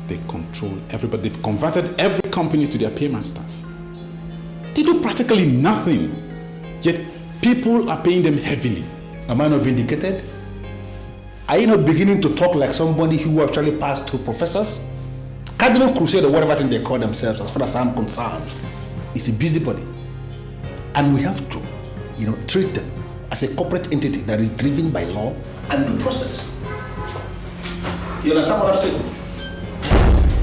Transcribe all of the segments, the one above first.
They control everybody. They've converted every company to their paymasters. They do practically nothing, yet people are paying them heavily. Am I not vindicated? Are you not beginning to talk like somebody who actually passed through professors? Cardinal Crusade or whatever thing they call themselves, as far as I'm concerned, is a busybody. And we have to, treat them as a corporate entity that is driven by law and due process. You understand what I'm saying?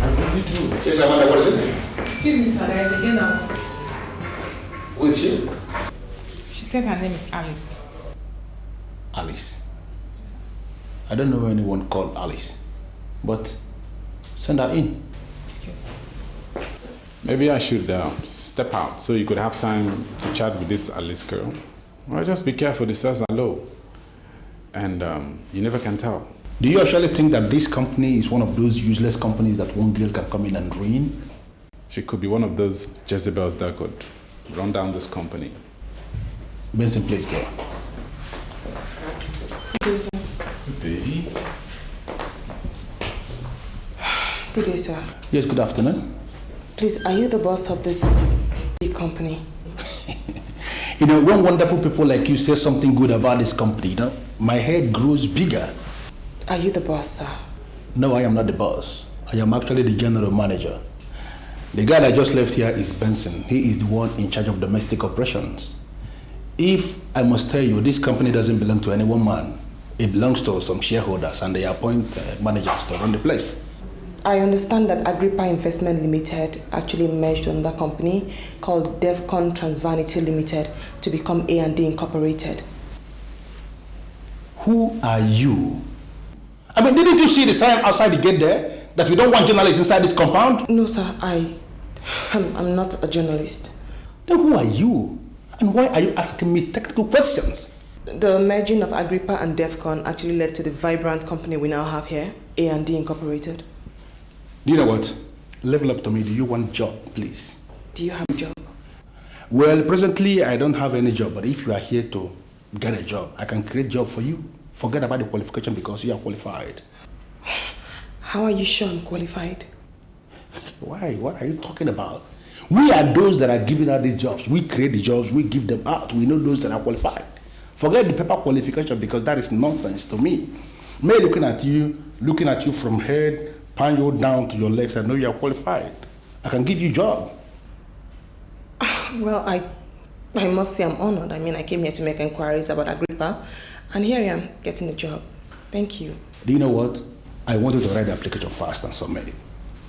I really do. Yes, Amanda, what is it? Excuse me, sir, there is a girl I must. Who is she? She said her name is Alice. Alice. I don't know anyone called Alice, but send her in. Excuse me. Maybe I should step out so you could have time to chat with this Alice girl. Well, just be careful, the stairs are low. And you never can tell. Do you actually think that this company is one of those useless companies that one girl can come in and ruin? She could be one of those Jezebels that could run down this company. Benson, please go. Good day, sir. Good day. Good day, sir. Yes, good afternoon. Please, are you the boss of this big company? When wonderful people like you say something good about this company, my head grows bigger. Are you the boss, sir? No, I am not the boss. I am actually the general manager. The guy that just left here is Benson. He is the one in charge of domestic operations. If I must tell you, this company doesn't belong to any one man. It belongs to some shareholders and they appoint managers to run the place. I understand that Agrippa Investment Limited actually merged with another company called Devcon Transvanity Limited to become A&D Incorporated. Who are you? Didn't you see the sign outside the gate there that we don't want journalists inside this compound? No, sir. I'm not a journalist. Then who are you? And why are you asking me technical questions? The merging of Agrippa and Devcon actually led to the vibrant company we now have here, A&D Incorporated. Do you know what? Level up to me. Do you want a job, please? Do you have a job? Well, presently I don't have any job, but if you are here to get a job, I can create a job for you. Forget about the qualification because you are qualified. How are you sure I'm qualified? Why? What are you talking about? We are those that are giving out these jobs. We create the jobs, we give them out. We know those that are qualified. Forget the paper qualification because that is nonsense to me. Me looking at you from head, pan you down to your legs, I know you are qualified. I can give you a job. Well, I must say I'm honored. I came here to make inquiries about Agrippa, and here I am getting the job. Thank you. Do you know what? I want you to write the application fast and submit it.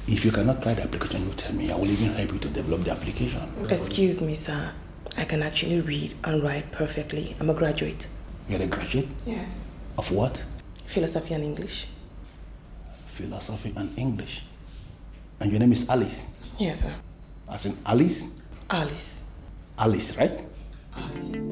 If you cannot write the application, you tell me. I will even help you to develop the application. Excuse me, sir. I can actually read and write perfectly. I'm a graduate. You're a graduate? Yes. Of what? Philosophy and English. Philosophy and English. And your name is Alice? Yes, sir. As in Alice? Alice. Alice, right? Alice.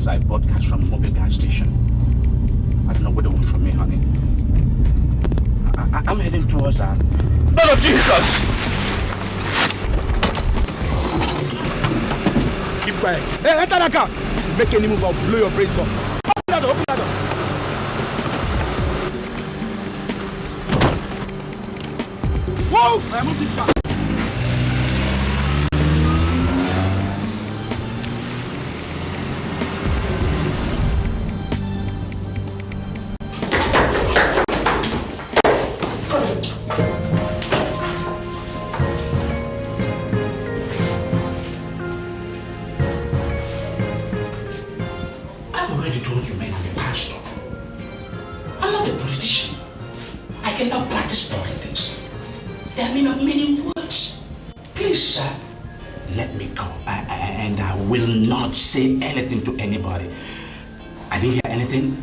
because I bought gas from a mobile gas station. I don't know what they want from me, honey. I'm heading towards that. Blood of Jesus! Keep quiet. Hey, enter that car. Make any move, I'll blow your brains off. Open that door, open that door. Whoa! I move this car. Say anything to anybody. I didn't hear anything.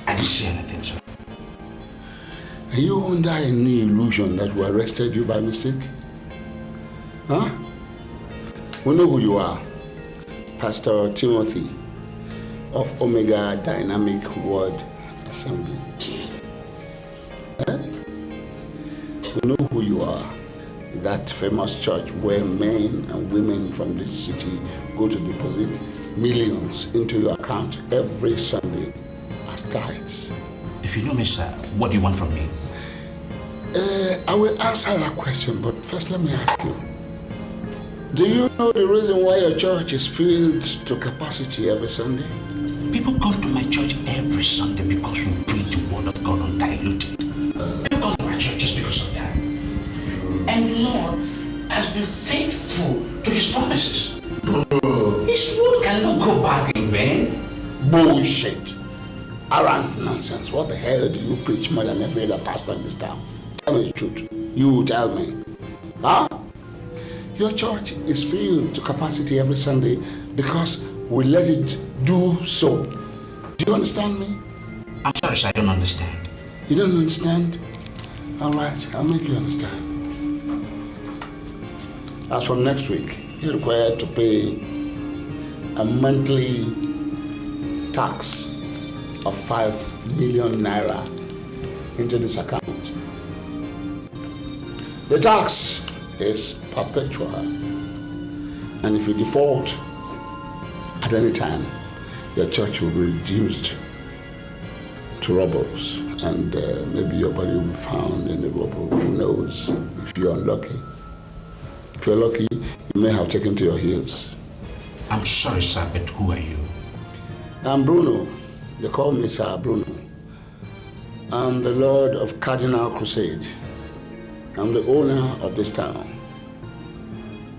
I didn't see anything, sir. Are you under any illusion that we arrested you by mistake? Huh? We know who you are. Pastor Timothy of Omega Dynamic Word Assembly. We know who you are. That famous church where men and women from this city go to deposit millions into your account every Sunday as tithes. If you know me, sir, what do you want from me? I will answer that question, but first let me ask you. Do you know the reason why your church is filled to capacity every Sunday? People come to my church every Sunday because we preach the word of God undiluted. People come to my church just because of that. And the Lord has been faithful to his promises. His word cannot go back in vain. Bullshit. Arrant nonsense. What the hell do you preach more than every other pastor in this town? Tell me the truth. You tell me. Huh? Your church is filled to capacity every Sunday because we let it do so. Do you understand me? I'm sorry, sir, I don't understand. You don't understand? All right, I'll make you understand. As from next week, you're required to pay a monthly tax of 5 million naira into this account. The tax is perpetual, and if you default at any time, your church will be reduced to rubbles, and maybe your body will be found in the rubble. Who knows? If you're unlucky. If you're lucky, you may have taken to your heels. I'm sorry, sir, but who are you? I'm Bruno. They call me Sir Bruno. I'm the Lord of Cardinal Crusade. I'm the owner of this town.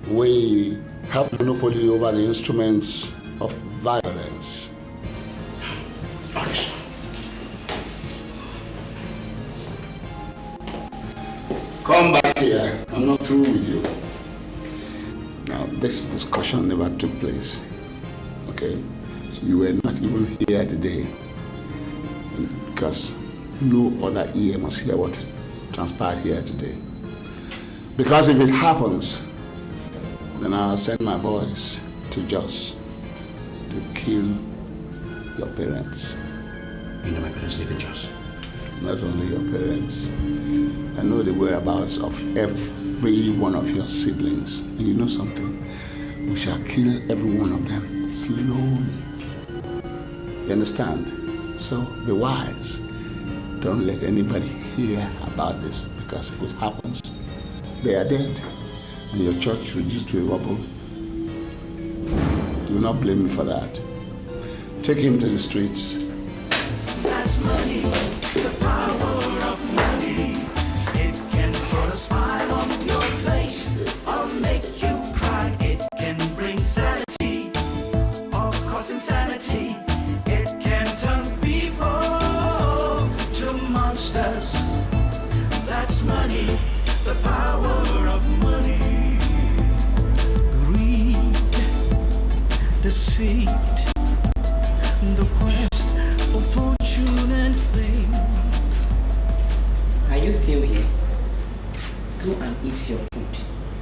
We have monopoly over the instruments of violence. Maurice. Come back here. I'm not through with you. Now, this discussion never took place. Okay? You were not even here today. Because no other ear must hear what transpired here today. Because if it happens, then I'll send my boys to Jos to kill your parents. You know my parents live in Jos. Not only your parents. I know the whereabouts of every one of your siblings. And you know something? We shall kill every one of them slowly. You understand? So be wise. Don't let anybody hear about this, because if it happens, they are dead. And your church reduced to a rubble. Do not blame me for that. Take him to the streets. That's money, the power of money. It can put a smile on your face or make you cry. It can bring sanity or cause insanity. It can turn people to monsters. That's money, the power of money. Greed, deceit, the quest for fortune and fame. Are you still here? Go and eat your food.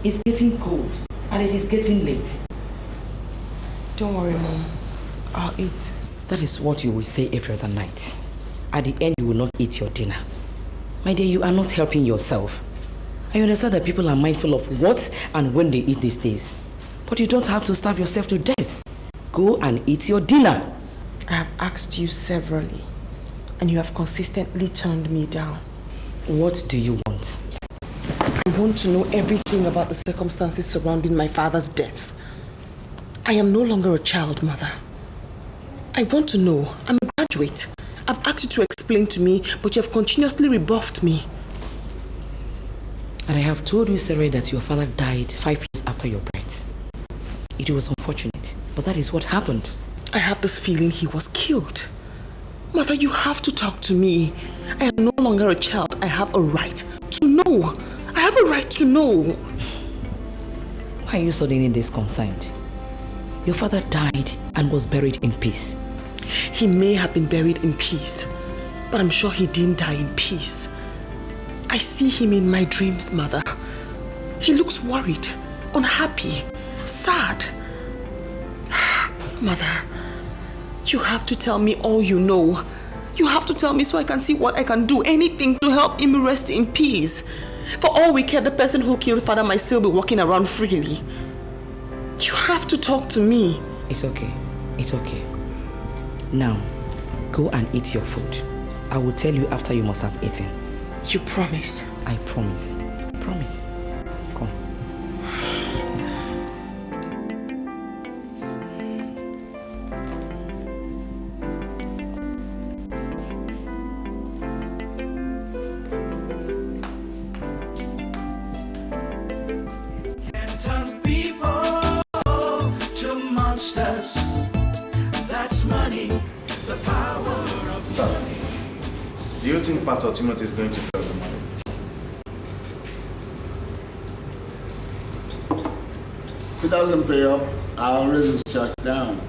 It's getting cold and it is getting late. Don't worry, Mom. I'll eat. That is what you will say every other night. At the end, you will not eat your dinner. My dear, you are not helping yourself. I understand that people are mindful of what and when they eat these days. But you don't have to starve yourself to death. Go and eat your dinner. I have asked you severally, and you have consistently turned me down. What do you want? I want to know everything about the circumstances surrounding my father's death. I am no longer a child, Mother. I want to know. I'm a graduate. I've asked you to explain to me, but you have continuously rebuffed me. And I have told you, Sarah, that your father died 5 years after your birth. It was unfortunate, but that is what happened. I have this feeling he was killed. Mother, you have to talk to me. I am no longer a child. I have a right to know. I have a right to know. Why are you suddenly disconcerted? Your father died and was buried in peace. He may have been buried in peace, but I'm sure he didn't die in peace. I see him in my dreams, Mother. He looks worried, unhappy, sad. Mother, you have to tell me all you know. You have to tell me so I can see what I can do. Anything to help him rest in peace. For all we care, the person who killed Father might still be walking around freely. You have to talk to me. It's okay. It's okay. Now, go and eat your food. I will tell you after you must have eaten. You promise? I promise. Promise. Come. Can turn people to monsters. That's money, the power of money. Do you think Pastor Timothy is going to pay the money? If he doesn't pay up, I'll raise his church down.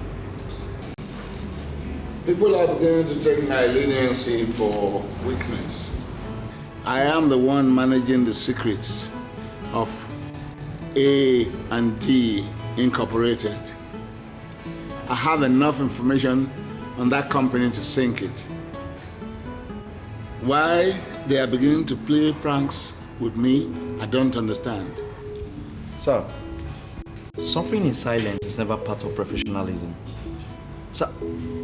People are beginning to take my leniency for weakness. I am the one managing the secrets of A&D Incorporated. I have enough information on that company to sink it. Why they are beginning to play pranks with me, I don't understand. Sir, suffering in silence is never part of professionalism. Sir,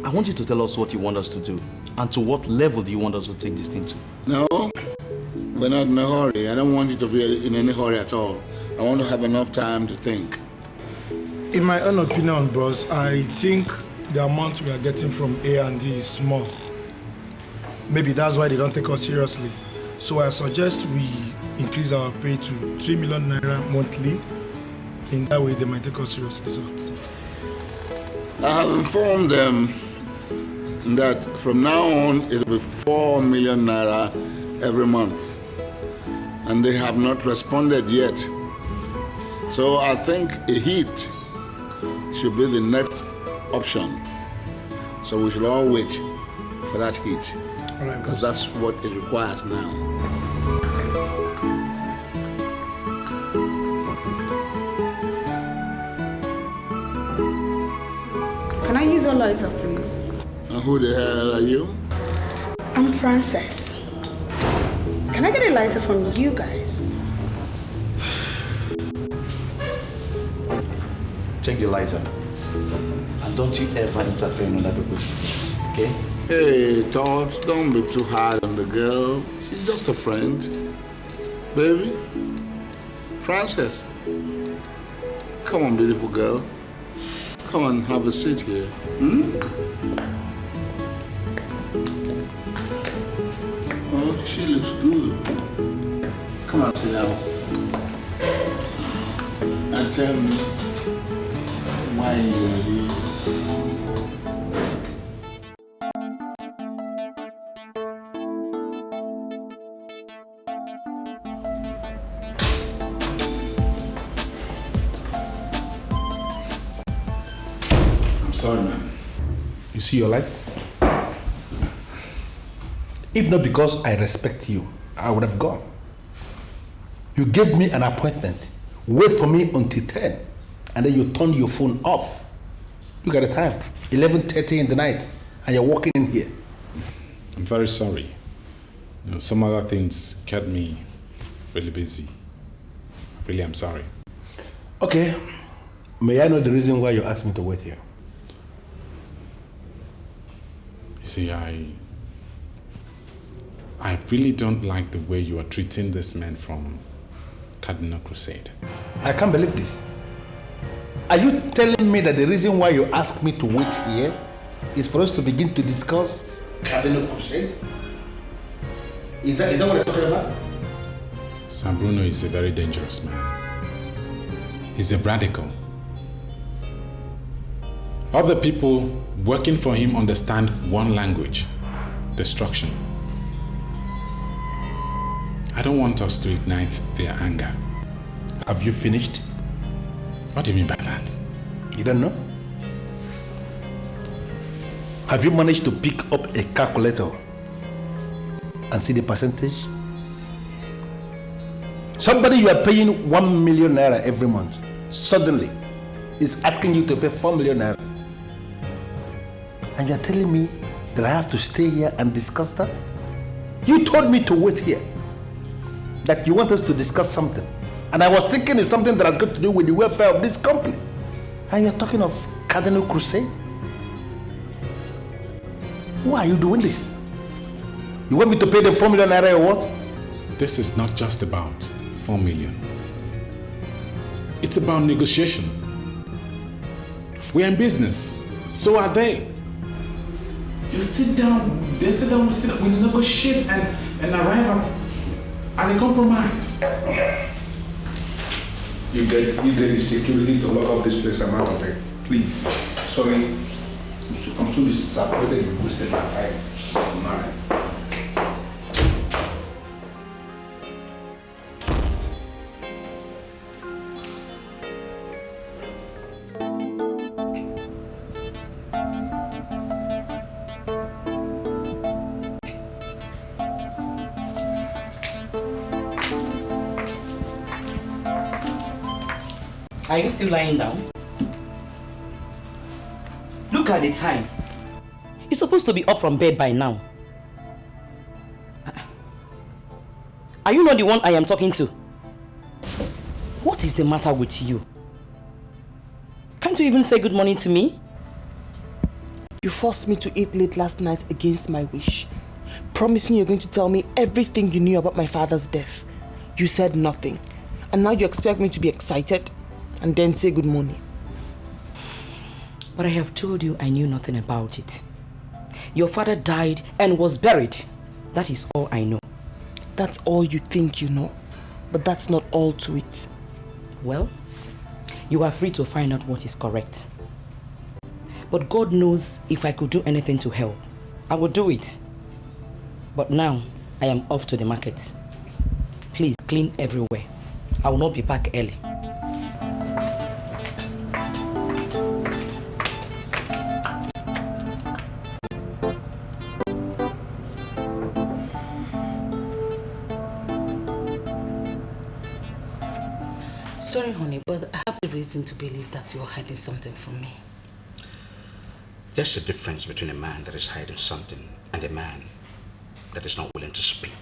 I want you to tell us what you want us to do and to what level do you want us to take this thing to? No, we're not in a hurry. I don't want you to be in any hurry at all. I want to have enough time to think. In my own opinion, bros, I think the amount we are getting from A&D is small. Maybe that's why they don't take us seriously. So I suggest we increase our pay to 3 million naira monthly. In that way, they might take us seriously, sir. I have informed them that from now on, it'll be 4 million naira every month. And they have not responded yet. So I think a hit should be the next option. So we should all wait for that hit. All right, because that's what it requires now. Can I use your lighter, please? And who the hell are you? I'm Frances. Can I get a lighter from you guys? Take the lighter. And don't you ever interfere in other people's business, okay? Hey, Todd, don't be too hard on the girl. She's just a friend. Baby, Frances, come on, beautiful girl. Come on, have a seat here. Oh, she looks good. Come on, sit down. And tell me why you're here. Sorry, man. You see your life? If not because I respect you, I would have gone. You gave me an appointment. Wait for me until 10. And then you turned your phone off. Look at the time. 11:30 in the night. and you're walking in here. I'm very sorry. Some other things kept me really busy. Really, I'm sorry. Okay. May I know the reason why you asked me to wait here? You see, I really don't like the way you are treating this man from Cardinal Crusade. I can't believe this. Are you telling me that the reason why you asked me to wait here is for us to begin to discuss Cardinal Crusade? Is that what you're talking about? San Bruno is a very dangerous man. He's a radical. Other people working for him understand one language: destruction. I don't want us to ignite their anger. Have you finished? What do you mean by that? You don't know? Have you managed to pick up a calculator and see the percentage? Somebody you are paying 1 million naira every month suddenly is asking you to pay 4 million naira. And you are telling me that I have to stay here and discuss that? You told me to wait here, that you want us to discuss something. And I was thinking it's something that has got to do with the welfare of this company. And you're talking of Cardinal Crusade? Why are you doing this? You want me to pay them 4 million naira or what? This is not just about 4 million. It's about negotiation. We're in business. So are they. You sit down, they sit down, we negotiate and arrive at a compromise. You get the security to lock up this place. I'm out of it. Please. Sorry. I'm so disappointed you wasted my time. I'm married. Are you still lying down? Look at the time. You're supposed to be up from bed by now. Are you not the one I am talking to? What is the matter with you? Can't you even say good morning to me? You forced me to eat late last night against my wish, promising you're going to tell me everything you knew about my father's death. You said nothing. And now you expect me to be excited and then say good morning. But I have told you I knew nothing about it. Your father died and was buried. That is all I know. That's all you think you know, but that's not all to it. Well, you are free to find out what is correct. But God knows if I could do anything to help, I would do it. But now, I am off to the market. Please clean everywhere. I will not be back early. Sorry, honey, but I have the reason to believe that you're hiding something from me. There's a difference between a man that is hiding something and a man that is not willing to speak.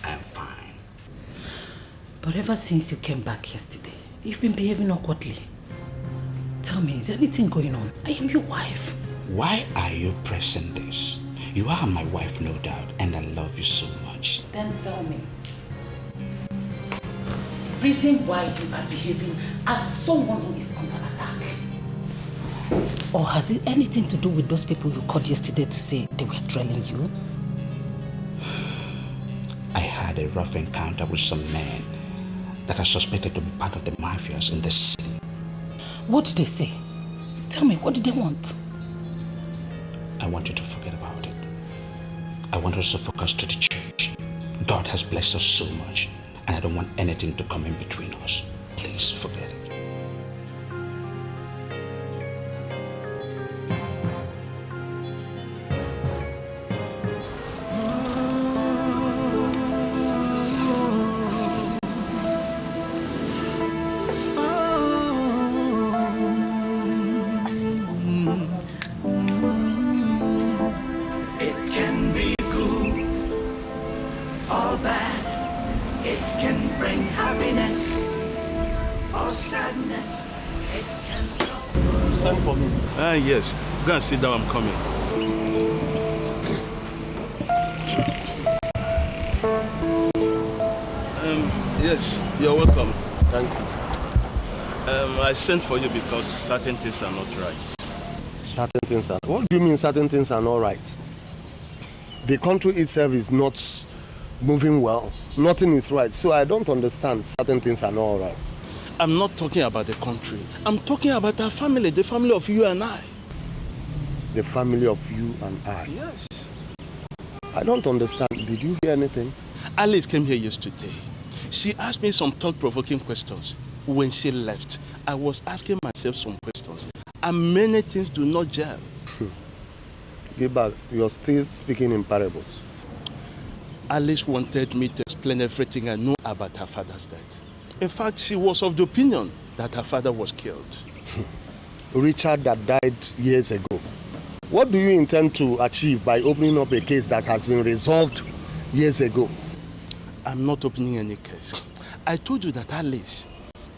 I am fine. But ever since you came back yesterday, you've been behaving awkwardly. Tell me, is there anything going on? I am your wife. Why are you pressing this? You are my wife, no doubt, and I love you so much. Then tell me. Reason why you are behaving as someone who is under attack. Or has it anything to do with those people you called yesterday to say they were trailing you? I had a rough encounter with some men that are suspected to be part of the mafias in the city. What did they say? Tell me, what did they want? I want you to forget about it. I want us to focus to the church. God has blessed us so much, and I don't want anything to come in between us. Please forget it. sent for me. Yes. Go and sit down, I'm coming. Yes, you're welcome. Thank you. I sent for you because certain things are not right. Certain things are... What do you mean certain things are not right? The country itself is not moving well. Nothing is right. So I don't understand certain things are not all right. I'm not talking about the country. I'm talking about our family, the family of you and I. The family of you and I? Yes. I don't understand. Did you hear anything? Alice came here yesterday. She asked me some thought-provoking questions. When she left, I was asking myself some questions. And many things do not gel. Gilbert, you're still speaking in parables. Alice wanted me to explain everything I know about her father's death. In fact, she was of the opinion that her father was killed. Richard that died years ago. What do you intend to achieve by opening up a case that has been resolved years ago? I'm not opening any case. I told you that Alice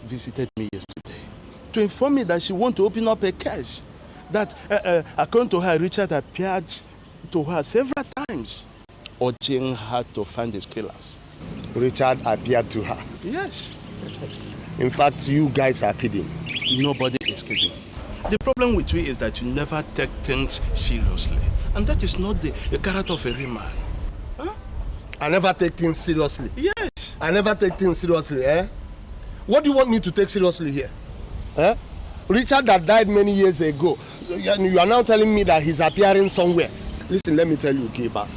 visited me yesterday to inform me that she wants to open up a case. That, according to her, Richard appeared to her several times, urging her to find his killers. Richard appeared to her? Yes. In fact, you guys are kidding. Nobody is kidding. The problem with you is that you never take things seriously. And that is not the character of a real man. Huh? I never take things seriously? Yes. I never take things seriously, eh? What do you want me to take seriously here? Eh? Richard that died many years ago, you are now telling me that he's appearing somewhere. Listen, let me tell you, Gilbert.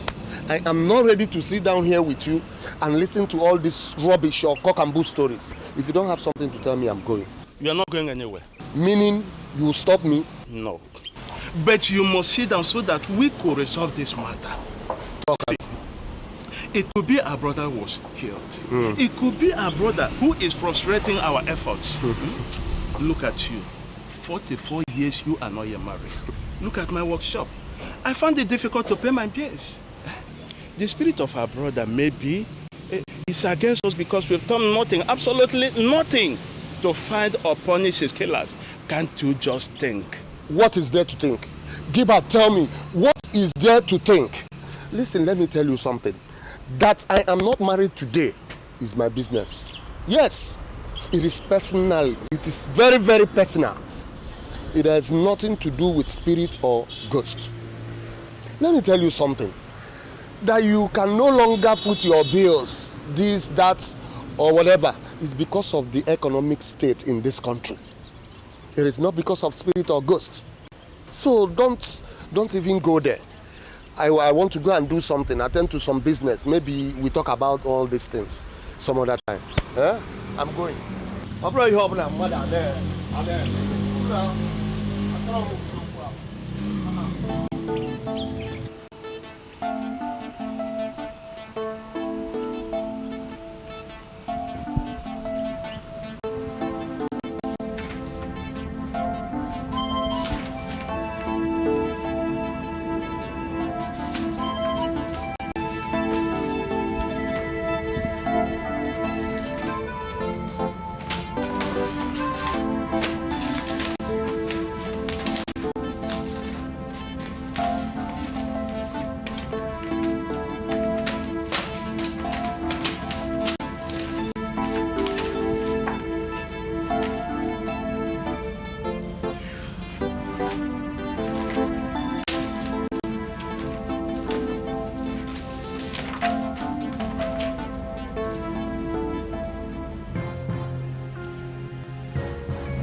I am not ready to sit down here with you and listen to all this rubbish or cock and bull stories. If you don't have something to tell me, I'm going. You are not going anywhere. Meaning, you will stop me? No. But you must sit down so that we could resolve this matter. See, it could be our brother was killed. It could be our brother who is frustrating our efforts. Look at you. 44 years you are not yet married. Look at my workshop. I found it difficult to pay my bills. The spirit of our brother maybe is against us because we've done nothing, absolutely nothing, to find or punish his killers. Can't you just think? What is there to think? Gilbert, tell me, what is there to think? Listen, let me tell you something. That I am not married today is my business. Yes, it is personal. It is very, very personal. It has nothing to do with spirit or ghost. Let me tell you something. That you can no longer foot your bills, this, that, or whatever, is because of the economic state in this country. It is not because of spirit or ghost. So don't even go there. I want to go and do something, attend to some business. Maybe we talk about all these things some other time. Eh? I'm going.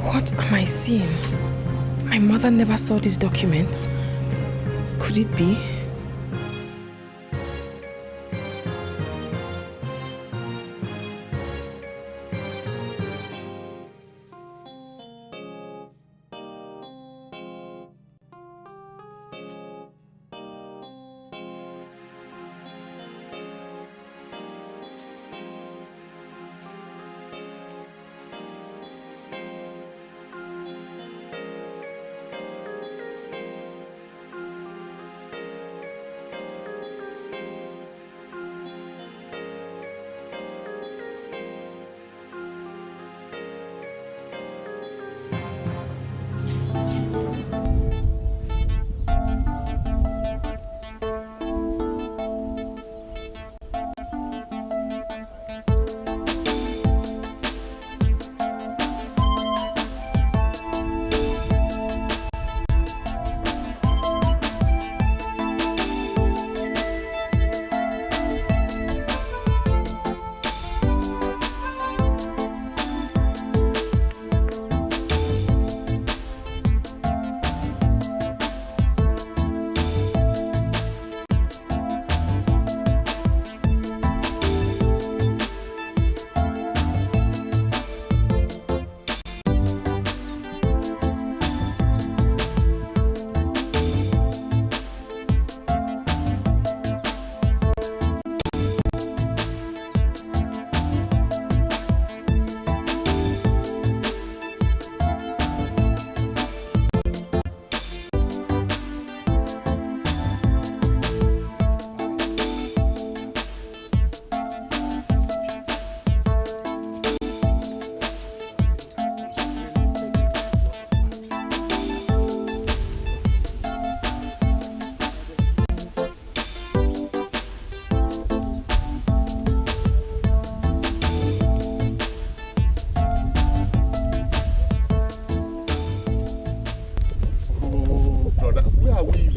What am I seeing? My mother never saw these documents. Could it be?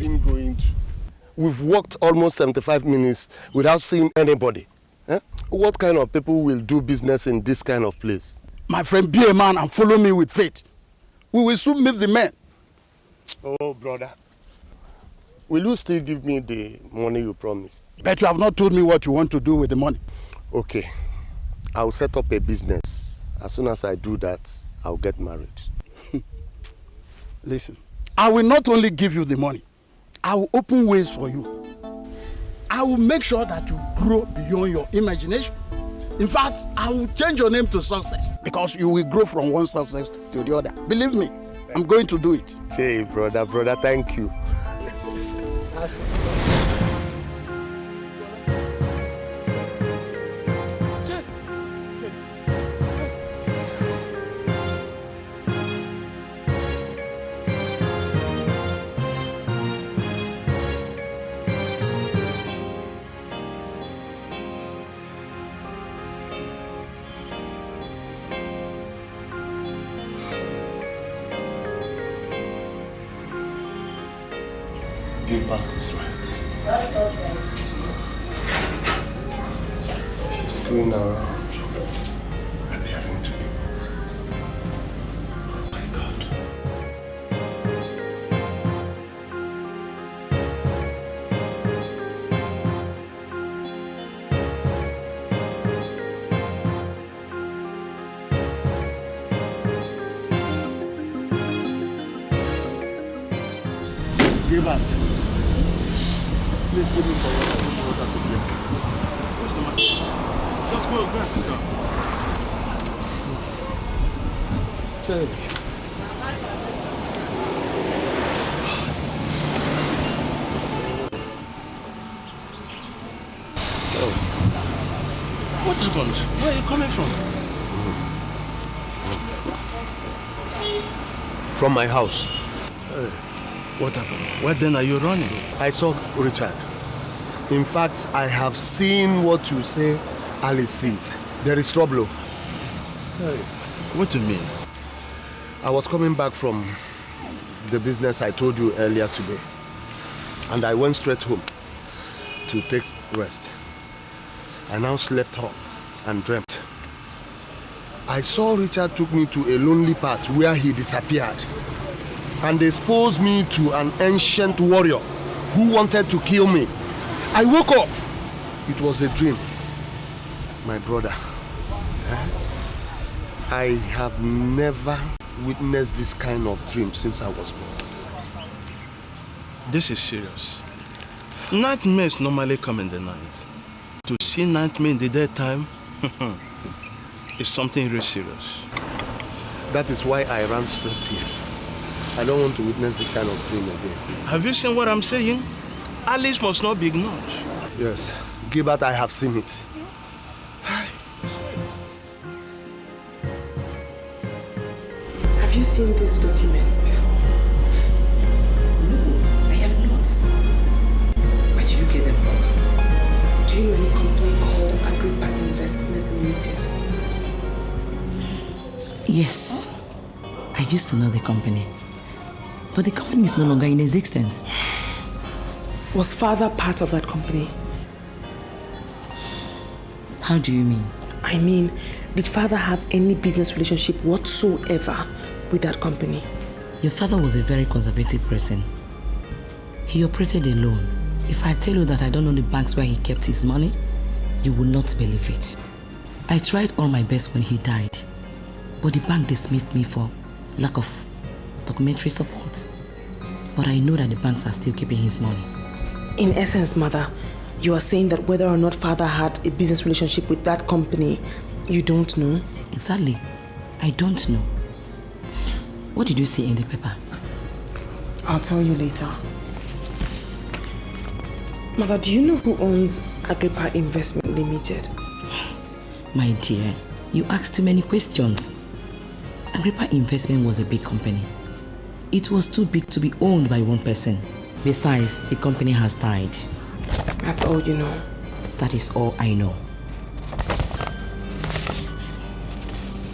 been going to? We've walked almost 75 minutes without seeing anybody. What kind of people will do business in this kind of place? My friend, be a man and follow me with faith. We will soon meet the men. Oh, brother. Will you still give me the money you promised? But you have not told me what you want to do with the money. Okay. I'll set up a business. As soon as I do that, I'll get married. Listen, I will not only give you the money, I will open ways for you. I will make sure that you grow beyond your imagination. In fact, I will change your name to Success because you will grow from one success to the other. Believe me, I'm going to do it. Hey, brother, thank you. Gilbert is right. He's going around appearing to be. Oh my God. Gilbert. Please give me some water to drink. What's the matter? Just go and sit down. Oh. What happened? Where are you coming from? From my house. What happened? Where then are you running? I saw Richard. In fact, I have seen what you say Alice sees. There is trouble. Hey, what do you mean? I was coming back from the business I told you earlier today. And I went straight home to take rest. I now slept up and dreamt. I saw Richard took me to a lonely path where he disappeared and exposed me to an ancient warrior who wanted to kill me. I woke up. It was a dream. My brother, I have never witnessed this kind of dream since I was born. This is serious. Nightmares normally come in the night. To see nightmare in the daytime is something really serious. That is why I ran straight here. I don't want to witness this kind of dream again. Have you seen what I'm saying? Alice must not be ignored. Yes, Gilbert, I have seen it. Have you seen these documents before? No, I have not. Where did you get them from? Do you know any company called Agrippa Investment Limited? Yes, I used to know the company. But the company is no longer in existence. Was father part of that company? How do you mean? I mean, did father have any business relationship whatsoever with that company? Your father was a very conservative person. He operated alone. If I tell you that I don't know the banks where he kept his money, you will not believe it. I tried all my best when he died, but the bank dismissed me for lack of documentary support. But I know that the banks are still keeping his money. In essence, mother, you are saying that whether or not father had a business relationship with that company, you don't know? Exactly. I don't know. What did you see in the paper? I'll tell you later. Mother, do you know who owns Agrippa Investment Limited? My dear, you asked too many questions. Agrippa Investment was a big company. It was too big to be owned by one person. Besides, the company has died. That's all you know? That is all I know.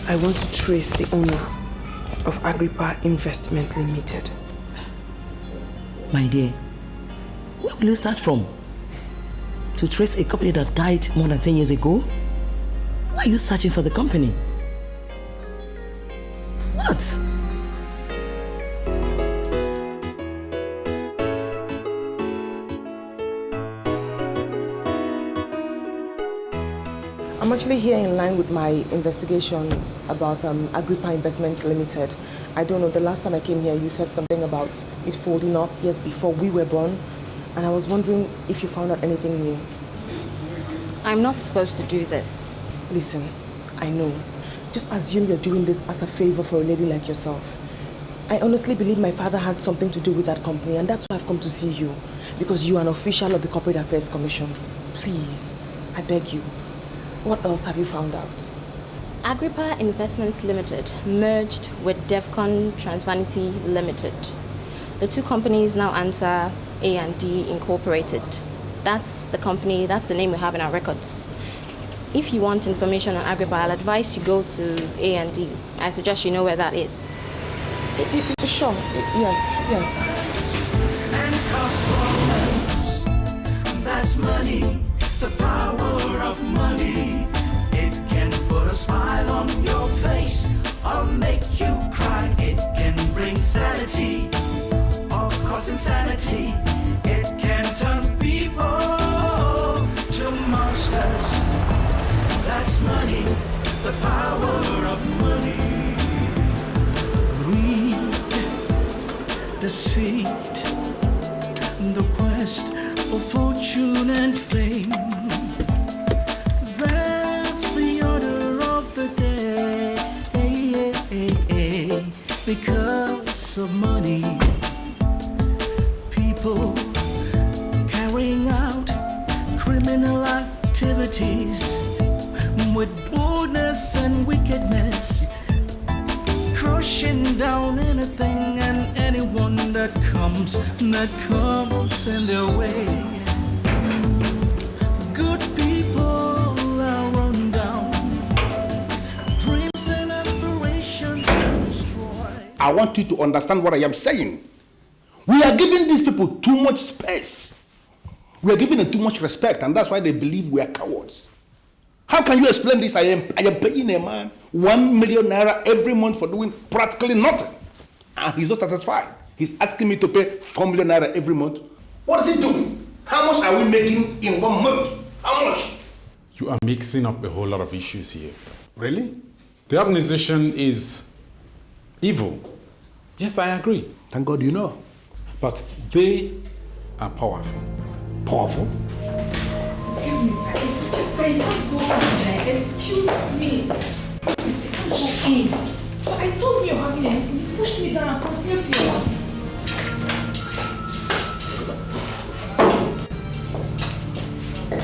I want to trace the owner of Agrippa Investment Limited. My dear, Where will you start from? To trace a company that died more than 10 years ago? Why are you searching for the company? What? I'm actually here in line with my investigation about Agrippa Investment Limited. I don't know, the last time I came here, you said something about it folding up years before we were born. And I was wondering if you found out anything new. I'm not supposed to do this. Listen, I know. Just assume you're doing this as a favor for a lady like yourself. I honestly believe my father had something to do with that company, and that's why I've come to see you. Because you are an official of the Corporate Affairs Commission. Please, I beg you. What else have you found out? Agrippa Investments Limited merged with Defcon Transvanity Limited. The two companies now answer A&D Incorporated. That's the company, that's the name we have in our records. If you want information on Agrippa, I'll advise you go to A&D. I suggest you know where that is. Sure, yes. And customers, that's money, the power of money. It can put a smile on your face or make you cry. It can bring sanity or cause insanity. It can turn people to monsters. That's money, the power of money. Greed, deceit, the quest for fortune and fame. That's the order of the day. Because of money, people carrying out criminal activities with boldness and wickedness, crushing down anything and anyone that comes in their way. Good people are run down, dreams and aspirations are destroyed. I want you to understand what I am saying. We are giving these people too much space. We are giving them too much respect, and that's why they believe we are cowards. How can you explain this? I am paying a man 1 million naira every month for doing practically nothing. And he's not satisfied. He's asking me to pay 4 million naira every month. What is he doing? How much are we making in 1 month? How much? You are mixing up a whole lot of issues here. Really? The organization is evil. Yes, I agree. Thank God you know. But they are powerful. Powerful? Excuse me, sir. Excuse me, let's go on there. Excuse me. Excuse me, can't go in. So I told you you're having a meeting. You pushed me down and continued to your office.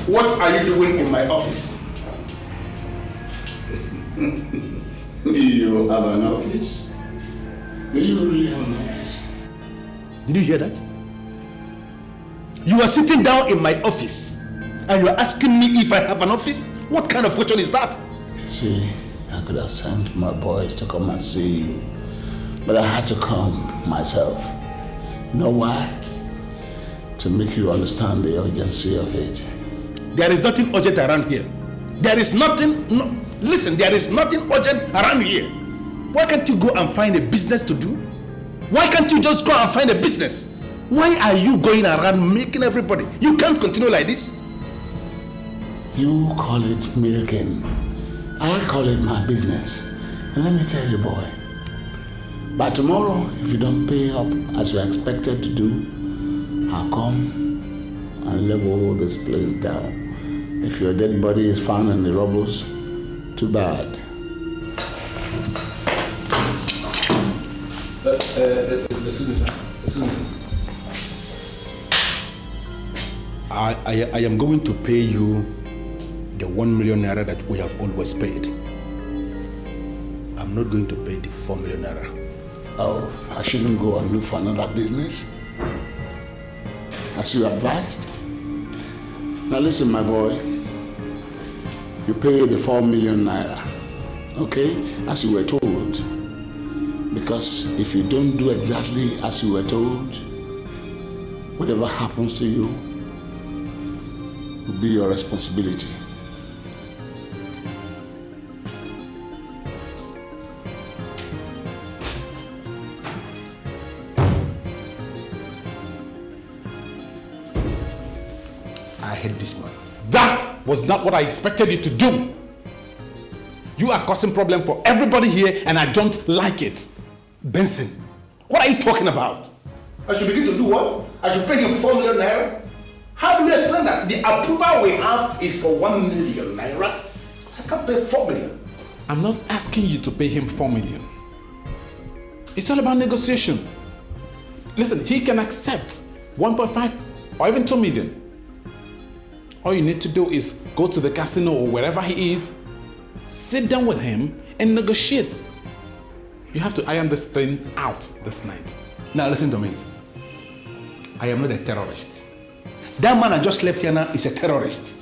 What are you doing in my office? You have an office? Do you really have an office? Did you hear that? You are sitting down in my office and you are asking me if I have an office? What kind of question is that? See, I could have sent my boys to come and see you, but I had to come myself. You know why? To make you understand the urgency of it. There is nothing urgent around here. There is nothing, listen, there is nothing urgent around here. Why can't you go and find a business to do? Why can't you just go and find a business? Why are you going around making everybody? You can't continue like this. You call it milking. I call it my business. And let me tell you, boy, by tomorrow, if you don't pay up as you're expected to do, I'll come and level this place down. If your dead body is found in the rubbles, too bad. Excuse me, sir. Excuse me. I am going to pay you the 1 million naira that we have always paid. I'm not going to pay the 4 million naira. Oh, I shouldn't go and look for another business? As you advised? Now listen, my boy. You pay the 4 million naira, okay? As you were told. Because if you don't do exactly as you were told, Whatever happens to you will be your responsibility. I hate this man. That was not what I expected you to do. You are causing problem for everybody here and I don't like it. Benson, what are you talking about? I should begin to do what? I should pay him 4 million naira? How do you explain that? The approval we have is for 1 million naira. I can't pay 4 million. I'm not asking you to pay him 4 million. It's all about negotiation. Listen, he can accept 1.5 or even 2 million. All you need to do is go to the casino or wherever he is, sit down with him and negotiate. You have to iron this thing out this night. Now listen to me. I am not a terrorist. That man I just left here now is a terrorist.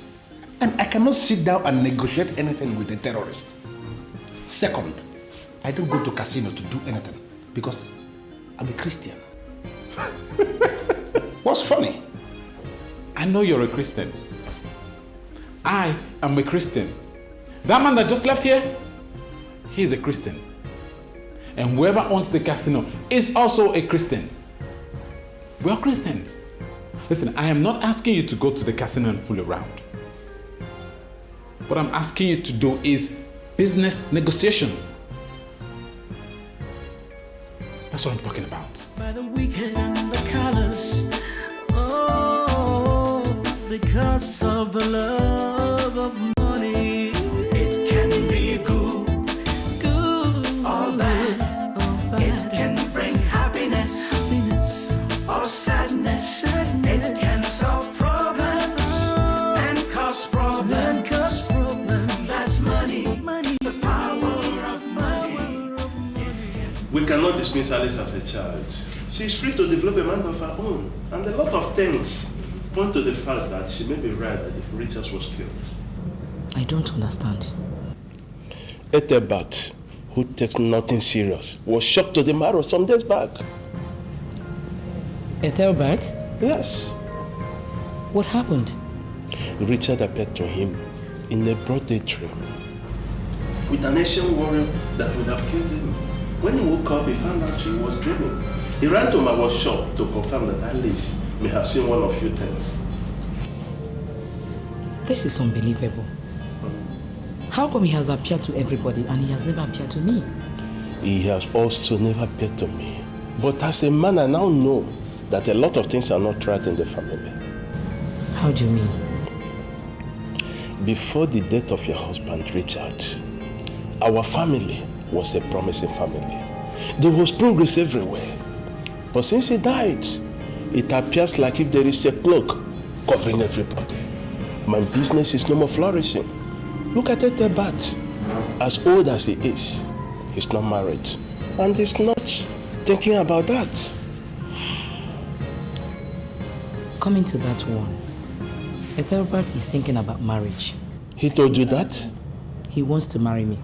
And I cannot sit down and negotiate anything with a terrorist. Second, I don't go to casino to do anything because I'm a Christian. What's funny? I know you're a Christian. I am a Christian. That man that just left here, he's a Christian. And whoever owns the casino is also a Christian. We are Christians. Listen, I am not asking you to go to the casino and fool around. What I'm asking you to do is business negotiation. That's what I'm talking about. By the weekend and the colors, oh, because of the love of money, it can be good or bad. It can bring happiness or sadness. It can solve problems and cause problems. That's money, the power of money. We cannot dismiss Alice as a child. She's free to develop a mind of her own. And a lot of things point to the fact that she may be right that if Richards was killed. I don't understand. Ethelbert, who takes nothing serious, was shocked to the marrow some days back. Ethelbert? Yes. What happened? Richard appeared to him in a broad dream with an ancient warrior that would have killed him. When he woke up, he found out he was dreaming. He ran to my workshop to confirm that Alice may have seen one of few things. This is unbelievable. How come he has appeared to everybody and he has never appeared to me? He has also never appeared to me. But as a man, I now know that a lot of things are not right in the family. How do you mean? Before the death of your husband, Richard, our family was a promising family. There was progress everywhere. But since he died, it appears like if there is a cloak covering everybody. My business is no more flourishing. Look at Ethelbert. As old as he is, he's not married. And he's not thinking about that. Coming to that one, Ethelbert is thinking about marriage. He told you that? He wants to marry me.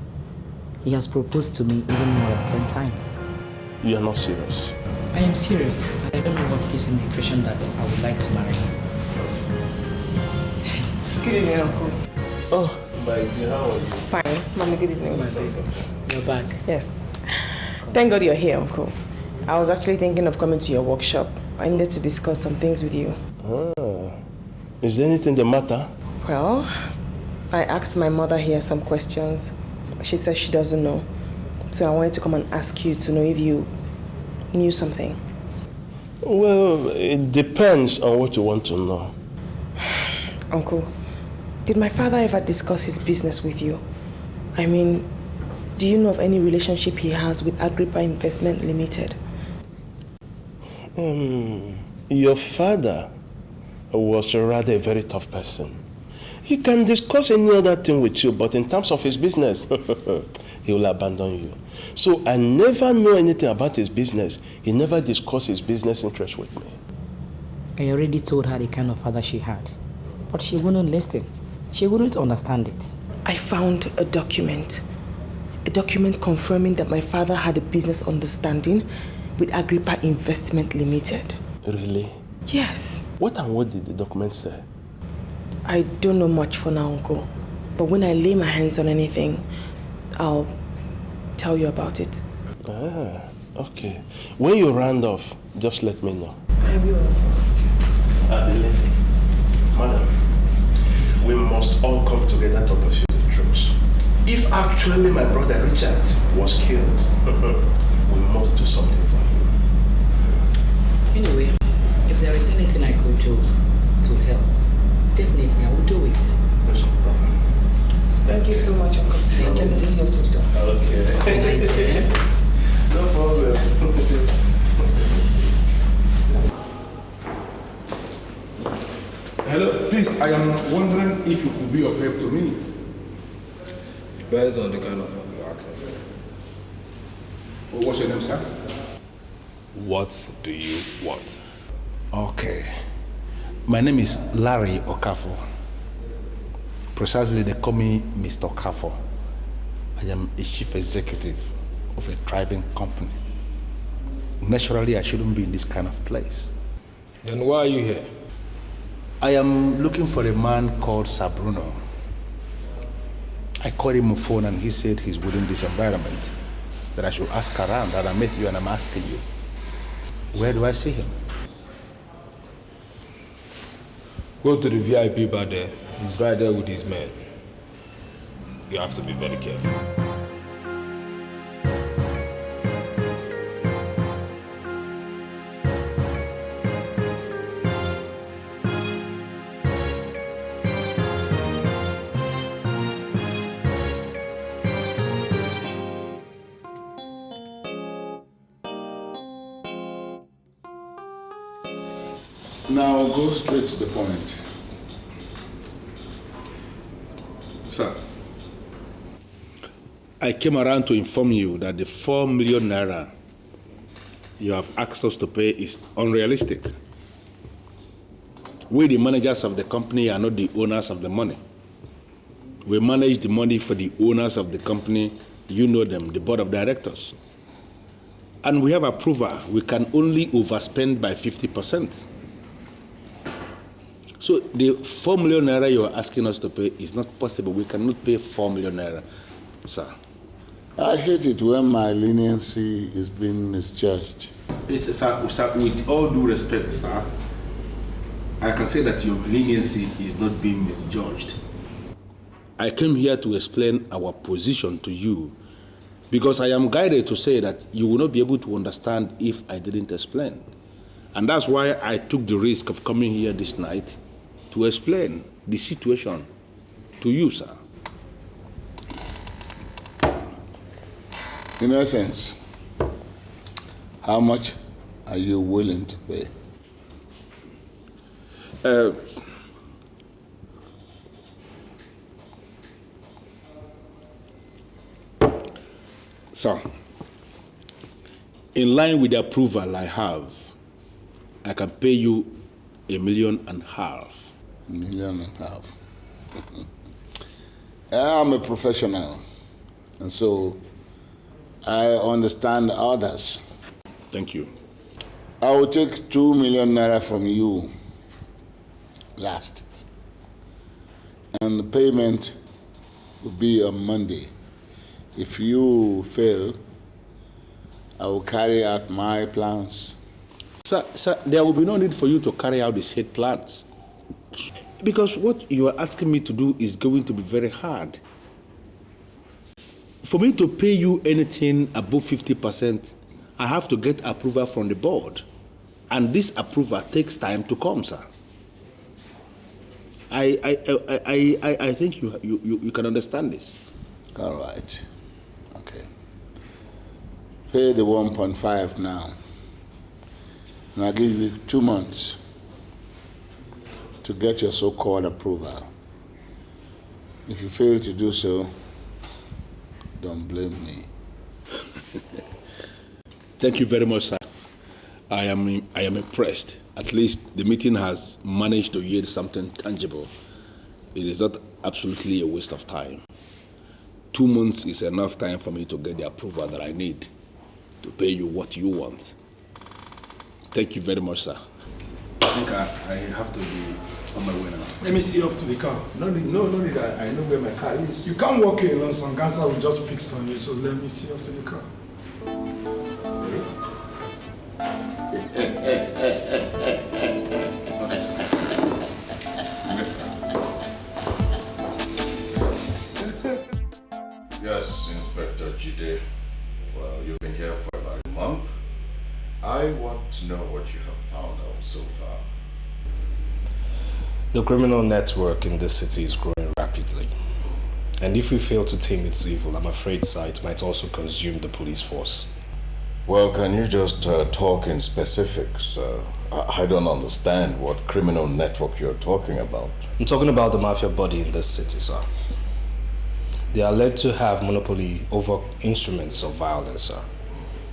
He has proposed to me even more than 10 times. You are not serious. I am serious, and I don't know what gives him the impression that I would like to marry him. Good evening, Uncle. Oh, my dear, how are you? Fine. Mommy, good evening. My baby. You're back. Yes. Thank God you're here, Uncle. I was actually thinking of coming to your workshop. I needed to discuss some things with you. Ah. Is there anything the matter? Well, I asked my mother here some questions. She says she doesn't know. So I wanted to come and ask you to know if you knew something. Well, it depends on what you want to know. Uncle, did my father ever discuss his business with you? I mean, do you know of any relationship he has with Agrippa Investment Limited? Your father was rather a very tough person. He can discuss any other thing with you, but in terms of his business, he will abandon you. So I never know anything about his business. He never discussed his business interest with me. I already told her the kind of father she had, but she wouldn't listen. She wouldn't understand it. I found a document confirming that my father had a business understanding with Agrippa Investment Limited. Really? Yes. What did the document say? I don't know much for now, Uncle. But when I lay my hands on anything, I'll tell you about it. Ah, okay. When you round off, just let me know. I will. I believe you. Madam, we must all come together to pursue the truth. If actually my brother Richard was killed, we must do something for him. Anyway, if there is anything I could do to help, definitely I will do it. There's no problem. Thank you so much, Uncle. Let me see you to the door. Okay. No problem. Hello, please, I am wondering if you could be of help to me. Depends on the kind of help you're asking. What's your name, sir? What do you want? Okay. My name is Larry Okafor. Precisely, they call me Mr. Okafor. I am a chief executive of a thriving company. Naturally, I shouldn't be in this kind of place. Then why are you here? I am looking for a man called Sir Bruno. I called him on the phone and he said he's within this environment, that I should ask around, and I met you and I'm asking you, where do I see him? Go to the VIP bar there. He's right there with his men. You have to be very careful. Now go straight to the point. Sir, I came around to inform you that the 4 million naira you have asked us to pay is unrealistic. We, the managers of the company, are not the owners of the money. We manage the money for the owners of the company. You know them, the board of directors. And we have approval. We can only overspend by 50%. So the 4 million naira you are asking us to pay is not possible. We cannot pay 4 million naira, sir. I hate it when my leniency is being misjudged. Sir, with all due respect, sir, I can say that your leniency is not being misjudged. I came here to explain our position to you because I am guided to say that you will not be able to understand if I didn't explain. And that's why I took the risk of coming here this night to explain the situation to you, sir. In essence, how much are you willing to pay? Sir, in line with the approval I have, I can pay you $1.5 million. $1.5 million. I'm a professional, and so I understand others. Thank you. I will take 2 million naira from you last, and the payment will be on Monday. If you fail, I will carry out my plans. Sir, there will be no need for you to carry out the said plans. Because what you are asking me to do is going to be very hard. For me to pay you anything above 50%, I have to get approval from the board. And this approval takes time to come, sir. I think you can understand this. All right. Okay. Pay the 1.5 now. And I'll give you 2 months to get your so-called approval. If you fail to do so, don't blame me. Thank you very much, sir. I am impressed. At least the meeting has managed to yield something tangible. It is not absolutely a waste of time. 2 months is enough time for me to get the approval that I need to pay you what you want. Thank you very much, sir. think I have to be on my way now. Let me see you off to the car. No need. I know where my car is. You can't walk here alone. Some cancer will just fix on you. So let me see you off to the car. Yes, Inspector Jide. Well, you've been here for about a month. I want to know what you have found out so far. The criminal network in this city is growing rapidly. And if we fail to tame its evil, I'm afraid, sir, it might also consume the police force. Well, can you just talk in specifics? I don't understand what criminal network you're talking about. I'm talking about the mafia body in this city, sir. They are led to have monopoly over instruments of violence, sir.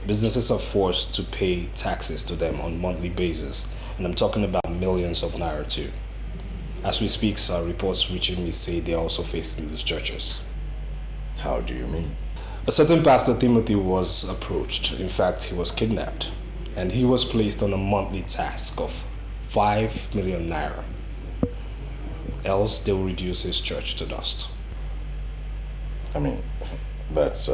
Businesses are forced to pay taxes to them on a monthly basis, and I'm talking about millions of naira too. As we speak, sir, reports reaching me say they are also facing these churches. How do you mean? A certain Pastor Timothy was approached. In fact, he was kidnapped, and he was placed on a monthly task of 5 million naira. Else, they will reduce his church to dust. I mean, that's,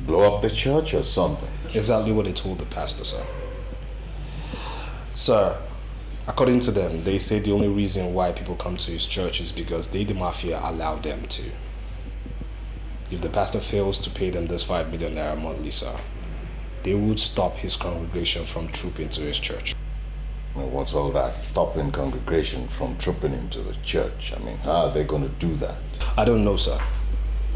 blow up the church or something? Exactly what they told the pastor, sir. Sir, according to them, they say the only reason why people come to his church is because they, the mafia, allow them to. If the pastor fails to pay them this 5 million naira monthly, sir, they would stop his congregation from trooping to his church. Well, what's all that? Stopping congregation from trooping into the church? I mean, how are they going to do that? I don't know, sir.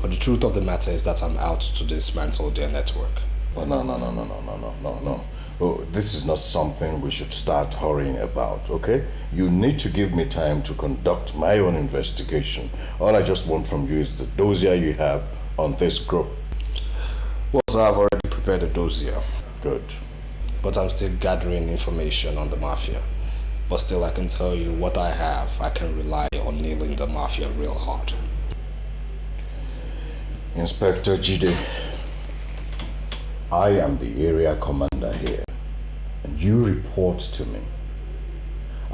But the truth of the matter is that I'm out to dismantle their network. Well, no. Oh, this is not something we should start hurrying about, okay? You need to give me time to conduct my own investigation. All I just want from you is the dossier you have on this group. Well, sir, I've already prepared a dossier. Good. But I'm still gathering information on the mafia. But still, I can tell you what I have. I can rely on nailing the mafia real hard. Inspector Jide, I am the area commander here, and you report to me.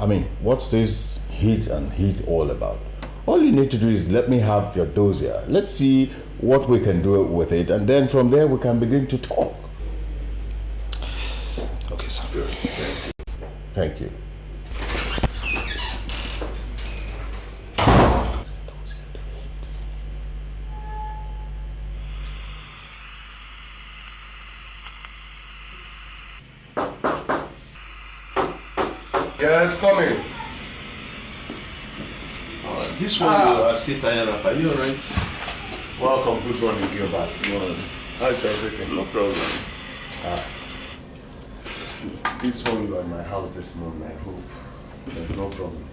I mean, what's this hit and hit all about? All you need to do is let me have your dossier. Let's see what we can do with it, and then from there we can begin to talk. Okay, sir. Good. Thank you. Yes, come in. This one you are still tired of. Are you alright? Welcome, good morning, Gilbert. How's everything? No problem. This one you are in my house this morning, I hope. There's no problem.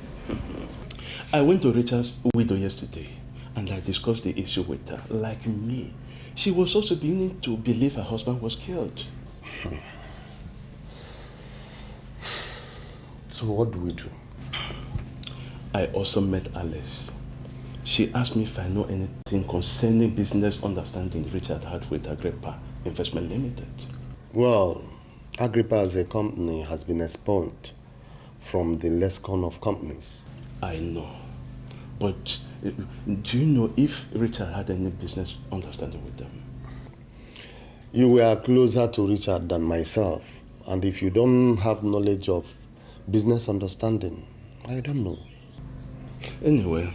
I went to Richard's widow yesterday and I discussed the issue with her. Like me, she was also beginning to believe her husband was killed. So what do we do? I also met Alice. She asked me if I know anything concerning business understanding Richard had with Agrippa Investment Limited. Well, Agrippa as a company has been expunged from the lexicon of companies. I know. But do you know if Richard had any business understanding with them? You were closer to Richard than myself. And if you don't have knowledge of business understanding, I don't know. Anyway,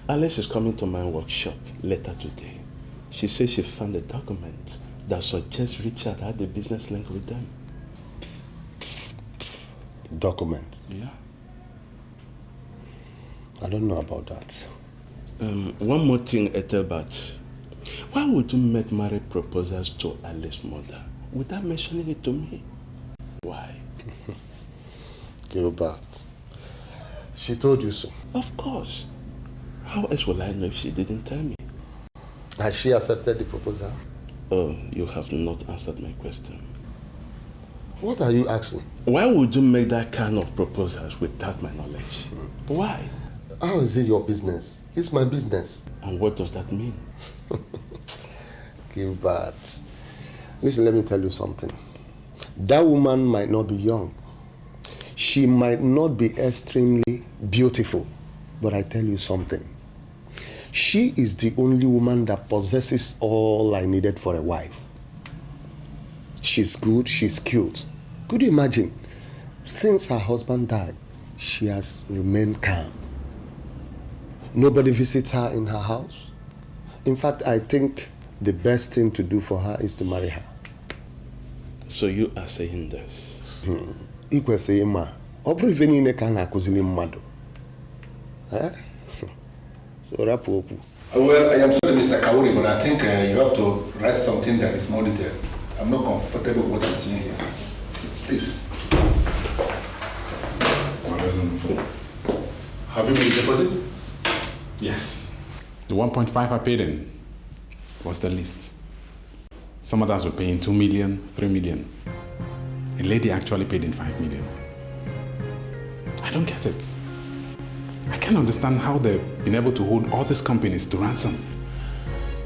Alice is coming to my workshop later today. She says she found a document that suggests Richard had a business link with them. Document? Yeah. I don't know about that. One more thing, Ethelbert. Why would you make marriage proposals to Alice's mother without mentioning it to me? Why? Gilbert, she told you so. Of course. How else will I know if she didn't tell me? Has she accepted the proposal? Oh, you have not answered my question. What are you asking? Why would you make that kind of proposals without my knowledge? Why? How is it your business? It's my business. And what does that mean? Gilbert, listen, let me tell you something. That woman might not be young. She might not be extremely beautiful, but I tell you something. She is the only woman that possesses all I needed for a wife. She's good, she's cute. Could you imagine? Since her husband died, she has remained calm. Nobody visits her in her house. In fact, I think the best thing to do for her is to marry her. So you are saying this? Ikwe say ma, obru ife niile ka na akuzili mmadu. So rapu opu. Well, I am sorry, Mr. Kauri, but I think you have to write something that is more detailed. I'm not comfortable with what I'm seeing here. Please. Have you made a deposit? Yes. The 1.5 I paid in was the least. Some others were paying 2 million, 3 million. A lady actually paid in 5 million. I don't get it. I can't understand how they've been able to hold all these companies to ransom.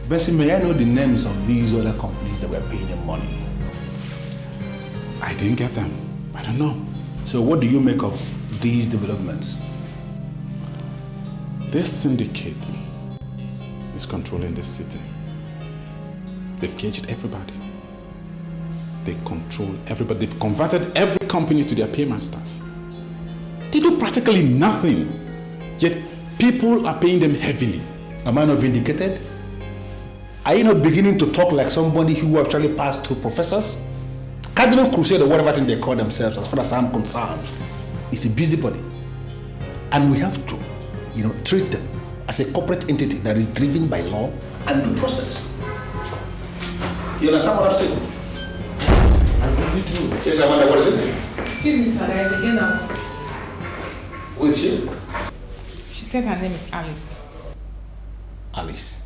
Bessie, may I know the names of these other companies that were paying them money? I didn't get them. I don't know. So what do you make of these developments? This syndicate is controlling this city. They've caged everybody. They control everybody. They've converted every company to their paymasters. They do practically nothing, yet people are paying them heavily. Am I not vindicated? Are you not beginning to talk like somebody who actually passed through professors? Cardinal Crusade or whatever thing they call themselves, as far as I'm concerned, is a busybody. And we have to, treat them as a corporate entity that is driven by law and due process. You understand what I'm saying? I really do. Yes, Amanda, what is it? Excuse me, sir, there is a girl that wants. Who is she? She said her name is Alice. Alice.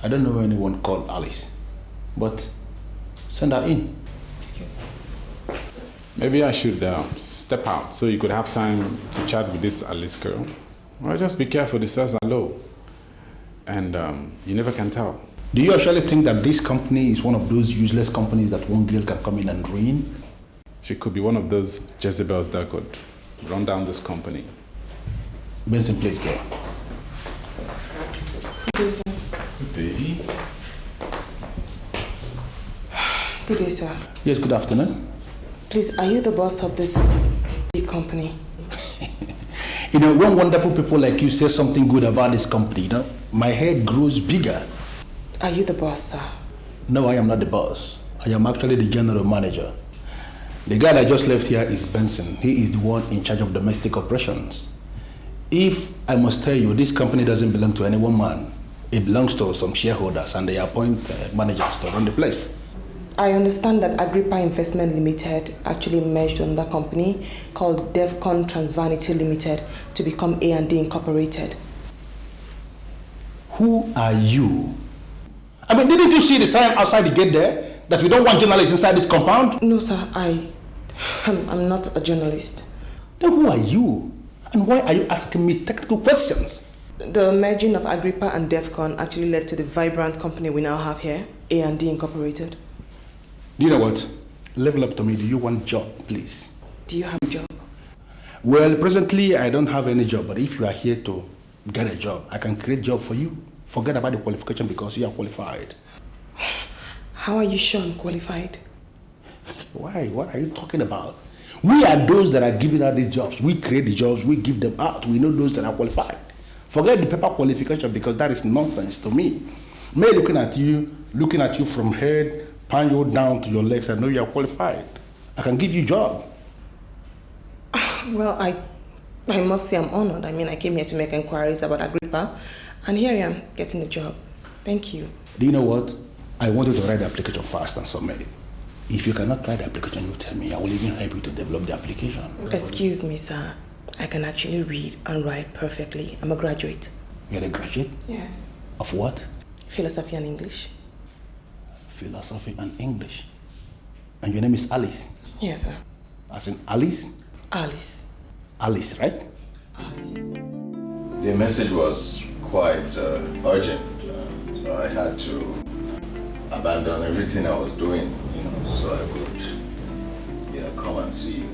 I don't know anyone called Alice, but send her in. Excuse me. Maybe I should step out so you could have time to chat with this Alice girl. Well, just be careful, the stairs are low. And you never can tell. Do you actually think that this company is one of those useless companies that one girl can come in and ruin? She could be one of those Jezebels that could run down this company. Benson, please go. Good day, sir. Good day. Good day, sir. Yes, good afternoon. Please, are you the boss of this big company? When wonderful people like you say something good about this company, my head grows bigger. Are you the boss, sir? No, I am not the boss. I am actually the general manager. The guy that just left here is Benson. He is the one in charge of domestic operations. If I must tell you, this company doesn't belong to any one man. It belongs to some shareholders and they appoint managers to run the place. I understand that Agrippa Investment Limited actually merged with another company called Devcon Transvanity Limited to become A&D Incorporated. Who are you? I mean, didn't you see the sign outside the gate there that we don't want journalists inside this compound? No, sir. I'm not a journalist. Then who are you? And why are you asking me technical questions? The merging of Agrippa and Devcon actually led to the vibrant company we now have here, A&D Incorporated. Do you know what? Level up to me. Do you want a job, please? Do you have a job? Well, presently I don't have any job, but if you are here to get a job, I can create a job for you. Forget about the qualification because you are qualified. How are you sure I'm qualified? Why? What are you talking about? We are those that are giving out these jobs. We create the jobs, we give them out. We know those that are qualified. Forget the paper qualification because that is nonsense to me. Me looking at you from head, pan you down to your legs, I know you are qualified. I can give you a job. Well, I must say I'm honored. I mean, I came here to make inquiries about Agrippa, and here I am getting the job. Thank you. Do you know what? I want you to write the application fast and submit it. If you cannot write the application, you tell me. I will even help you to develop the application. Excuse me, sir. I can actually read and write perfectly. I'm a graduate. You're a graduate? Yes. Of what? Philosophy and English. Philosophy and English. And your name is Alice? Yes, sir. As in Alice? Alice. Alice, right? Alice. The message was quite urgent. So I had to abandon everything I was doing, so I could, come and see you.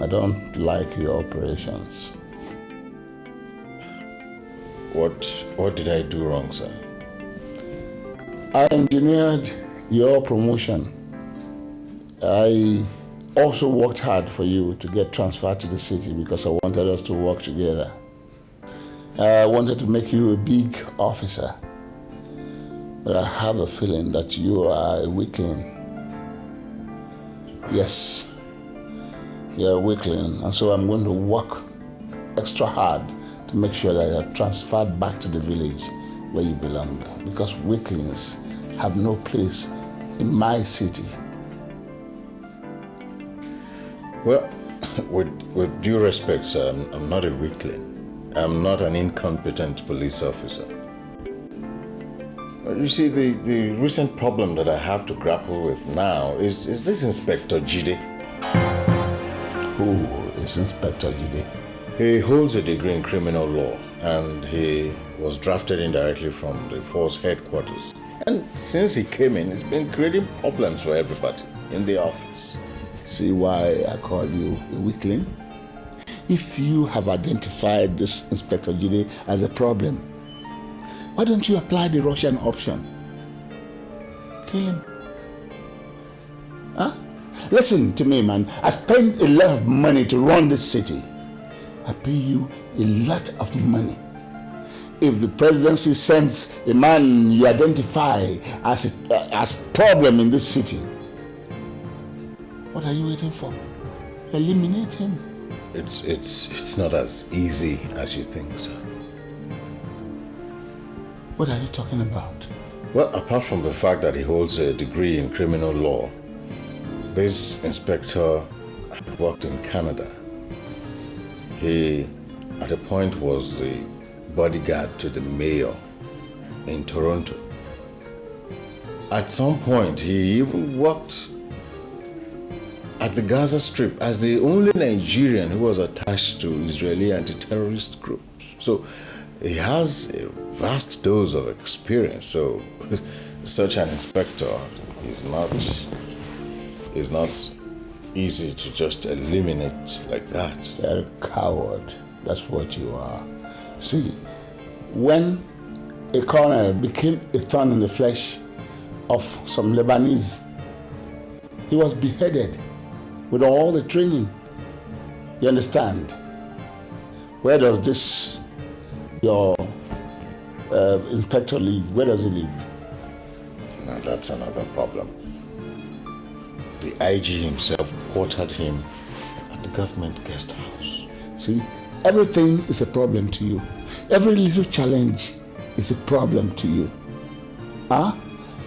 I don't like your operations. What did I do wrong, sir? I engineered your promotion. I also worked hard for you to get transferred to the city because I wanted us to work together. I wanted to make you a big officer. But I have a feeling that you are a weakling. Yes, you're a weakling. And so I'm going to work extra hard to make sure that you're transferred back to the village where you belong. Because weaklings have no place in my city. Well, with due respect, sir, I'm not a weakling. I'm not an incompetent police officer. You see, the recent problem that I have to grapple with now is this Inspector Jide. Who is Inspector Jide? He holds a degree in criminal law and he was drafted indirectly from the force headquarters. And since he came in, it's been creating problems for everybody in the office. See why I call you a weakling? If you have identified this Inspector Jide as a problem, why don't you apply the Russian option? Kill him. Huh? Listen to me, man. I spend a lot of money to run this city. I pay you a lot of money. If the presidency sends a man you identify as problem in this city, what are you waiting for? Eliminate him. It's not as easy as you think, sir. What are you talking about? Well, apart from the fact that he holds a degree in criminal law, this inspector worked in Canada. He, at a point, was the bodyguard to the mayor in Toronto. At some point, he even worked at the Gaza Strip as the only Nigerian who was attached to Israeli anti-terrorist groups. So he has a vast dose of experience. So such an inspector is not easy to just eliminate like that. You're a coward. That's what you are. See, when a colonel became a thorn in the flesh of some Lebanese, he was beheaded with all the training. You understand? Where does this, your inspector live? Where does he live? Now that's another problem. The IG himself quartered him at the government guest house. See, everything is a problem to you. Every little challenge is a problem to you. Huh?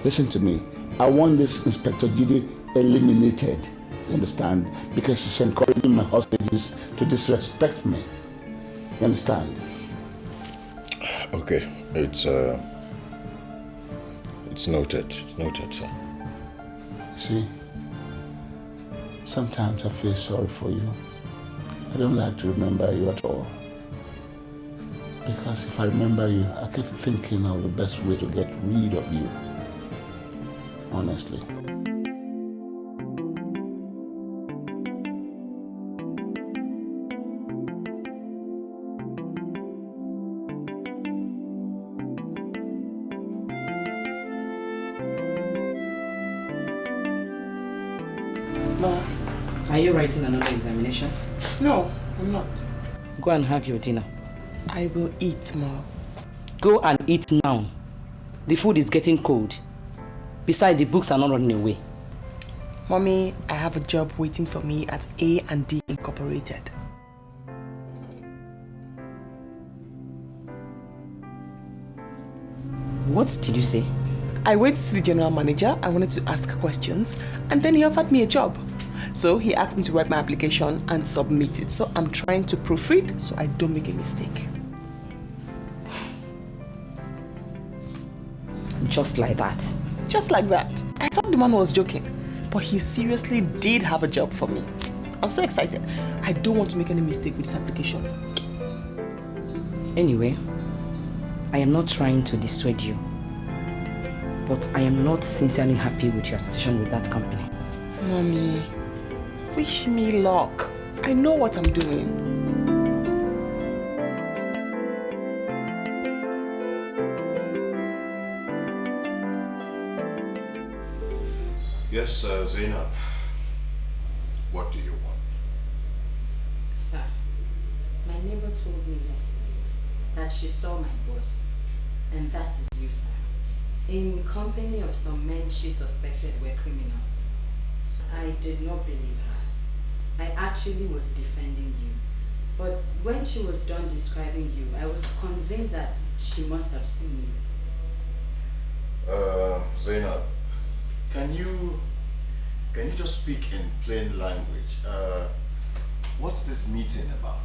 Listen to me. I want this Inspector Jide eliminated. You understand? Because he's encouraging my hostages to disrespect me. You understand? Okay, it's noted. It's noted, sir. See, sometimes I feel sorry for you. I don't like to remember you at all. Because if I remember you, I keep thinking of the best way to get rid of you. Honestly. Are you writing another examination? No, I'm not. Go and have your dinner. I will eat more. Go and eat now. The food is getting cold. Besides, the books are not running away. Mommy, I have a job waiting for me at A&D Incorporated. What did you say? I went to the general manager. I wanted to ask questions, and then he offered me a job. So he asked me to write my application and submit it. So I'm trying to proofread so I don't make a mistake. Just like that? Just like that. I thought the man was joking, but he seriously did have a job for me. I'm so excited. I don't want to make any mistake with this application. Anyway, I am not trying to dissuade you, but I am not sincerely happy with your association with that company. Mommy, wish me luck. I know what I'm doing. Yes, Zainab. What do you want? Sir, my neighbor told me yesterday that she saw my boss, and that is you, sir, in company of some men she suspected were criminals. I did not believe her. I actually was defending you. But when she was done describing you, I was convinced that she must have seen you. Zainab, can you just speak in plain language? What's this meeting about?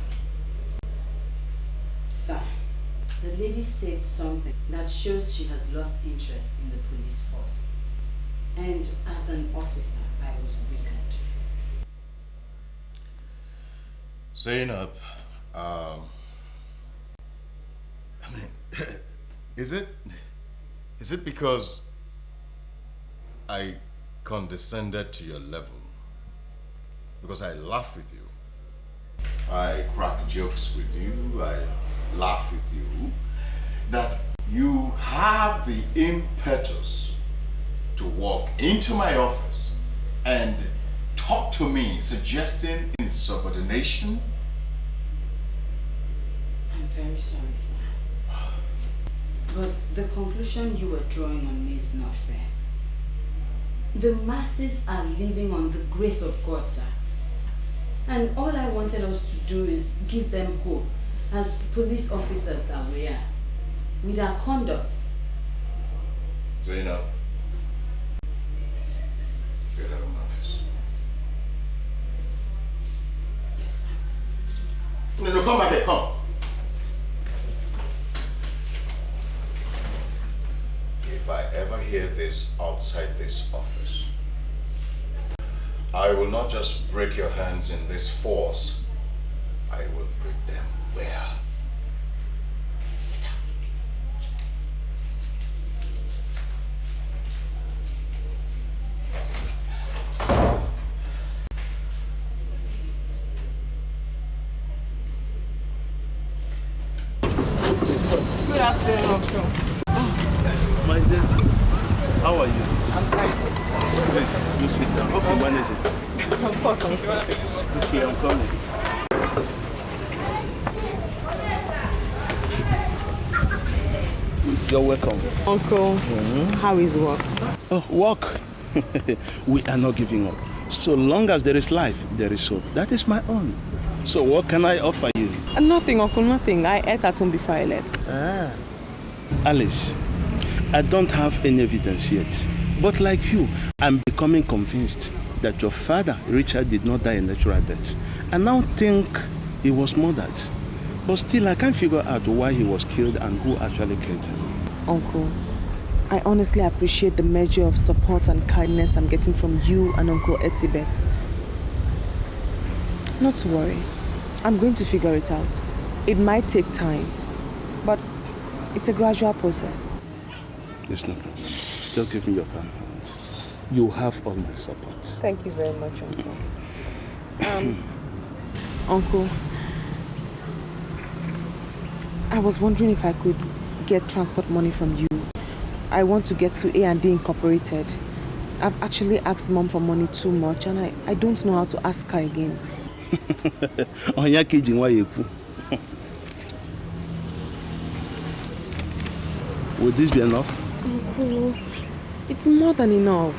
Sir, the lady said something that shows she has lost interest in the police force. And as an officer, I was wicked. Zainab, I mean, is it because I condescended to your level? Because I laugh with you. I crack jokes with you. I laugh with you. That you have the impetus to walk into my office and talk to me, suggesting insubordination? I'm very sorry, sir. But the conclusion you were drawing on me is not fair. The masses are living on the grace of God, sir. And all I wanted us to do is give them hope as police officers that we are, with our conduct. Zainab, get out of my office. Yes, sir. No, come back here, come. If I ever hear this outside this office, I will not just break your hands in this force, I will break them where? Good afternoon, Uncle. My dear, how are you? I'm fine. Please, you sit down. Hope you manage it. Of course, Uncle. Okay, I'm coming. You're welcome. Uncle, how is work? Oh, work? We are not giving up. So long as there is life, there is hope. That is my own. So what can I offer you? Nothing, Uncle, nothing. I ate at home before I left. Alice, I don't have any evidence yet. But like you, I'm becoming convinced that your father, Richard, did not die a natural death. I now think he was murdered. But still, I can't figure out why he was killed and who actually killed him. Uncle, I honestly appreciate the measure of support and kindness I'm getting from you and Uncle Etibet. Not to worry. I'm going to figure it out. It might take time, but it's a gradual process. There's no problem. Just give me your palm hands. You have all my support. Thank you very much, Uncle. Uncle, I was wondering if I could get transport money from you. I want to get to A&D Incorporated. I've actually asked Mom for money too much and I don't know how to ask her again. Would this be enough? Uncle, it's more than enough.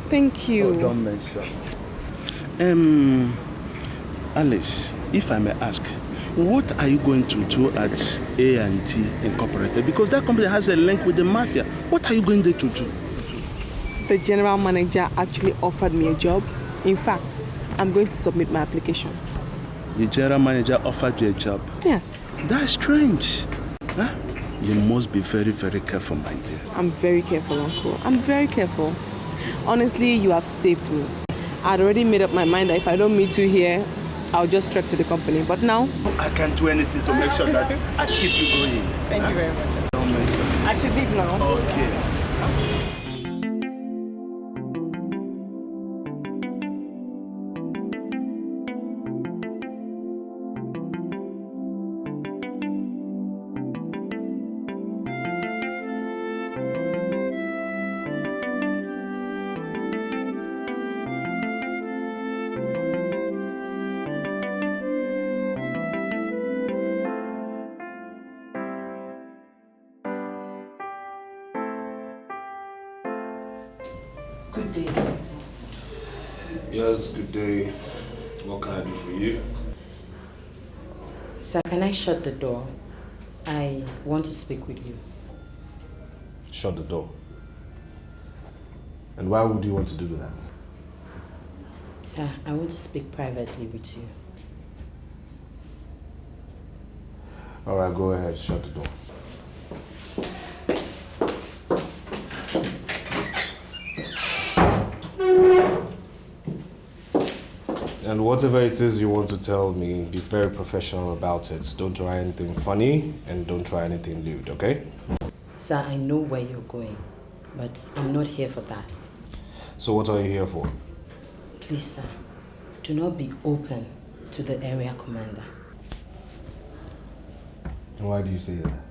Thank you. Oh, don't mention. Alice, if I may ask, what are you going to do at A&T Incorporated? Because that company has a link with the mafia. What are you going there to do? The general manager actually offered me a job. In fact, I'm going to submit my application. The general manager offered you a job? Yes. That's strange. Huh? You must be very, very careful, my dear. I'm very careful, Uncle. I'm very careful. Honestly, you have saved me. I'd already made up my mind that if I don't meet you here, I'll just trek to the company. But now... I can't do anything to make sure that I keep you going. Thank you very much. I should leave now. Okay. Good day, sir. Yes, good day. What can I do for you? Sir, can I shut the door? I want to speak with you. Shut the door. And why would you want to do that? Sir, I want to speak privately with you. All right, go ahead, shut the door. And whatever it is you want to tell me, be very professional about it. Don't try anything funny and don't try anything lewd, okay? Sir, I know where you're going, but I'm not here for that. So what are you here for? Please, sir, do not be open to the area commander. And why do you say that?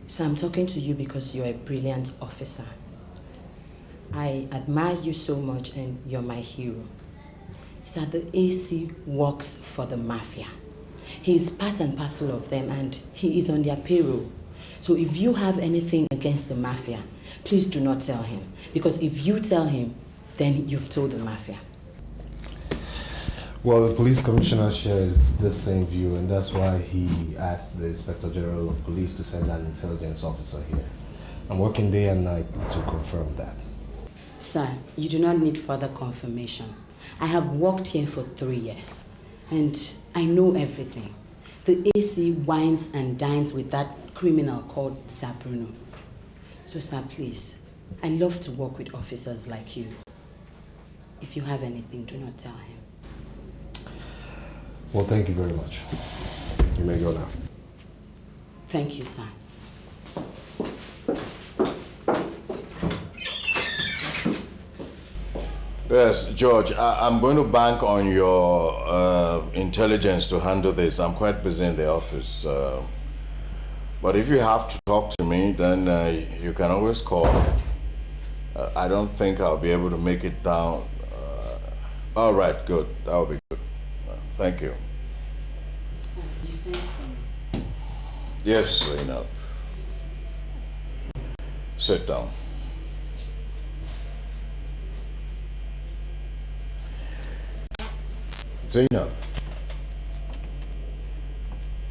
Sir, I'm talking to you because you're a brilliant officer. I admire you so much and you're my hero. Sir, the AC works for the mafia. He is part and parcel of them and he is on their payroll. So if you have anything against the mafia, please do not tell him. Because if you tell him, then you've told the mafia. Well, the police commissioner shares the same view, and that's why he asked the Inspector General of Police to send an intelligence officer here. I'm working day and night to confirm that. Sir, you do not need further confirmation. I have worked here for 3 years, and I know everything. The AC wines and dines with that criminal called Sir Bruno. So, sir, please, I love to work with officers like you. If you have anything, do not tell him. Well, thank you very much. You may go now. Thank you, sir. Yes, George, I'm going to bank on your intelligence to handle this. I'm quite busy in the office. But if you have to talk to me, then you can always call. I don't think I'll be able to make it down. All right, good. That will be good. Thank you. Sir, you sent for me? Yes, Zainab. Sit down. Zainab,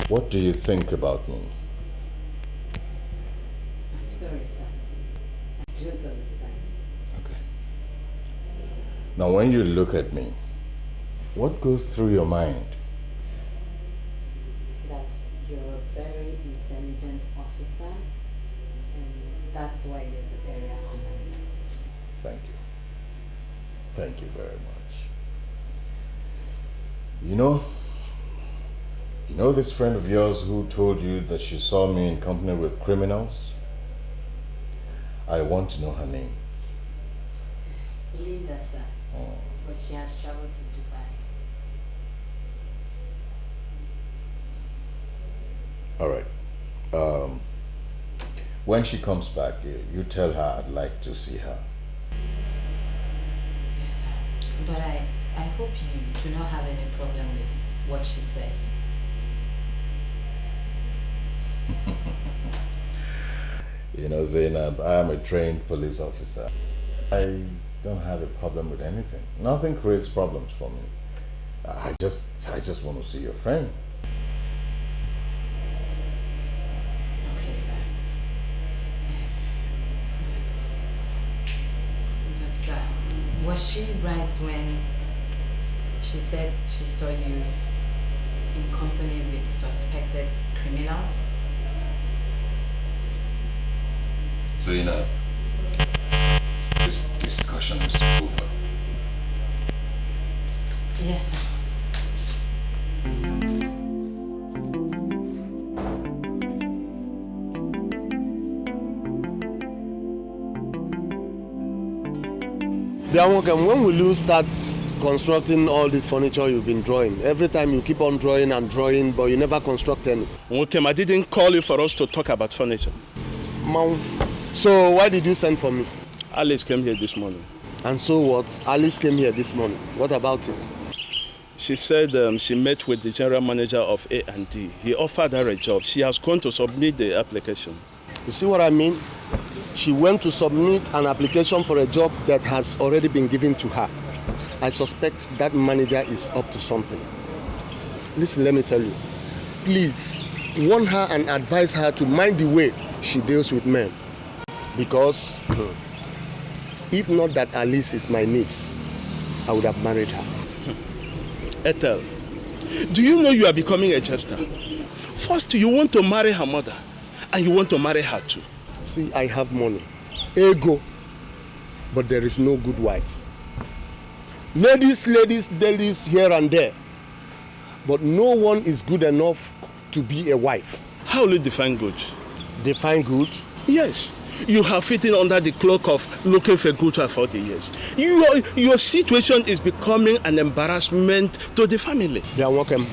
what do you think about me? I'm sorry, sir. I don't understand. Okay. Now, when you look at me, what goes through your mind? That you're a very intelligent officer, and that's why you're the area commander. Thank you. Thank you very much. You know this friend of yours who told you that she saw me in company with criminals? I want to know her name. Linda, sir. Oh. But she has traveled to Dubai. All right. When she comes back, you tell her I'd like to see her. Yes, sir. But I hope you do not have any problem with what she said. You know, Zainab, I am a trained police officer. I don't have a problem with anything. Nothing creates problems for me. I just want to see your friend. Okay, sir. But was she right when she said she saw you in company with suspected criminals? Zainab, this discussion is over. Yes, sir. When will you start constructing all this furniture you've been drawing? Every time you keep on drawing and drawing, but you never construct any. Okay, I didn't call you for us to talk about furniture. Mom, so why did you send for me? Alice came here this morning. And so what? Alice came here this morning. What about it? She said she met with the general manager of A&D. He offered her a job. She has gone to submit the application. You see what I mean? She went to submit an application for a job that has already been given to her. I suspect that manager is up to something. Listen, let me tell you. Please, warn her and advise her to mind the way she deals with men. Because if not that Alice is my niece, I would have married her. Ethel, do you know you are becoming a jester? First, you want to marry her mother, and you want to marry her too. See, I have money, ego, but there is no good wife. Ladies, here and there, but no one is good enough to be a wife. How will you define good? Define good? Yes. You have fitting under the cloak of looking for good for 40 years. Your situation is becoming an embarrassment to the family. They are welcome.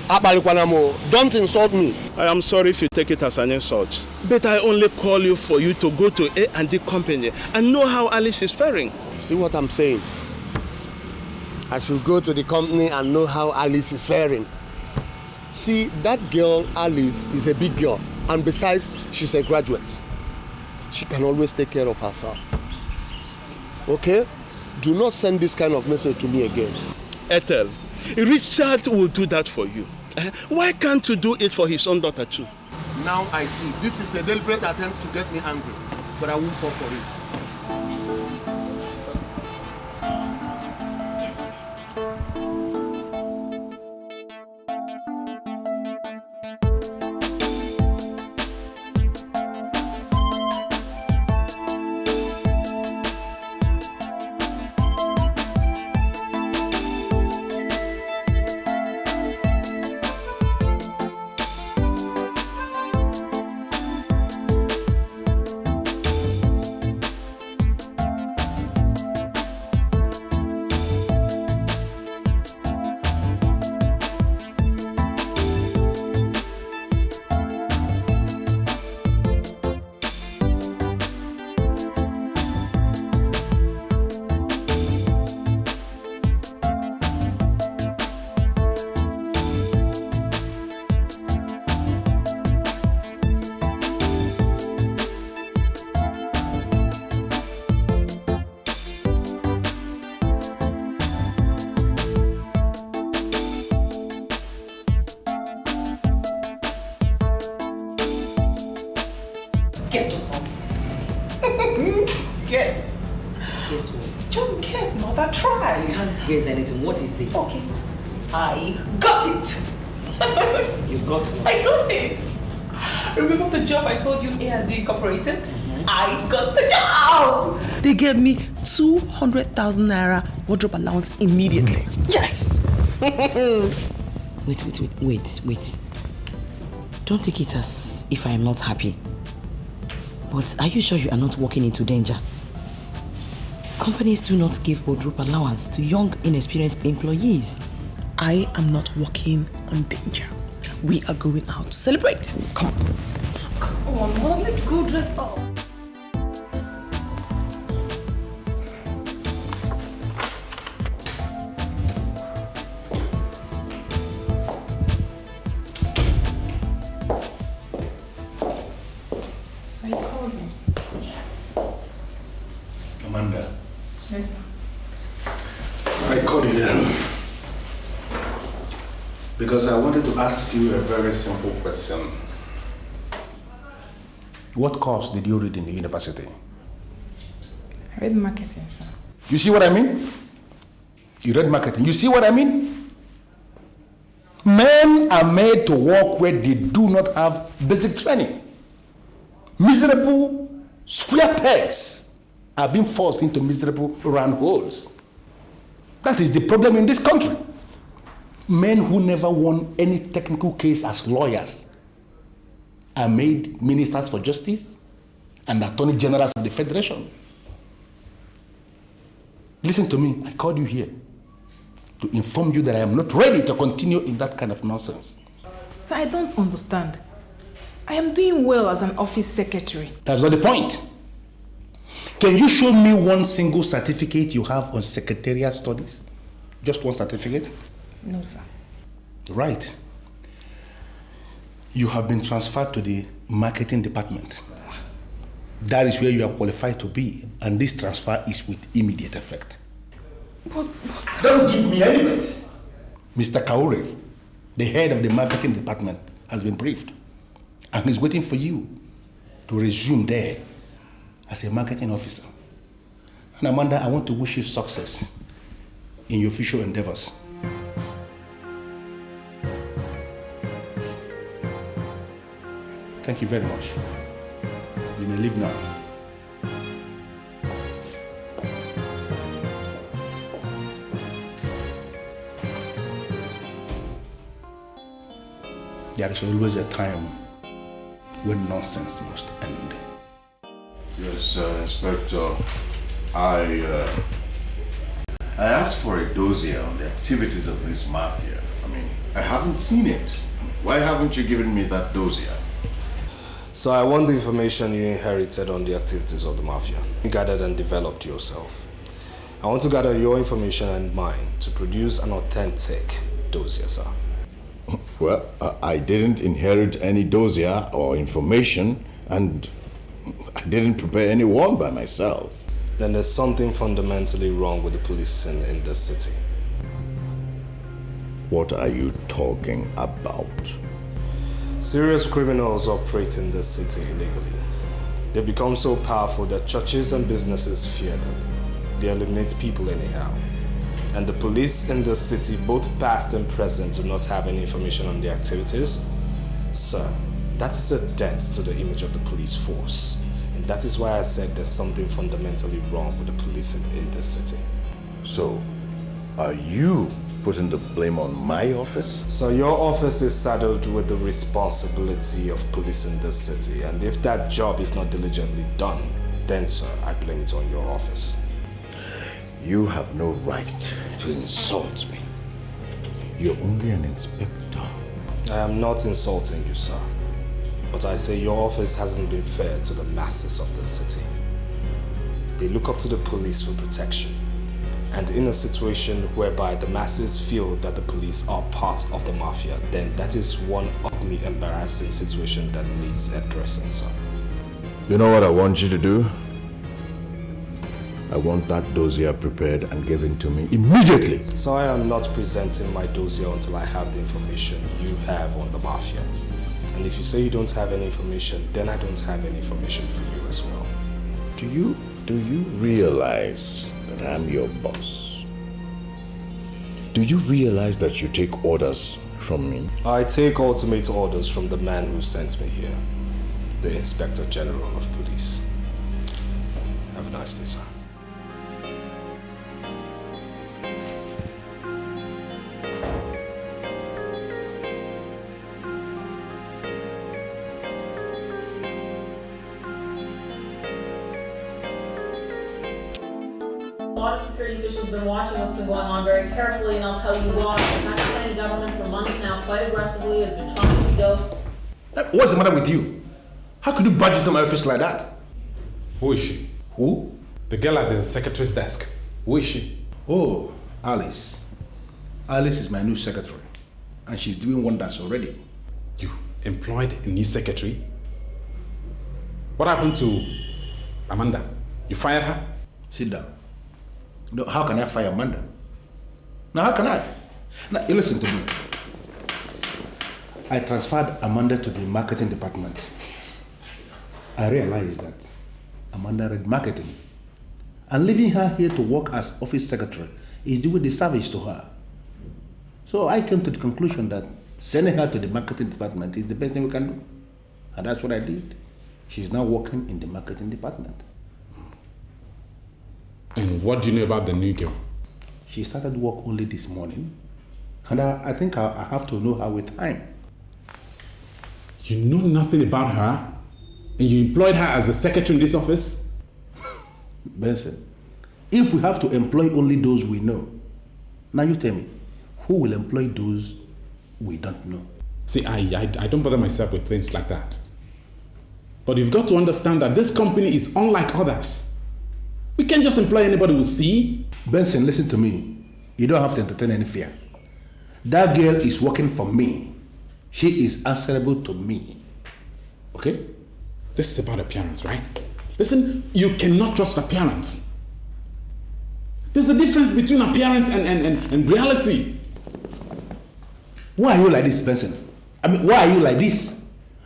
Don't insult me. I am sorry if you take it as an insult. But I only call you for you to go to A&D company and know how Alice is faring. See what I'm saying? I should go to the company and know how Alice is faring. See, that girl, Alice, is a big girl. And besides, she's a graduate. She can always take care of herself. Okay? Do not send this kind of message to me again. Ethel, Richard will do that for you. Why can't you do it for his own daughter too? Now I see. This is a deliberate attempt to get me angry. But I won't fall for it. Guess what? Guess. Guess what? Just guess, mother. Try. I can't guess anything. What is it? Okay. I got it. You got what? I got it. Remember the job I told you A&D Incorporated? I got the job. They gave me 200,000 naira wardrobe allowance immediately. Yes. Wait. Don't take it as if I am not happy. But are you sure you are not walking into danger? Companies do not give wardrobe allowance to young, inexperienced employees. I am not walking on danger. We are going out to celebrate. Come on. Come on, Mom. Let's go dress up. So you called me? Amanda. Yes, sir. I called you then because I wanted to ask you a very simple question. What course did you read in the university? I read marketing, sir. You see what I mean? You read marketing. You see what I mean? Men are made to work where they do not have basic training. Miserable square pegs are being forced into miserable round holes. That is the problem in this country. Men who never won any technical case as lawyers are made ministers for justice and attorney generals of the federation. Listen to me, I called you here to inform you that I am not ready to continue in that kind of nonsense. Sir, I don't understand. I am doing well as an office secretary. That's not the point. Can you show me one single certificate you have on secretarial studies? Just one certificate? No, sir. Right. You have been transferred to the marketing department. That is where you are qualified to be, and this transfer is with immediate effect. But don't give me any bets. Mr. Kaure, the head of the marketing department, has been briefed, and he's waiting for you to resume there as a marketing officer. And Amanda, I want to wish you success in your future endeavors. Thank you very much. You may leave now. There is always a time when nonsense must end. Yes, Inspector. I asked for a dossier on the activities of this mafia. I mean, I haven't seen it. Why haven't you given me that dossier? So I want the information you inherited on the activities of the mafia. You gathered and developed yourself. I want to gather your information and mine to produce an authentic dossier, sir. Well, I didn't inherit any dossier or information, and I didn't prepare any one by myself. Then there's something fundamentally wrong with the policing in this city. What are you talking about? Serious criminals operate in this city illegally. They become so powerful that churches and businesses fear them. They eliminate people anyhow. And the police in this city, both past and present, do not have any information on their activities. Sir, that is a dent to the image of the police force. And that is why I said there's something fundamentally wrong with the policing in this city. So, are you putting the blame on my office? So your office is saddled with the responsibility of policing this city. And if that job is not diligently done, then, sir, I blame it on your office. You have no right to insult me. You're only an inspector. I am not insulting you, sir. But I say your office hasn't been fair to the masses of the city. They look up to the police for protection. And in a situation whereby the masses feel that the police are part of the mafia, then that is one ugly, embarrassing situation that needs addressing, sir. You know what I want you to do? I want that dossier prepared and given to me immediately. So I am not presenting my dossier until I have the information you have on the mafia. And if you say you don't have any information, then I don't have any information for you as well. Do you realize that I'm your boss? Do you realize that you take orders from me? I take ultimate orders from the man who sent me here, the Inspector General of Police. Have a nice day, sir. A lot of security officials have been watching what's been going on very carefully, and I'll tell you why. The Pakistani government for months now, quite aggressively, has been trying to go. What's the matter with you? How could you barge into my office like that? Who is she? Who? The girl at the secretary's desk. Who is she? Oh, Alice. Alice is my new secretary, and she's doing wonders already. You employed a new secretary? What happened to Amanda? You fired her? Sit down. No, how can I fire Amanda? Now, how can I? Now, you listen to me. I transferred Amanda to the marketing department. I realized that Amanda read marketing. And leaving her here to work as office secretary is doing disservice to her. So I came to the conclusion that sending her to the marketing department is the best thing we can do. And that's what I did. She's now working in the marketing department. And what do you know about the new girl? She started work only this morning. And I think I have to know her with time. You know nothing about her? And you employed her as a secretary in this office? Benson, if we have to employ only those we know, now you tell me, who will employ those we don't know? See, I don't bother myself with things like that. But you've got to understand that this company is unlike others. We can't just employ anybody we see. Benson, listen to me. You don't have to entertain any fear. That girl is working for me. She is answerable to me. Okay? This is about appearance, right? Listen, you cannot trust appearance. There's a difference between appearance and reality. Why are you like this, Benson? I mean, why are you like this?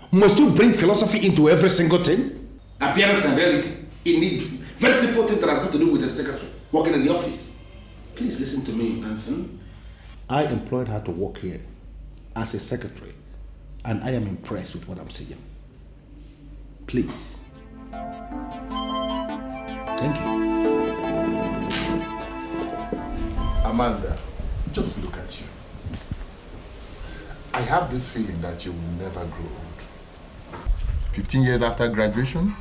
Must you bring philosophy into every single thing? Appearance and reality. Indeed. Very simple thing that has got to do with the secretary working in the office. Please listen to me, Benson. I employed her to work here as a secretary, and I am impressed with what I'm seeing. Please. Thank you. Amanda, just look at you. I have this feeling that you will never grow old. 15 years after graduation,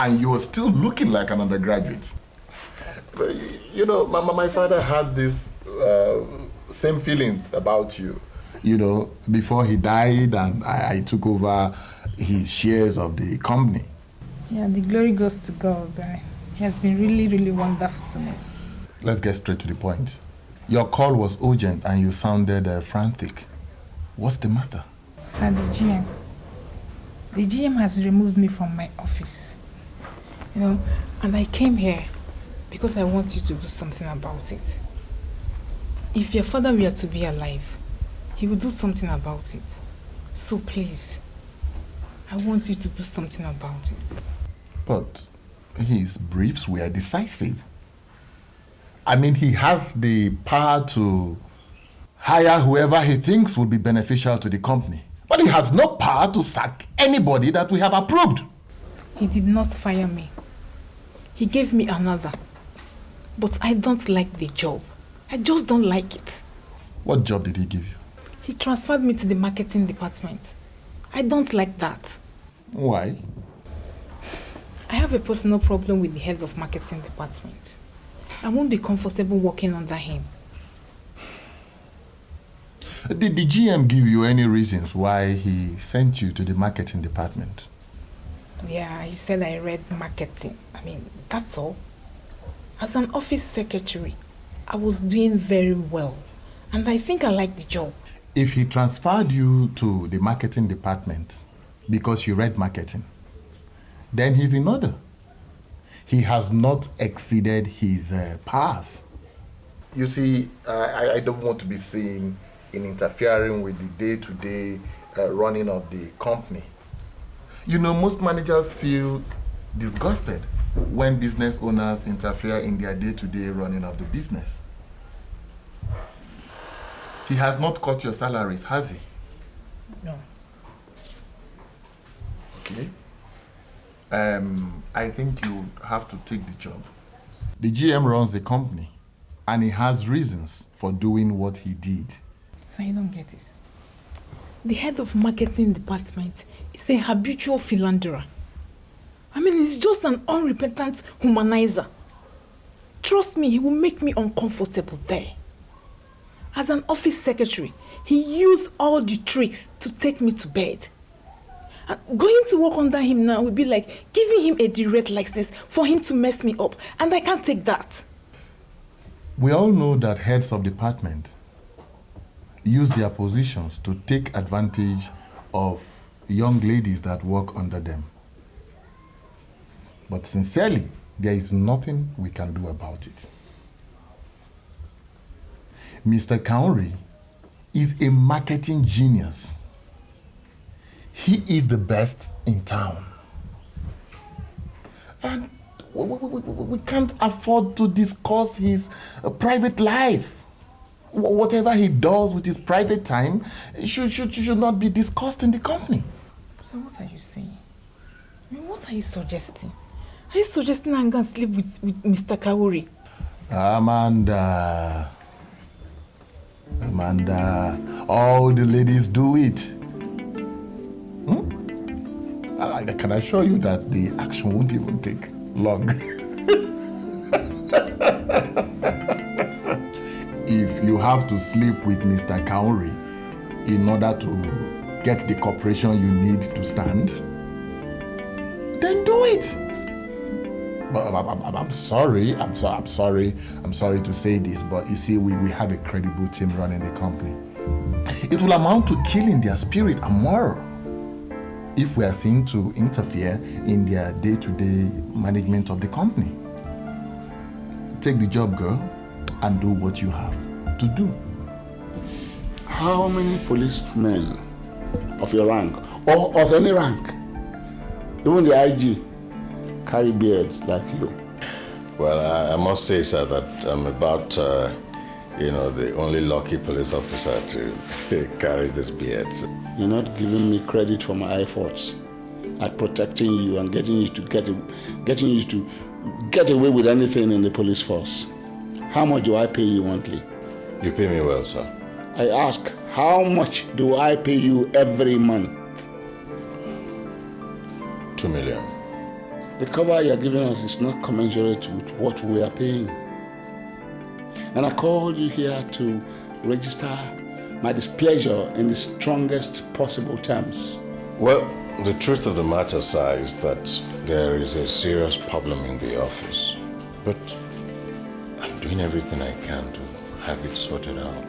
and you are still looking like an undergraduate. But, you know, my father had this same feelings about you. You know, before he died and I took over his shares of the company. Yeah, the glory goes to God. He has been really, really wonderful to me. Let's get straight to the point. Your call was urgent and you sounded frantic. What's the matter? Sir, the GM has removed me from my office. You know, and I came here because I want you to do something about it. If your father were to be alive, he would do something about it. So please, I want you to do something about it. But his briefs were decisive. I mean, he has the power to hire whoever he thinks will be beneficial to the company. But he has no power to sack anybody that we have approved. He did not fire me. He gave me another. But I don't like the job. I just don't like it. What job did he give you? He transferred me to the marketing department. I don't like that. Why? I have a personal problem with the head of marketing department. I won't be comfortable working under him. Did the GM give you any reasons why he sent you to the marketing department? Yeah, he said I read marketing. I mean, that's all. As an office secretary, I was doing very well. And I think I like the job. If he transferred you to the marketing department because you read marketing, then he's in order. He has not exceeded his powers. You see, I don't want to be seen in interfering with the day-to-day running of the company. You know, most managers feel disgusted when business owners interfere in their day-to-day running of the business. He has not cut your salaries, has he? No. Okay. I think you have to take the job. The GM runs the company, and he has reasons for doing what he did. So you don't get it. The head of marketing department is a habitual philanderer. I mean, he's just an unrepentant humanizer. Trust me, he will make me uncomfortable there. As an office secretary, he used all the tricks to take me to bed. And going to work under him now would be like giving him a direct license for him to mess me up. And I can't take that. We all know that heads of department use their positions to take advantage of young ladies that work under them. But sincerely, there is nothing we can do about it. Mr. Kauri is a marketing genius. He is the best in town. And we can't afford to discuss his private life. Whatever he does with his private time should not be discussed in the company. So what are you saying? I mean, what are you suggesting? Are you suggesting I'm going to sleep with Mr. Kauri? Amanda, all the ladies do it. I can assure you that the action won't even take long. If you have to sleep with Mr. Kauri in order to get the cooperation you need to stand, then do it. But I'm sorry to say this, but you see, we have a credible team running the company. It will amount to killing their spirit and moral. if we are seen to interfere in their day-to-day management of the company. Take the job, girl, and do what you have to do. How many policemen of your rank, or of any rank, even the IG, carry beards like you? Well, I must say, sir, that I'm about, the only lucky police officer to carry this beard. You're not giving me credit for my efforts at protecting you and getting you to get away with anything in the police force. How much do I pay you monthly? You pay me well, sir. I ask, how much do I pay you every month? 2 million. The cover you're giving us is not commensurate with what we are paying. And I called you here to register my displeasure in the strongest possible terms. Well, the truth of the matter, sir, is that there is a serious problem in the office. But I'm doing everything I can to have it sorted out.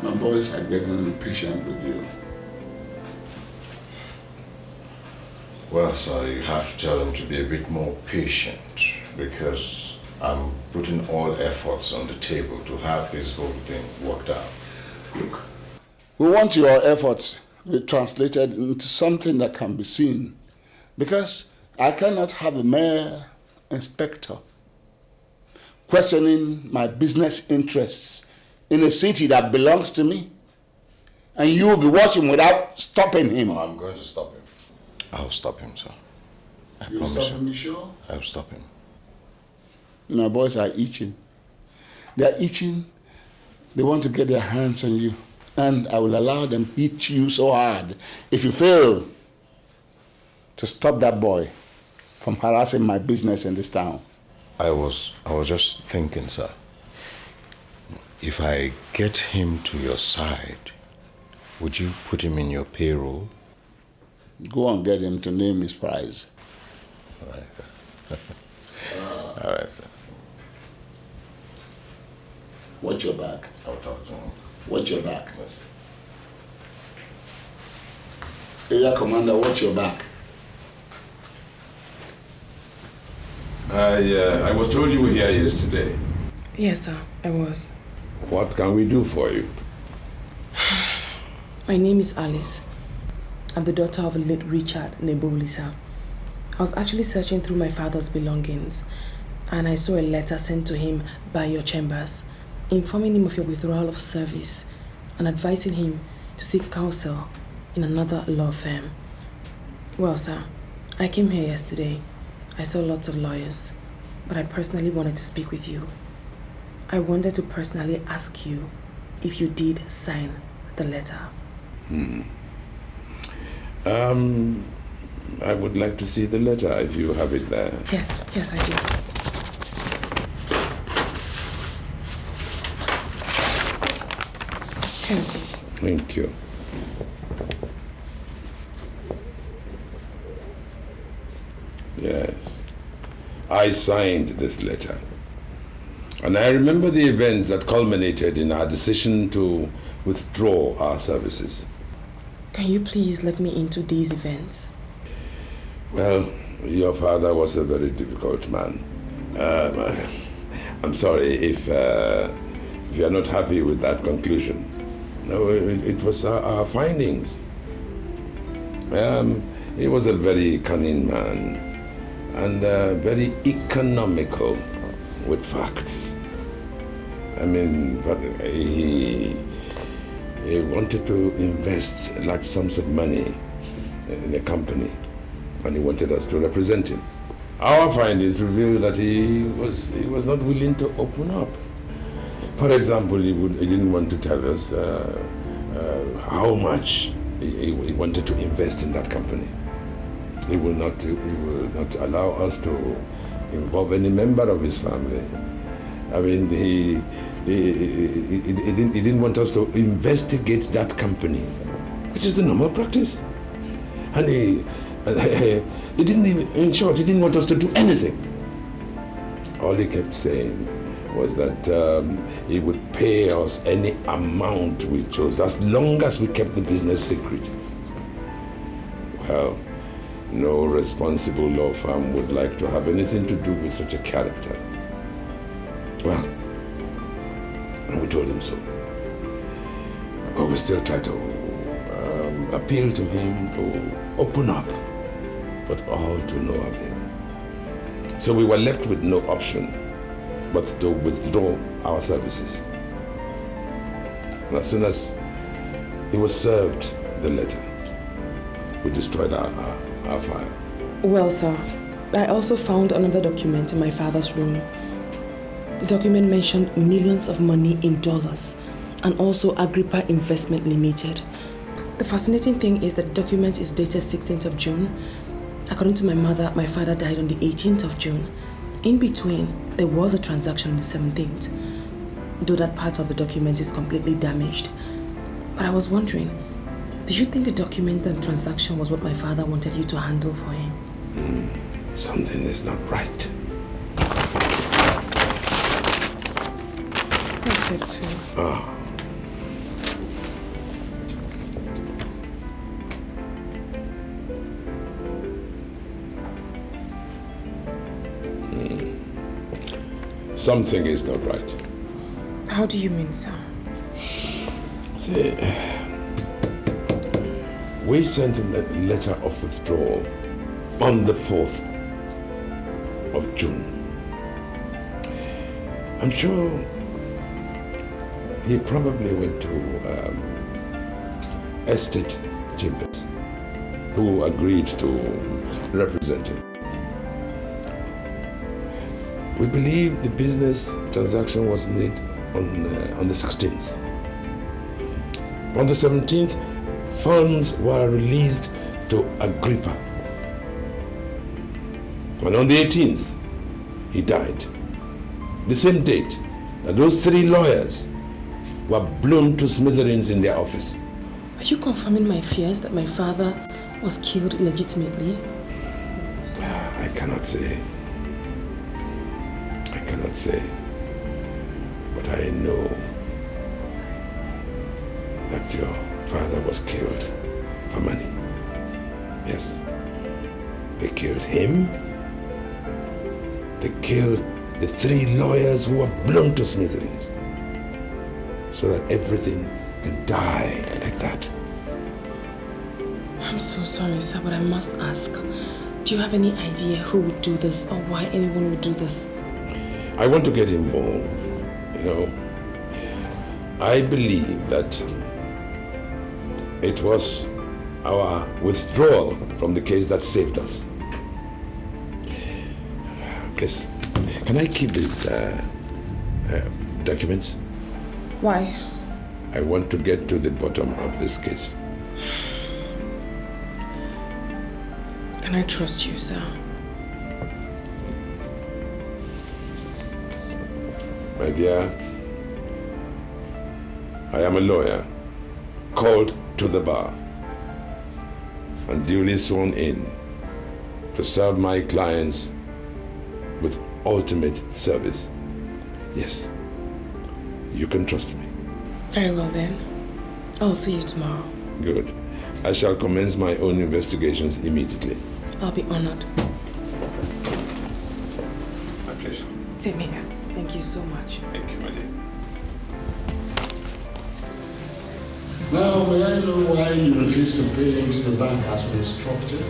My boys are getting impatient with you. Well, sir, you have to tell them to be a bit more patient, because I'm putting all efforts on the table to have this whole thing worked out. Look, we want your efforts to be translated into something that can be seen, because I cannot have a mere inspector questioning my business interests in a city that belongs to me, and you will be watching without stopping him. I'm going to stop him. I'll stop him, sir. I You'll promise stop him, you sure? I'll stop him. My boys are itching. They're itching. They want to get their hands on you. And I will allow them to hit you so hard if you fail to stop that boy from harassing my business in this town. I was just thinking, sir. If I get him to your side, would you put him in your payroll? Go and get him to name his price. All right. All right, sir. Watch your back. I'll talk to him. Watch your back. Area Commander, watch your back. I was told you were here yesterday. Yes, sir, I was. What can we do for you? My name is Alice. I'm the daughter of late Richard Neboli, sir. I was actually searching through my father's belongings, and I saw a letter sent to him by your chambers, informing him of your withdrawal of service and advising him to seek counsel in another law firm. Well, sir, I came here yesterday. I saw lots of lawyers, but I personally wanted to speak with you. I wanted to personally ask you if you did sign the letter. I would like to see the letter if you have it there. Yes, I do. Here it is. Thank you. Yes, I signed this letter. And I remember the events that culminated in our decision to withdraw our services. Can you please let me into these events? Well, your father was a very difficult man. I'm sorry if you are not happy with that conclusion. No, it was our findings. He was a very cunning man and very economical with facts. I mean, but he wanted to invest large sums of money in a company, and he wanted us to represent him. Our findings reveal that he was not willing to open up. For example, he didn't want to tell us how much he wanted to invest in that company. He will not allow us to involve any member of his family. I mean, he didn't want us to investigate that company, which is the normal practice. And he didn't even, in short, he didn't want us to do anything. All he kept saying was that he would pay us any amount we chose, as long as we kept the business secret. Well, No responsible law firm would like to have anything to do with such a character. Well, and we told him so. But we still try to appeal to him to open up, but all to no avail. So we were left with no option but to withdraw our services. And as soon as he was served the letter, we destroyed our file. Well, sir, I also found another document in my father's room. The document mentioned millions of money in dollars and also Agrippa Investment Limited. The fascinating thing is that the document is dated 16th of June. According to my mother, my father died on the 18th of June. In between, there was a transaction on the 17th, though that part of the document is completely damaged. But I was wondering, do you think the document and transaction was what my father wanted you to handle for him? Something is not right. That's it too. Ah. Something is not right. How do you mean, sir? See, we sent him a letter of withdrawal on the 4th of June. I'm sure he probably went to Estate Chambers, who agreed to represent him. We believe the business transaction was made on the 16th. On the 17th, funds were released to Agrippa. And on the 18th, he died. The same date that those 3 lawyers were blown to smithereens in their office. Are you confirming my fears that my father was killed illegitimately? I cannot say. But I know that your father was killed for money. Yes. They killed him. They killed the 3 lawyers who were blown to smithereens, so that everything can die like that. I'm so sorry, sir, but I must ask. Do you have any idea who would do this or why anyone would do this? I want to get involved, you know. I believe that it was our withdrawal from the case that saved us. Please, can I keep these documents? Why? I want to get to the bottom of this case. Can I trust you, sir? My dear, I am a lawyer called to the bar and duly sworn in to serve my clients with ultimate service. Yes, you can trust me. Very well then. I'll see you tomorrow. Good. I shall commence my own investigations immediately. I'll be honored. My pleasure. Same here. Thank you so much. Thank you, my dear. Now, may I know why you refused to pay him to the bank as we instructed?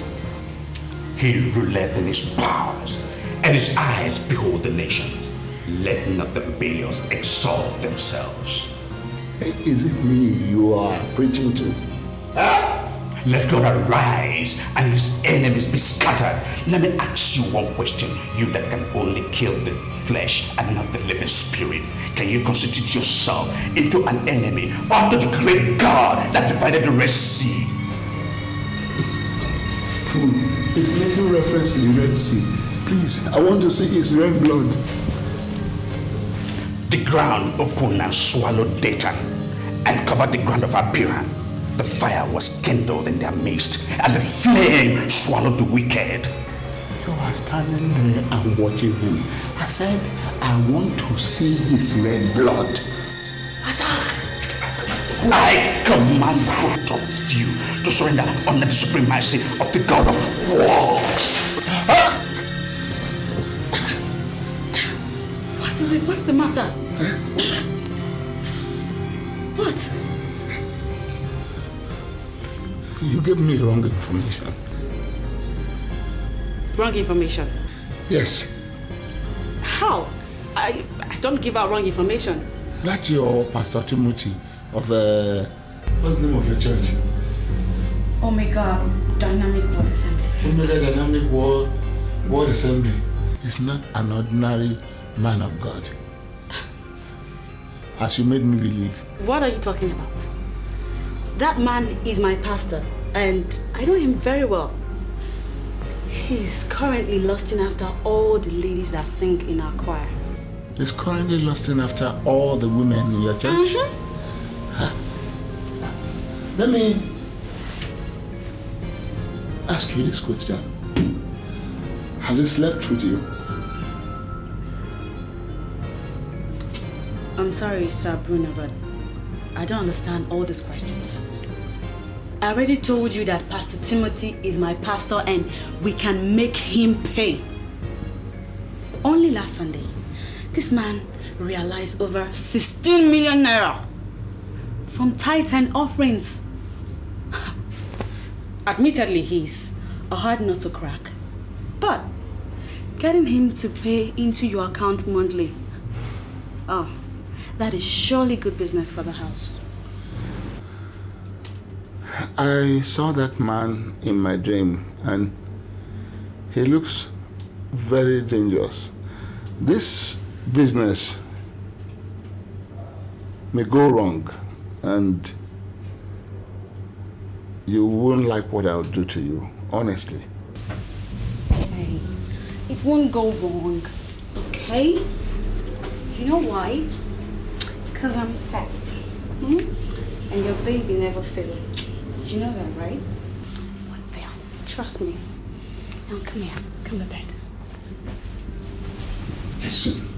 He ruleth in his powers, and his eyes behold the nations. Let not the rebellious exalt themselves. Hey, is it me you are preaching to? Let God arise and his enemies be scattered. Let me ask you one question, you that can only kill the flesh and not the living spirit. Can you constitute yourself into an enemy unto the great God that divided the Red Sea? It's making reference to the Red Sea. Please, I want to see his red blood. The ground opened and swallowed Dathan and covered the ground of Abiram. The fire was kindled in their midst, and the flame swallowed the wicked. You are standing there and watching him. I said, I want to see his red blood. Attack! I command both of you to surrender under the supremacy of the God of War. What is it? What's the matter? What? You gave me wrong information. Wrong information? Yes. How? I don't give out wrong information. That's your Pastor Timothy of what's the name of your church? Omega Dynamic World Assembly. Omega Dynamic World Assembly is not an ordinary man of God, as you made me believe. What are you talking about? That man is my pastor, and I know him very well. He's currently lusting after all the ladies that sing in our choir. He's currently lusting after all the women in your church? Mm-hmm. Huh. Let me ask you this question. Has he slept with you? I'm sorry, Sir Bruno, but I don't understand all these questions. I already told you that Pastor Timothy is my pastor and we can make him pay. Only last Sunday, this man realized over 16 million naira from tithe and offerings. Admittedly, he's a hard nut to crack, but getting him to pay into your account monthly, oh, that is surely good business for the house. I saw that man in my dream and he looks very dangerous. This business may go wrong and you won't like what I'll do to you, honestly. Hey, it won't go wrong, okay? You know why? Because I'm fast. And your baby never fails. You know that, right? Won't fail. Trust me. Now come here. Come to bed. Listen.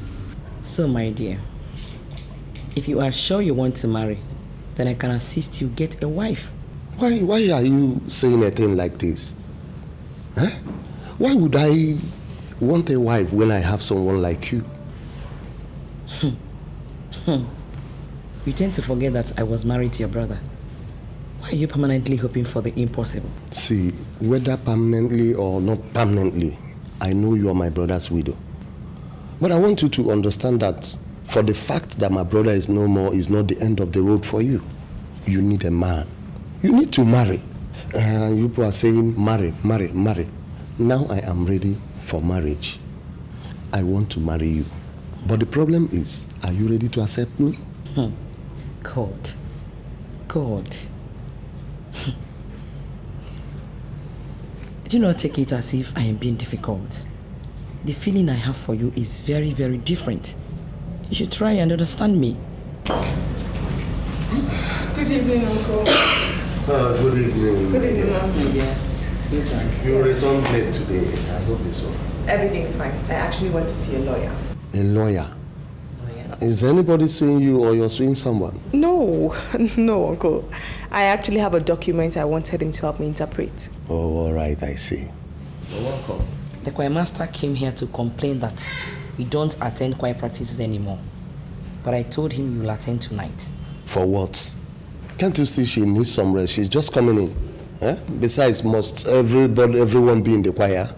So, my dear, if you are sure you want to marry, then I can assist you get a wife. Why are you saying a thing like this? Huh? Why would I want a wife when I have someone like you? You tend to forget that I was married to your brother. Why are you permanently hoping for the impossible? See, whether permanently or not permanently, I know you are my brother's widow. But I want you to understand that for the fact that my brother is no more is not the end of the road for you. You need a man. You need to marry. You people are saying marry, marry, marry. Now I am ready for marriage. I want to marry you. But the problem is, are you ready to accept me? God. Do not take it as if I am being difficult. The feeling I have for you is very, very different. You should try and understand me. Good evening, Uncle. Good evening. Good evening, Mom. Yeah. You returned late today. I hope it's well. Everything's fine. I actually went to see a lawyer. A lawyer? Is anybody suing you or you're suing someone? No, Uncle. I actually have a document I wanted him to help me interpret. Oh, all right, I see. You're welcome. The choir master came here to complain that we don't attend choir practices anymore. But I told him you'll attend tonight. For what? Can't you see she needs some rest? She's just coming in. Besides, must everyone be in the choir?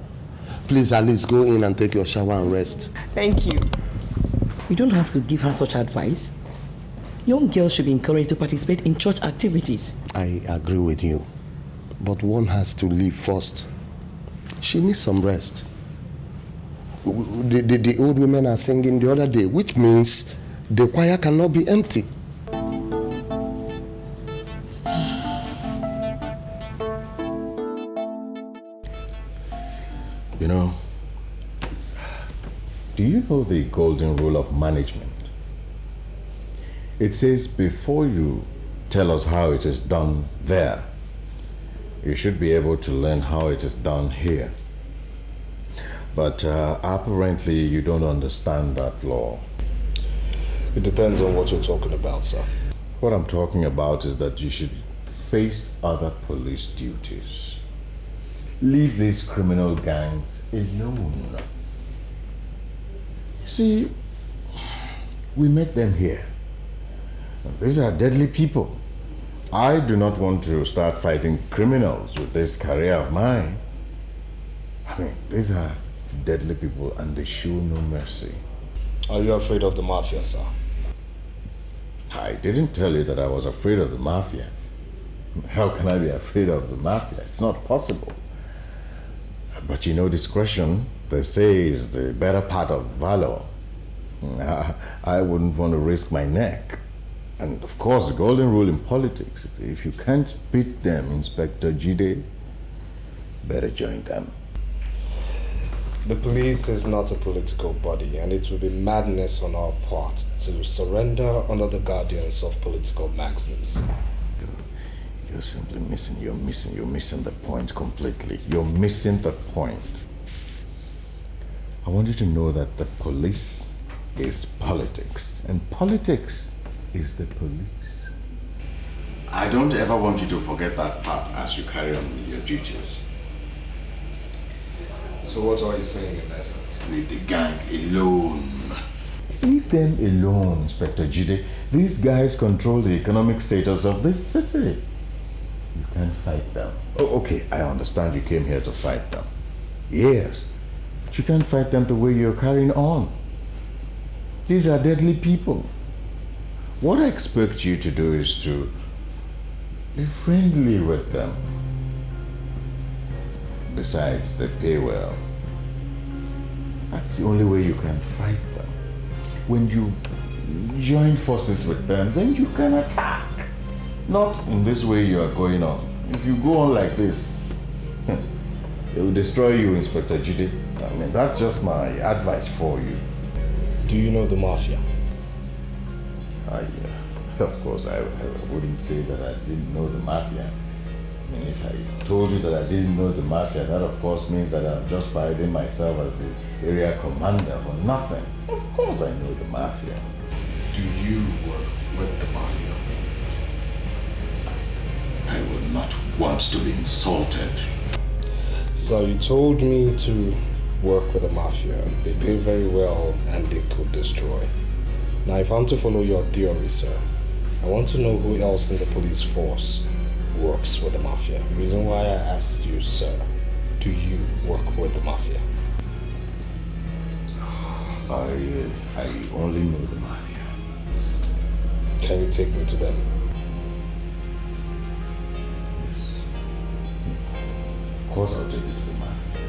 Please, at least go in and take your shower and rest. Thank you. You don't have to give her such advice. Young girls should be encouraged to participate in church activities. I agree with you. But one has to leave first. She needs some rest. The old women are singing the other day, which means the choir cannot be empty. You know, do you know the golden rule of management? It says before you tell us how it is done there, you should be able to learn how it is done here. But apparently you don't understand that law. It depends on what you're talking about, sir. What I'm talking about is that you should face other police duties. Leave these criminal gangs alone. You see, we met them here. And these are deadly people. I do not want to start fighting criminals with this career of mine. I mean, these are deadly people and they show no mercy. Are you afraid of the mafia, sir? I didn't tell you that I was afraid of the mafia. How can I be afraid of the mafia? It's not possible. But you know, discretion, they say, is the better part of valor. I wouldn't want to risk my neck. And of course, the golden rule in politics, if you can't beat them, Inspector Jide, better join them. The police is not a political body, and it would be madness on our part to surrender under the guardians of political maxims. You're simply missing, you're missing the point completely. You're missing the point. I want you to know that the police is politics, and politics is the police. I don't ever want you to forget that part as you carry on with your duties. So what are you saying in essence? Leave the gang alone. Leave them alone, Inspector Jide. These guys control the economic status of this city. You can't fight them. Oh, okay, I understand you came here to fight them. Yes, but you can't fight them the way you're carrying on. These are deadly people. What I expect you to do is to be friendly with them. Besides, they pay well. That's the only way you can fight them. When you join forces with them, then you can attack. Not in this way you are going on. If you go on like this, it will destroy you, Inspector Jide. I mean, that's just my advice for you. Do you know the mafia? Of course, I wouldn't say that I didn't know the mafia. I mean, if I told you that I didn't know the mafia, that of course means that I'm just parading myself as the area commander for nothing. Of course I know the mafia. Do you work with the mafia? I will not want to be insulted. So you told me to work with the mafia. They pay very well and they could destroy. Now if I'm to follow your theory, sir, I want to know who else in the police force works with the mafia. Reason why I asked you, sir, do you work with the mafia? I only know the mafia. Can you take me to them? Of course I'll take you to the mafia.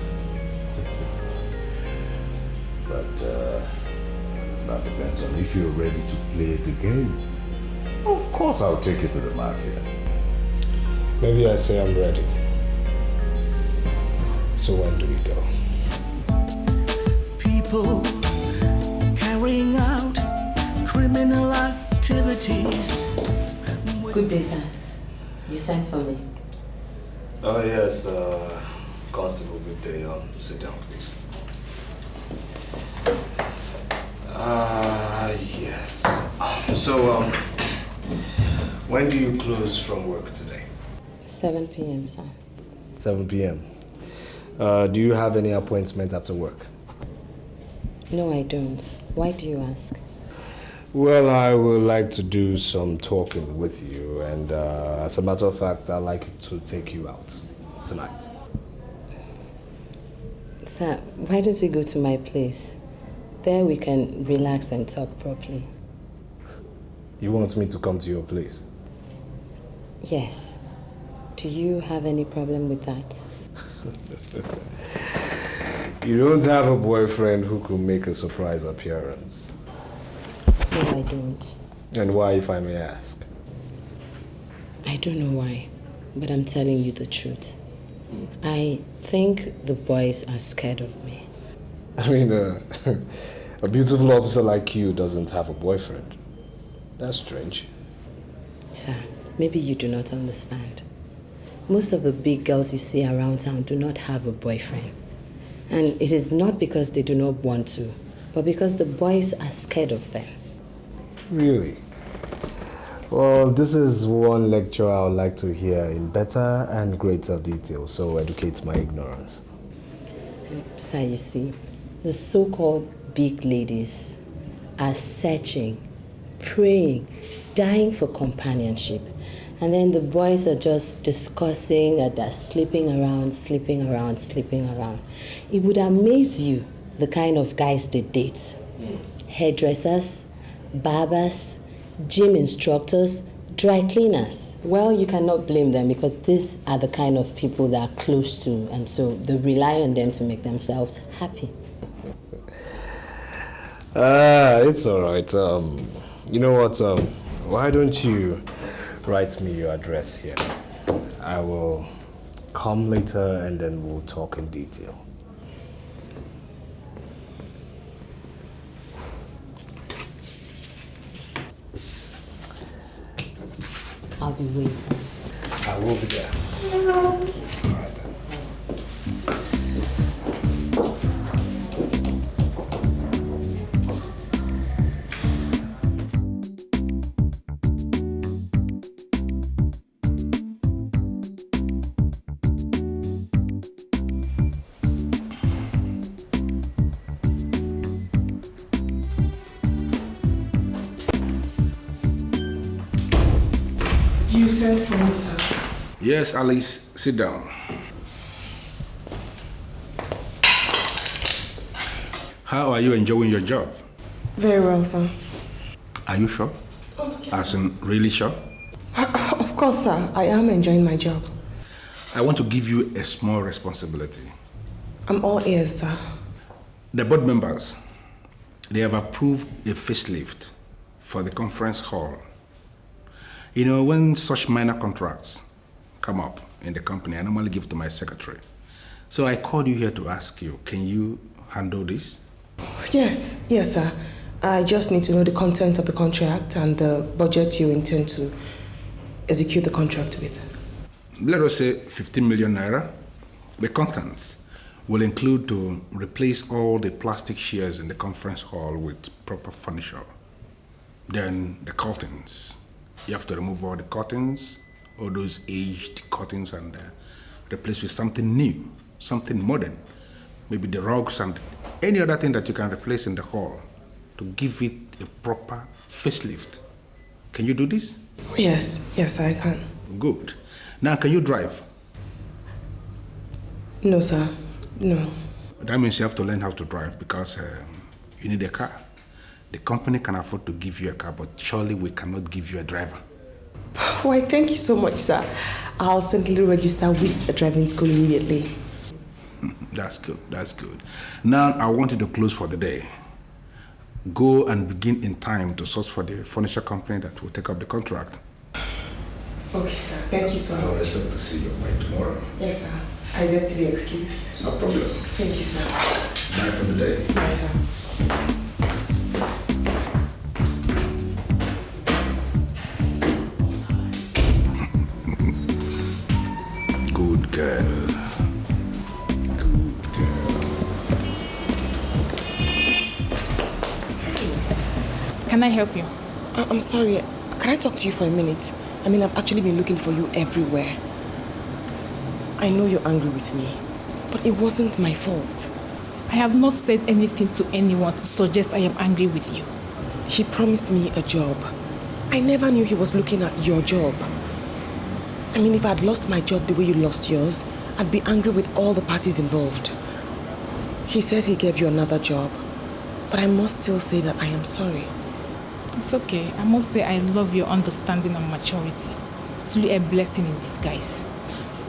But that depends on if you're ready to play the game. Of course I'll take you to the mafia. Maybe I say I'm ready. So when do we go? People carrying out criminal activities. Good day, sir. You sent for me. Oh yes, Constable, good day. Sit down, please. Yes. So, when do you close from work today? 7 p.m., sir. 7 p.m. Do you have any appointment after work? No, I don't. Why do you ask? Well, I would like to do some talking with you, and as a matter of fact, I'd like to take you out tonight. Sir, why don't we go to my place? There we can relax and talk properly. You want me to come to your place? Yes. Do you have any problem with that? You don't have a boyfriend who could make a surprise appearance. No, I don't. And why, if I may ask? I don't know why, but I'm telling you the truth. I think the boys are scared of me. I mean, a beautiful officer like you doesn't have a boyfriend. That's strange. Sir, maybe you do not understand. Most of the big girls you see around town do not have a boyfriend. And it is not because they do not want to, but because the boys are scared of them. Really? Well, this is one lecture I would like to hear in better and greater detail, so educate my ignorance. Sir, you see, the so-called big ladies are searching, praying, dying for companionship. And then the boys are just discussing that they're sleeping around. It would amaze you the kind of guys they date. Hairdressers, barbers, gym instructors, dry cleaners. Well, you cannot blame them because these are the kind of people they are close to, and so they rely on them to make themselves happy. It's all right. You know what? Why don't you write me your address here? I will come later and then we'll talk in detail. I'll be waiting. I will be there. You sent for me, sir. Yes, Alice, sit down. How are you enjoying your job? Very well, sir. Are you sure? Oh, yes, As in, really sure? Of course, sir. I am enjoying my job. I want to give you a small responsibility. I'm all ears, sir. The board members, they have approved a facelift for the conference hall. You know, when such minor contracts come up in the company, I normally give to my secretary. So I called you here to ask you, can you handle this? Yes, sir. I just need to know the content of the contract and the budget you intend to execute the contract with. Let us say 15 million naira. The contents will include to replace all the plastic chairs in the conference hall with proper furniture. Then the curtains. You have to remove all the curtains, all those aged curtains, and replace with something new, something modern. Maybe the rugs and any other thing that you can replace in the hall to give it a proper facelift. Can you do this? Yes, I can. Good. Now, can you drive? No, sir. No. That means you have to learn how to drive because you need a car. The company can afford to give you a car, but surely we cannot give you a driver. Why, thank you so much, sir. I'll certainly register with the driving school immediately. That's good. Now, I want you to close for the day. Go and begin in time to source for the furniture company that will take up the contract. Okay, sir. Thank you so much. I expect to see you by tomorrow. Yes, sir. I beg to be excused. No problem. Thank you, sir. Bye for the day. Bye, sir. Good girl. Can I help you? I'm sorry. Can I talk to you for a minute? I mean, I've actually been looking for you everywhere. I know you're angry with me, but it wasn't my fault. I have not said anything to anyone to suggest I am angry with you. He promised me a job. I never knew he was looking at your job. I mean, if I'd lost my job the way you lost yours, I'd be angry with all the parties involved. He said he gave you another job, but I must still say that I am sorry. It's okay. I must say I love your understanding and maturity. It's really a blessing in disguise.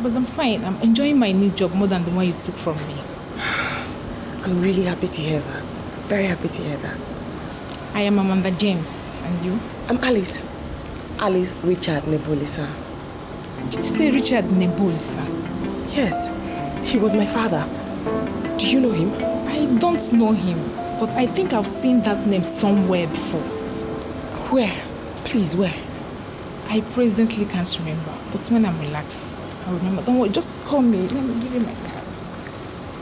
But I'm fine. I'm enjoying my new job more than the one you took from me. I'm really happy to hear that. Very happy to hear that. I am Amanda James. And you? I'm Alice. Alice Richard Nebulisa. Did you say Richard Nebulisa? Yes. He was my father. Do you know him? I don't know him, but I think I've seen that name somewhere before. Where? Please, where? I presently can't remember, but when I'm relaxed, I'll remember. Don't worry, just call me. Let me give you my card.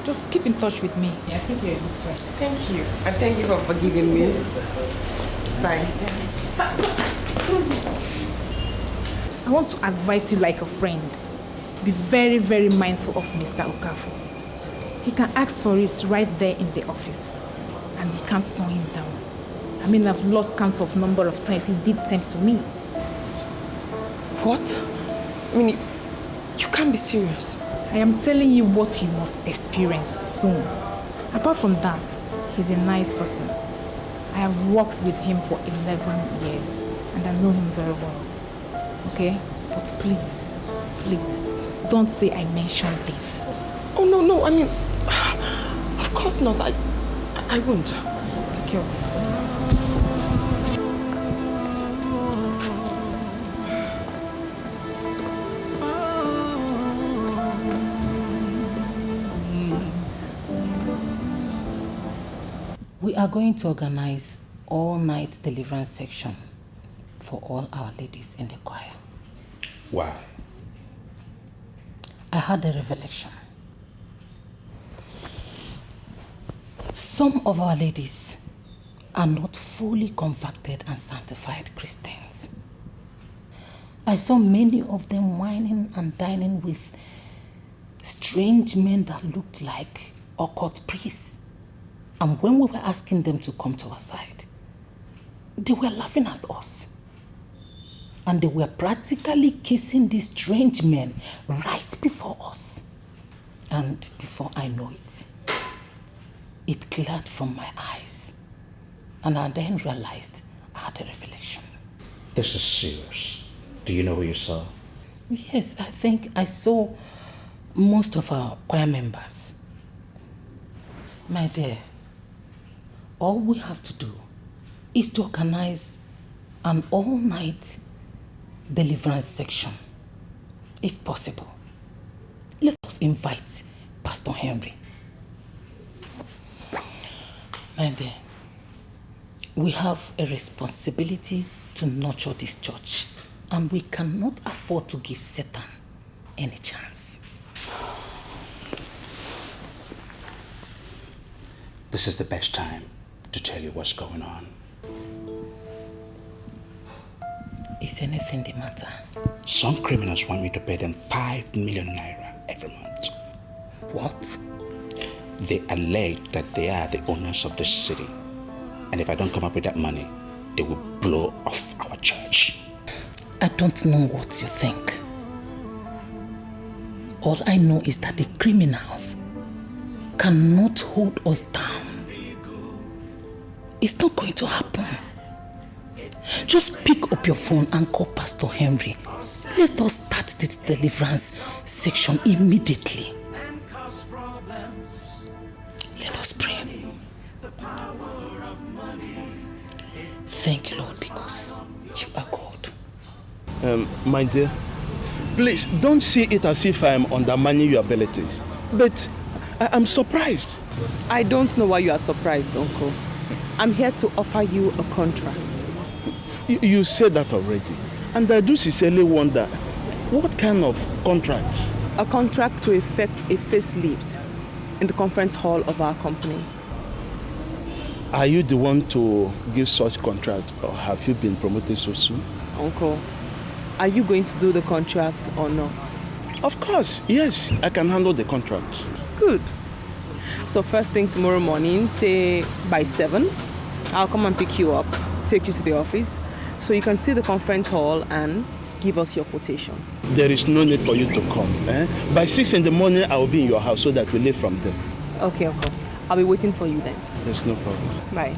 Just keep in touch with me. I think you're a good friend. Thank you. And thank you for forgiving me. Bye. I want to advise you like a friend. Be very, very mindful of Mr. Okafor. He can ask for it right there in the office. And he can't turn him down. I mean, I've lost count of number of times he did same to me. What? I mean, you can't be serious. I am telling you what you must experience soon. Apart from that, he's a nice person. I have worked with him for 11 years and I know him very well. Okay? But please, don't say I mentioned this. Oh, no, I mean, of course not. I won't. Take care of yourself. We are going to organize all-night deliverance section for all our ladies in the choir. Why? I had a revelation. Some of our ladies are not fully converted and sanctified Christians. I saw many of them whining and dining with strange men that looked like occult priests. And when we were asking them to come to our side, they were laughing at us. And they were practically kissing these strange men right before us. And before I know it, it cleared from my eyes. And I then realized I had a revelation. This is serious. Do you know who you saw? Yes, I think I saw most of our choir members. My dear, all we have to do is to organize an all-night deliverance section, if possible. Let us invite Pastor Henry. My dear, we have a responsibility to nurture this church, and we cannot afford to give Satan any chance. This is the best time to tell you what's going on. Is anything the matter? Some criminals want me to pay them 5 million naira every month. What? They allege that they are the owners of the city. And if I don't come up with that money, they will blow off our church. I don't know what you think. All I know is that the criminals cannot hold us down. It's not going to happen. Just pick up your phone and call Pastor Henry. Let us start this deliverance section immediately. Let us pray. Thank you, Lord, because you are God. My dear, please don't see it as if I am undermining your abilities. But I'm surprised. I don't know why you are surprised, Uncle. I'm here to offer you a contract. You said that already. And I do sincerely wonder, what kind of contract? A contract to effect a facelift in the conference hall of our company. Are you the one to give such contract, or have you been promoted so soon? Uncle, are you going to do the contract or not? Of course, yes, I can handle the contract. Good. So first thing tomorrow morning, say by 7, I'll come and pick you up, take you to the office, so you can see the conference hall and give us your quotation. There is no need for you to come. By 6 in the morning, I will be in your house so that we leave from there. Okay, Uncle. I'll be waiting for you then. There's no problem. Bye.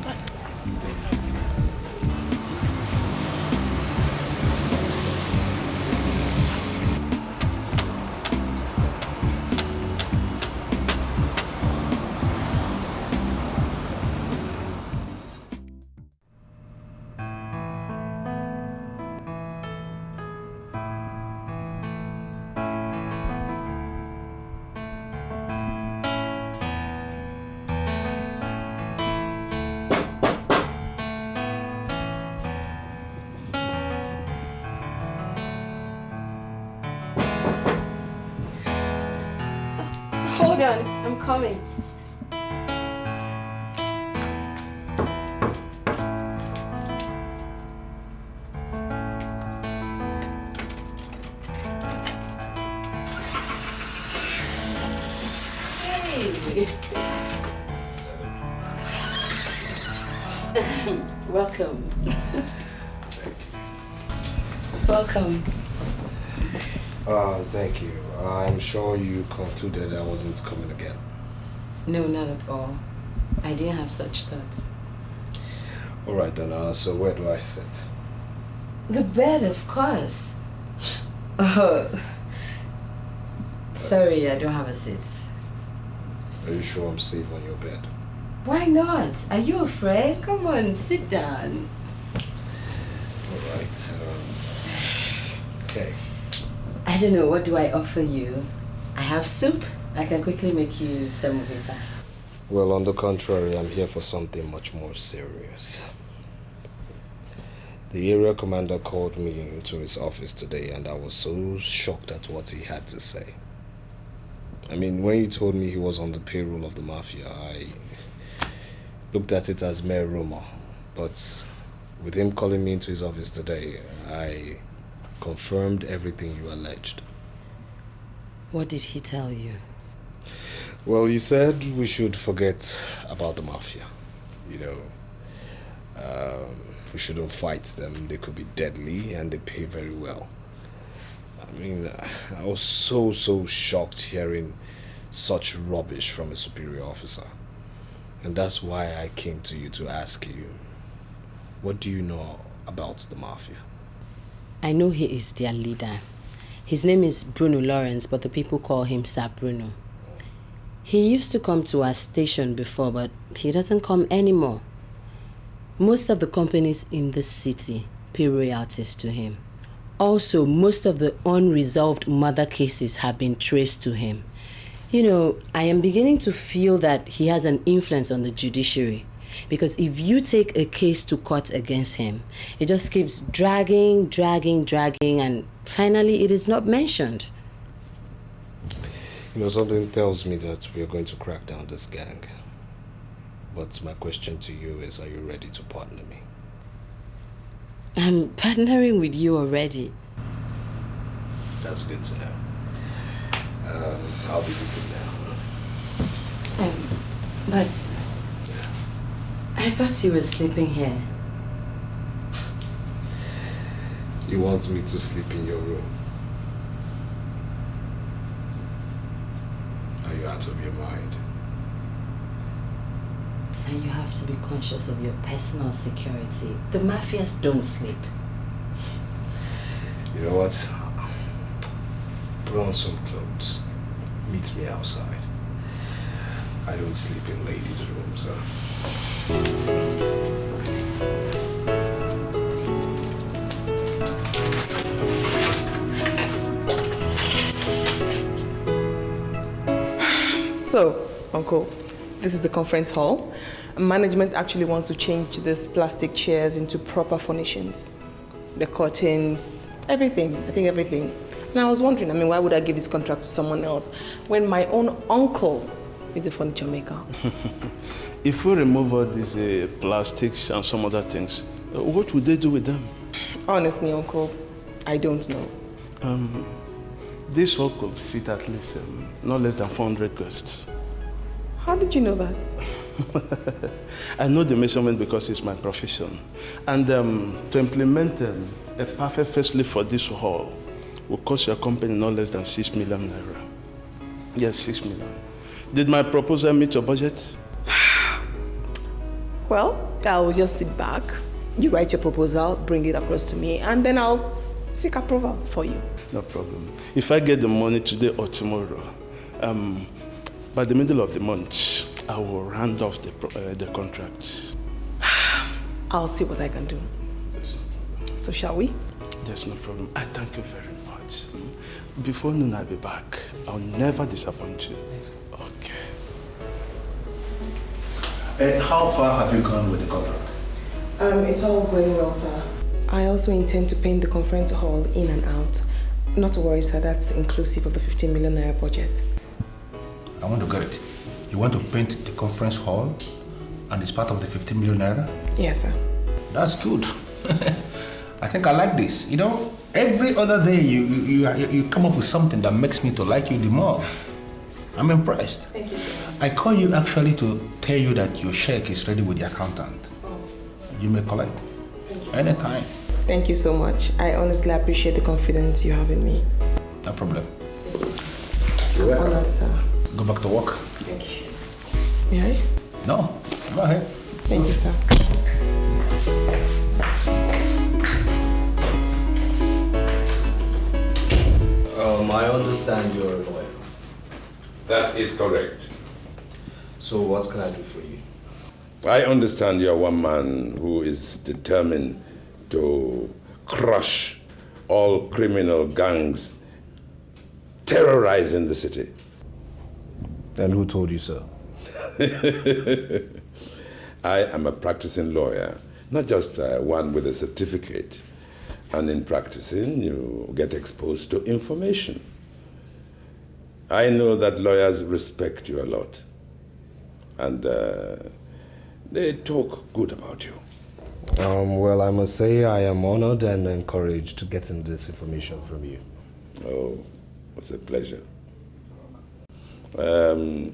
Hold on, I'm coming. Hey! Welcome. Welcome. Thank you. I'm sure you concluded I wasn't coming again. No, not at all. I didn't have such thoughts. Alright then, so where do I sit? The bed, of course. Oh. Sorry, I don't have a seat. Are you sure I'm safe on your bed? Why not? Are you afraid? Come on, sit down. Alright. Okay. I don't know, what do I offer you? I have soup. I can quickly make you semovita. Well, on the contrary, I'm here for something much more serious. The area commander called me into his office today and I was so shocked at what he had to say. I mean, when he told me he was on the payroll of the mafia, I looked at it as mere rumor. But with him calling me into his office today, I confirmed everything you alleged. What did he tell you? Well, he said we should forget about the mafia. You know, we shouldn't fight them. They could be deadly and they pay very well. I mean, I was so shocked hearing such rubbish from a superior officer. And that's why I came to you to ask you, what do you know about the mafia? I know he is their leader. His name is Bruno Lawrence, but the people call him Sir Bruno. He used to come to our station before, but he doesn't come anymore. Most of the companies in the city pay royalties to him. Also, most of the unresolved murder cases have been traced to him. You know, I am beginning to feel that he has an influence on the judiciary. Because if you take a case to court against him, it just keeps dragging, and finally it is not mentioned. You know, something tells me that we are going to crack down this gang. But my question to you is, are you ready to partner me? I'm partnering with you already. That's good to know. I'll be leaving now. But I thought you were sleeping here. You want me to sleep in your room? Are you out of your mind? So you have to be conscious of your personal security. The mafias don't sleep. You know what? Put on some clothes. Meet me outside. I don't sleep in ladies' rooms, So, Uncle, this is the conference hall. Management actually wants to change these plastic chairs into proper furnishings. The curtains, everything. I think everything. And I was wondering, why would I give this contract to someone else when my own uncle is a furniture maker? If we remove all these plastics and some other things, what would they do with them? Honestly, Uncle, I don't know. This hall could seat at least not less than 400 guests. How did you know that? I know the measurement because it's my profession. And to implement a perfect facelift for this hall will cost your company not less than 6 million naira. Yes, 6 million. Did my proposal meet your budget? Well, I'll just sit back. You write your proposal, bring it across to me, and then I'll seek approval for you. No problem. If I get the money today or tomorrow, by the middle of the month, I will round off the contract. I'll see what I can do. So shall we? There's no problem. I thank you very much. Before noon, I'll be back. I'll never disappoint you. Okay. How far have you gone with the contract? It's all going well, sir. I also intend to paint the conference hall in and out. Not to worry, sir. That's inclusive of the 15 million naira budget. I want to get it. You want to paint the conference hall and it's part of the 15 million naira? Yes, sir. That's good. I think I like this. You know, every other day you come up with something that makes me to like you the more. I'm impressed. Thank you so much. I call you actually to tell you that your check is ready with the accountant. Oh. You may collect. Thank you anytime. Thank you so much. I honestly appreciate the confidence you have in me. No problem. You're welcome. Honored, sir. Go back to work. Thank you. May I? No, go ahead. Thank you, sir. I understand you're a lawyer. That is correct. So what can I do for you? I understand you're one man who is determined to crush all criminal gangs terrorizing the city. And who told you so? I am a practicing lawyer, not just one with a certificate. And in practicing, you get exposed to information. I know that lawyers respect you a lot. And they talk good about you. Well, I must say I am honored and encouraged getting this information from you. Oh, it's a pleasure. There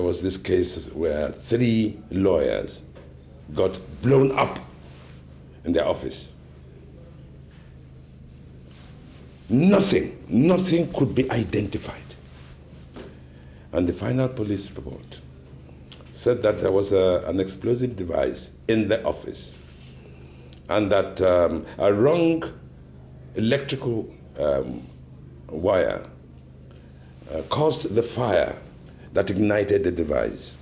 was this case where 3 lawyers got blown up in their office. Nothing could be identified. And the final police report said that there was an explosive device in the office and that a wrong electrical wire caused the fire that ignited the device.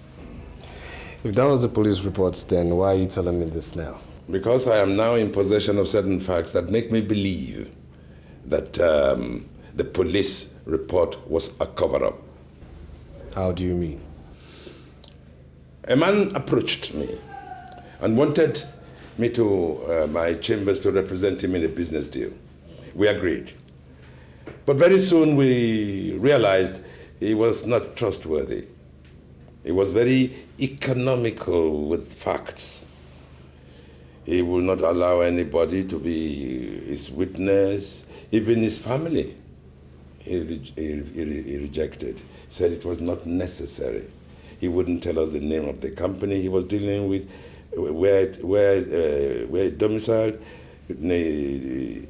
If that was the police reports, then why are you telling me this now? Because I am now in possession of certain facts that make me believe that the police report was a cover-up. How do you mean? A man approached me and wanted me to my chambers to represent him in a business deal. We agreed. But very soon we realized he was not trustworthy. He was very economical with facts. He will not allow anybody to be his witness, even his family. He rejected, said it was not necessary. He wouldn't tell us the name of the company he was dealing with, where domiciled, the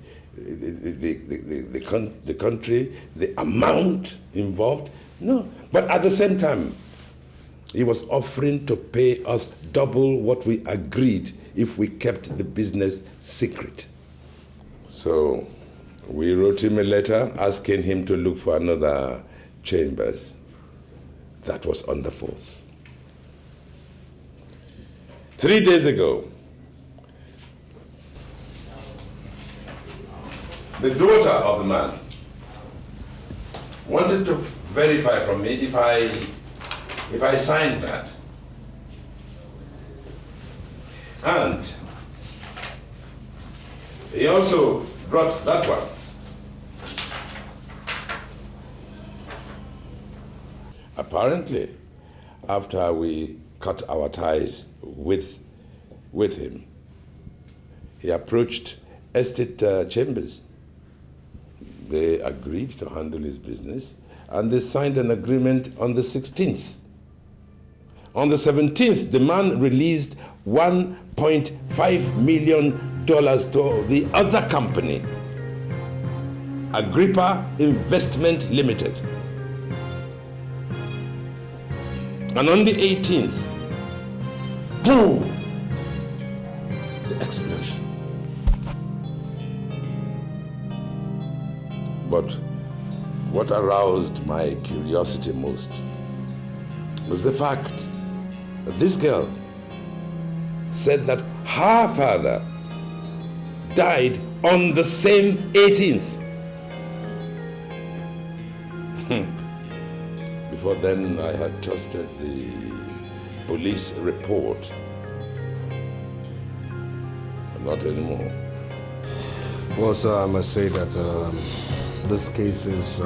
country, the amount involved. No, but at the same time, he was offering to pay us double what we agreed if we kept the business secret. So we wrote him a letter asking him to look for another chambers. That was on the 4th. 3 days ago, the daughter of the man wanted to verify from me if I signed that. And he also brought that one. Apparently, after we cut our ties with him, he approached Estate Chambers. They agreed to handle his business, and they signed an agreement on the 16th. On the 17th, the man released $1.5 million to the other company, Agrippa Investment Limited. And on the 18th, boom, the explosion. But what aroused my curiosity most was the fact that this girl said that her father died on the same 18th. Before then, I had trusted the police report. But not anymore. Well, sir, I must say that this case is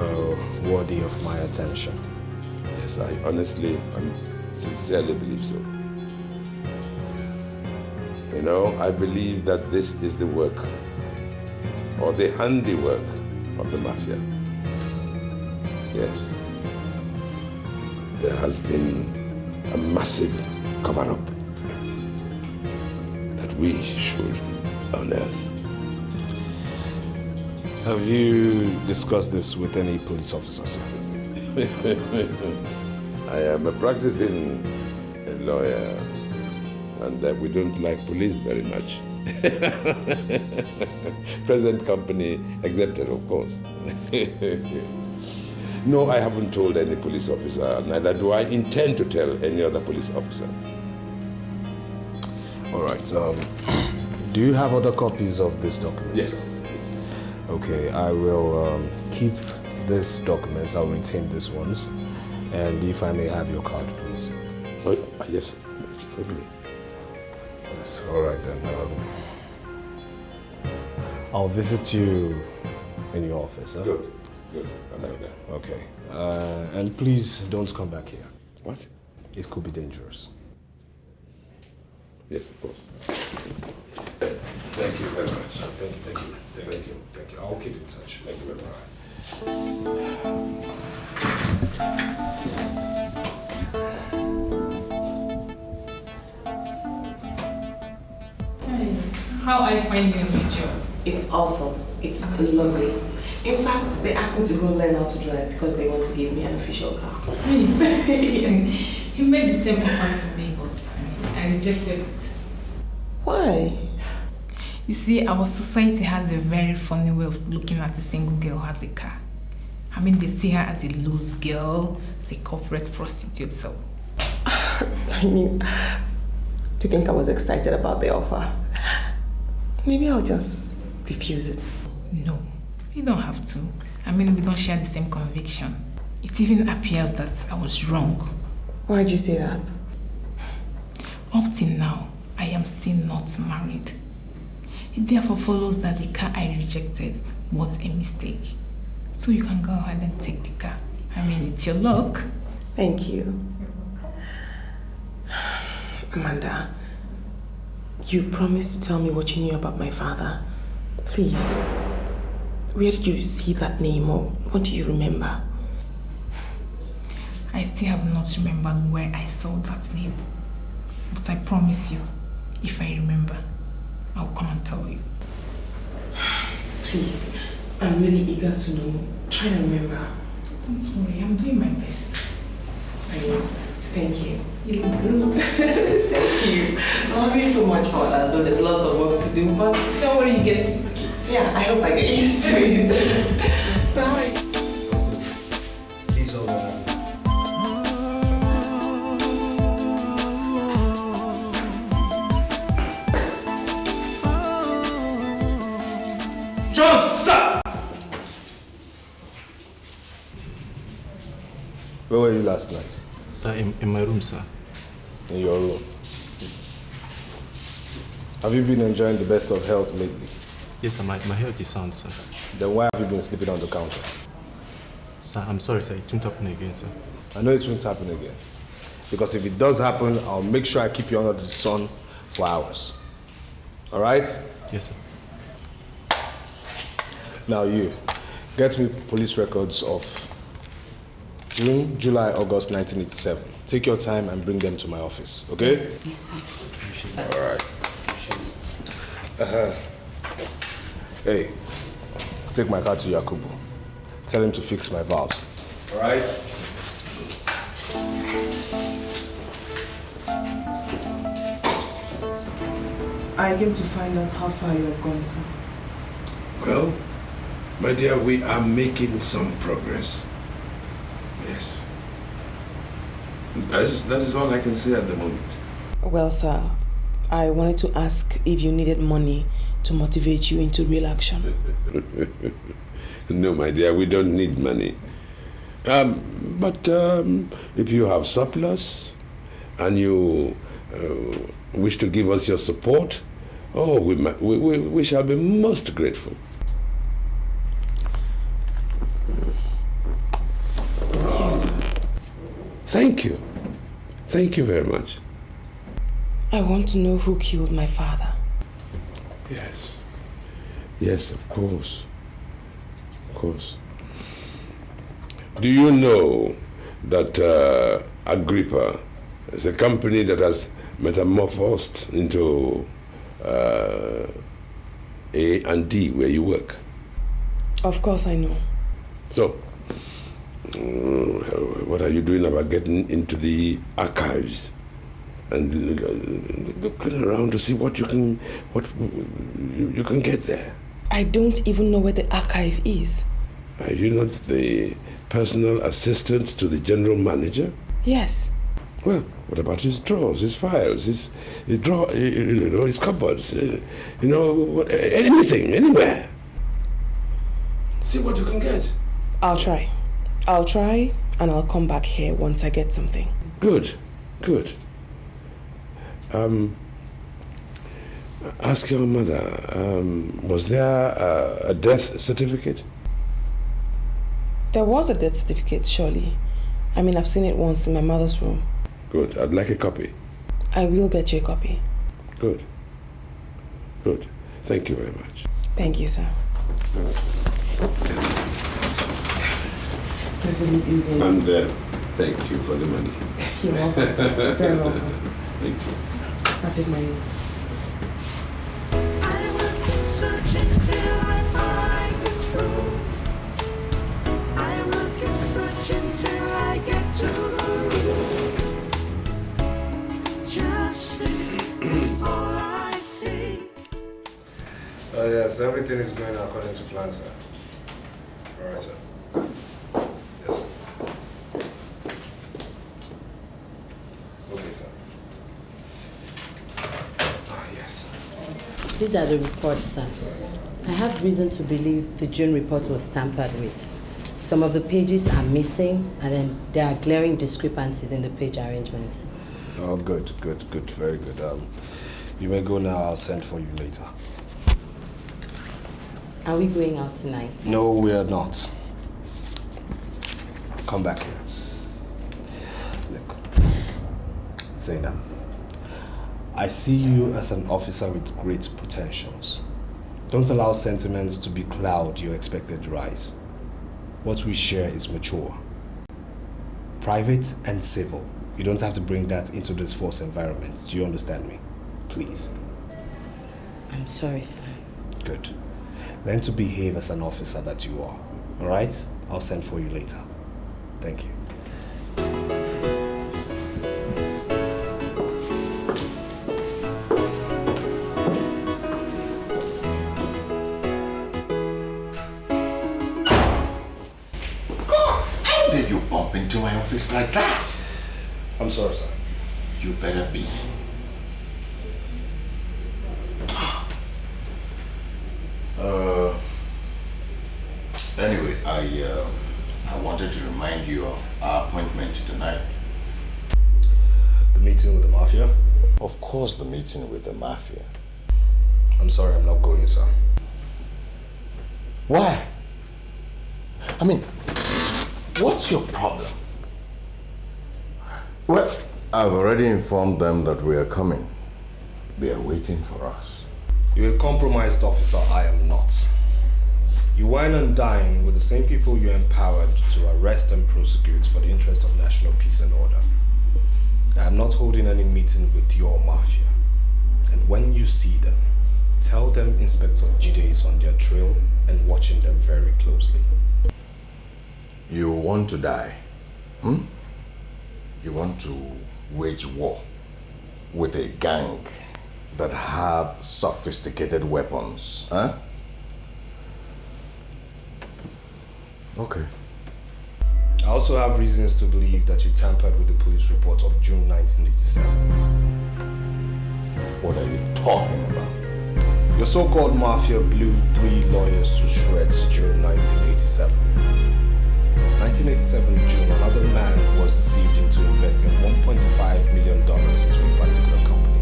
worthy of my attention. Yes, I honestly and sincerely believe so. You know, I believe that this is the work or the handiwork of the mafia. Yes. there has been a massive cover-up that we should unearth. Have you discussed this with any police officer, sir? I am a practicing lawyer, and we don't like police very much. Present company accepted, of course. No, I haven't told any police officer, neither do I intend to tell any other police officer. All right. Do you have other copies of this document? Yes. Okay, I will keep these documents. I'll retain these ones. And if I may have your card, please. Oh, yes, certainly. Yes, all right then. I'll visit you in your office. Huh? Good. I like that. Okay. And please don't come back here. What? It could be dangerous. Yes, of course. Thank you very much. Thank you. I'll keep in touch. Thank you very much. How are you finding the job? It's awesome. It's lovely. In fact, they asked me to go learn how to drive because they want to give me an official car. He made the same offer to me, but I rejected it. Why? You see, our society has a very funny way of looking at a single girl who has a car. I mean, they see her as a loose girl, as a corporate prostitute, so... I mean, do you think I was excited about the offer? Maybe I'll just refuse it. No, you don't have to. I mean, we don't share the same conviction. It even appears that I was wrong. Why'd you say that? Up till now, I am still not married. It therefore follows that the car I rejected was a mistake. So you can go ahead and take the car. I mean, it's your luck. Thank you. Amanda, you promised to tell me what you knew about my father. Please, where did you see that name, or what do you remember? I still have not remembered where I saw that name. But I promise you, if I remember, I'll come and tell you. Please, I'm really eager to know. Try to remember. Don't worry, I'm doing my best. I know. Thank you. You look good. Thank you. I'm having so much fun. I know there's lots of work to do, but don't worry, you get used to it. Yeah, I hope I get used to it. Sorry. Please hold on. John, sir! Where were you last night? Sir, in my room, sir. In your room? Have you been enjoying the best of health lately? Yes, sir, my health is sound, sir. Then why have you been sleeping on the counter? Sir, I'm sorry, sir. It won't happen again, sir. I know it won't happen again. Because if it does happen, I'll make sure I keep you under the sun for hours. All right? Yes, sir. Now you, get me police records of June, July, August 1987. Take your time and bring them to my office, okay? Yes, sir. All right. Hey, take my car to Yakubu. Tell him to fix my valves. All right? I came to find out how far you have gone, sir. Well, my dear, we are making some progress. Yes. That is all I can say at the moment. Well, sir, I wanted to ask if you needed money to motivate you into real action. No, my dear, we don't need money. But if you have surplus and you wish to give us your support, oh, we shall be most grateful. Yes, sir. Thank you. Thank you very much. I want to know who killed my father. Yes. Yes, of course. Of course. Do you know that Agrippa is a company that has metamorphosed into A&D where you work? Of course I know. So, what are you doing about getting into the archives and looking around to see what you can get there? I don't even know where the archive is. Are you not the personal assistant to the general manager? Yes. Well, what about his drawers, his files, his cupboards, anything, anywhere? See what you can get. I'll try, and I'll come back here once I get something. Good. Ask your mother, was there a death certificate? There was a death certificate, surely. I mean, I've seen it once in my mother's room. Good. I'd like a copy. I will get you a copy. Good. Thank you very much. Thank you, sir. It's nice to meet you again. And thank you for the money. You're welcome, sir. Very welcome. Thank you. I'll take my leave. I will keep searching till I find the truth. I will keep searching till I get to the root. Justice is all I seek. Yes, everything is going according to plan, sir. All right, sir. Yes, sir. Okay, sir. Yes. These are the reports, sir. I have reason to believe the June report was tampered with. Some of the pages are missing, and then there are glaring discrepancies in the page arrangements. Oh, good. Very good. You may go now. I'll send for you later. Are we going out tonight? No, we are not. Come back here. Look, Zainab, I see you as an officer with great potentials. Don't allow sentiments to becloud your expected rise. What we share is mature, private and civil. You don't have to bring that into this force environment. Do you understand me? Please. I'm sorry, sir. Good. Learn to behave as an officer that you are. All right? I'll send for you later. Thank you. How did you bump into my office like that? I'm sorry, sir. You better be. Anyway, I wanted to remind you of our appointment tonight. The meeting with the mafia? Of course, the meeting with the mafia. I'm sorry, I'm not going, sir. Why? I mean, what's your problem? Well, I've already informed them that we are coming. They are waiting for us. You're a compromised officer, I am not. You wine and dine with the same people you empowered to arrest and prosecute for the interest of national peace and order. I am not holding any meeting with your mafia. And when you see them, tell them Inspector Jide is on their trail and watching them very closely. You want to die? You want to wage war with a gang that have sophisticated weapons, huh? Okay. I also have reasons to believe that you tampered with the police report of June 1987. What are you talking about? Your so-called mafia blew 3 lawyers to shreds June 1987. 1987 June, another man was deceived into investing $1.5 million into a particular company.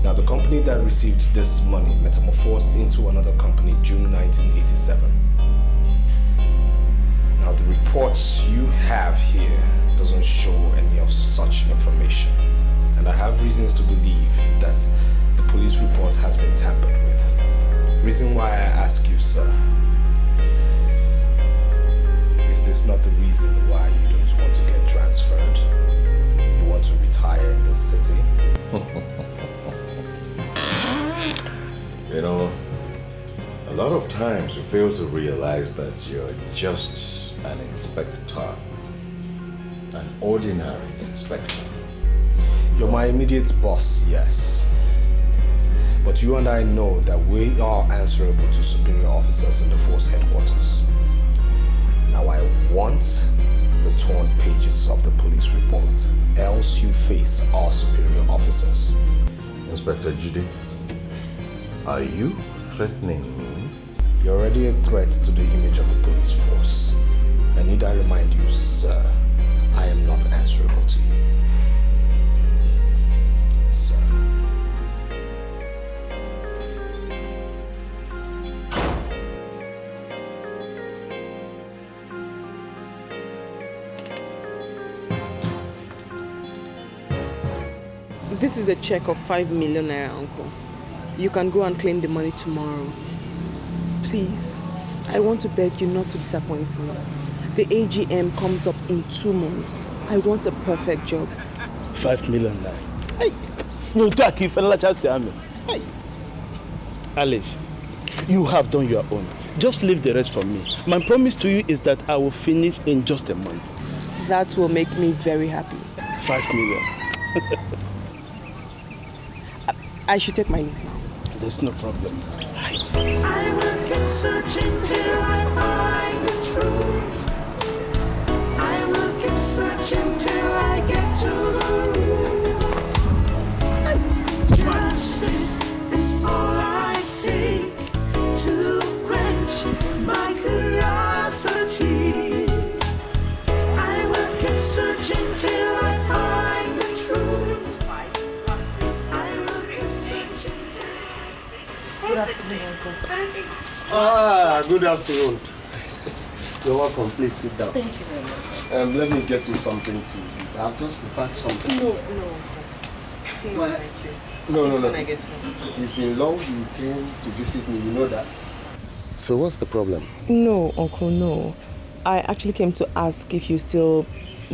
Now, the company that received this money metamorphosed into another company June 1987. Now, the reports you have here doesn't show any of such information. And I have reasons to believe that the police report has been tampered with. Reason why I ask you, sir, is this not the reason why you don't want to get transferred. You want to retire in this city. You know, a lot of times you fail to realize that you're just an inspector. An ordinary inspector. You're my immediate boss, yes. But you and I know that we are answerable to superior officers in the force headquarters. Now I want the torn pages of the police report, else you face our superior officers. Inspector Judy, are you threatening me? You're already a threat to the image of the police force. And need I remind you, sir, I am not answerable to you. Sir. This is the check of 5 million naira, Uncle. You can go and claim the money tomorrow. Please, I want to beg you not to disappoint me. The AGM comes up in 2 months. I want a perfect job. 5 million naira. Hey, you talk if I just say amen. Hey, Alice, you have done your own. Just leave the rest for me. My promise to you is that I will finish in just a month. That will make me very happy. 5 million. I should take my leave now. There's no problem. I will keep searching till I find the truth. I will keep searching till I get to the root. Justice is all I seek to quench my curiosity. I will keep searching till I find the truth. Good afternoon, Uncle. Ah, good afternoon. You're welcome. Please sit down. Thank you very much. Let me get you something to eat. I've just prepared something. No, Uncle. No, thank you. No. When I get home. It's been long you came to visit me, you know that. So what's the problem? No, Uncle, no. I actually came to ask if you still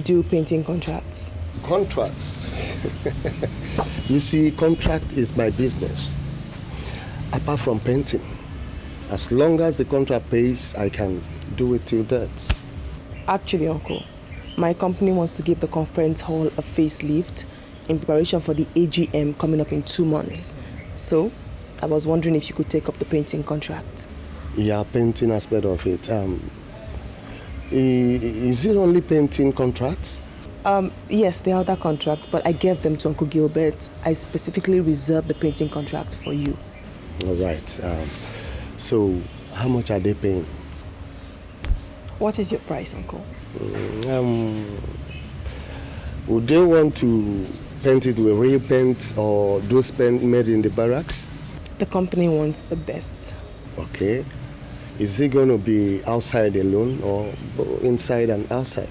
do painting contracts. Contracts? You see, contract is my business. Apart from painting, as long as the contract pays, I can do it till that. Actually, Uncle, my company wants to give the conference hall a facelift in preparation for the AGM coming up in 2 months. So, I was wondering if you could take up the painting contract. Yeah, painting aspect of it. Is it only painting contracts? Yes, there are other contracts, but I gave them to Uncle Gilbert. I specifically reserved the painting contract for you. All right. So, how much are they paying? What is your price, Uncle? Would they want to paint it with real paint or those paint made in the barracks? The company wants the best. Okay. Is it going to be outside alone or inside and outside?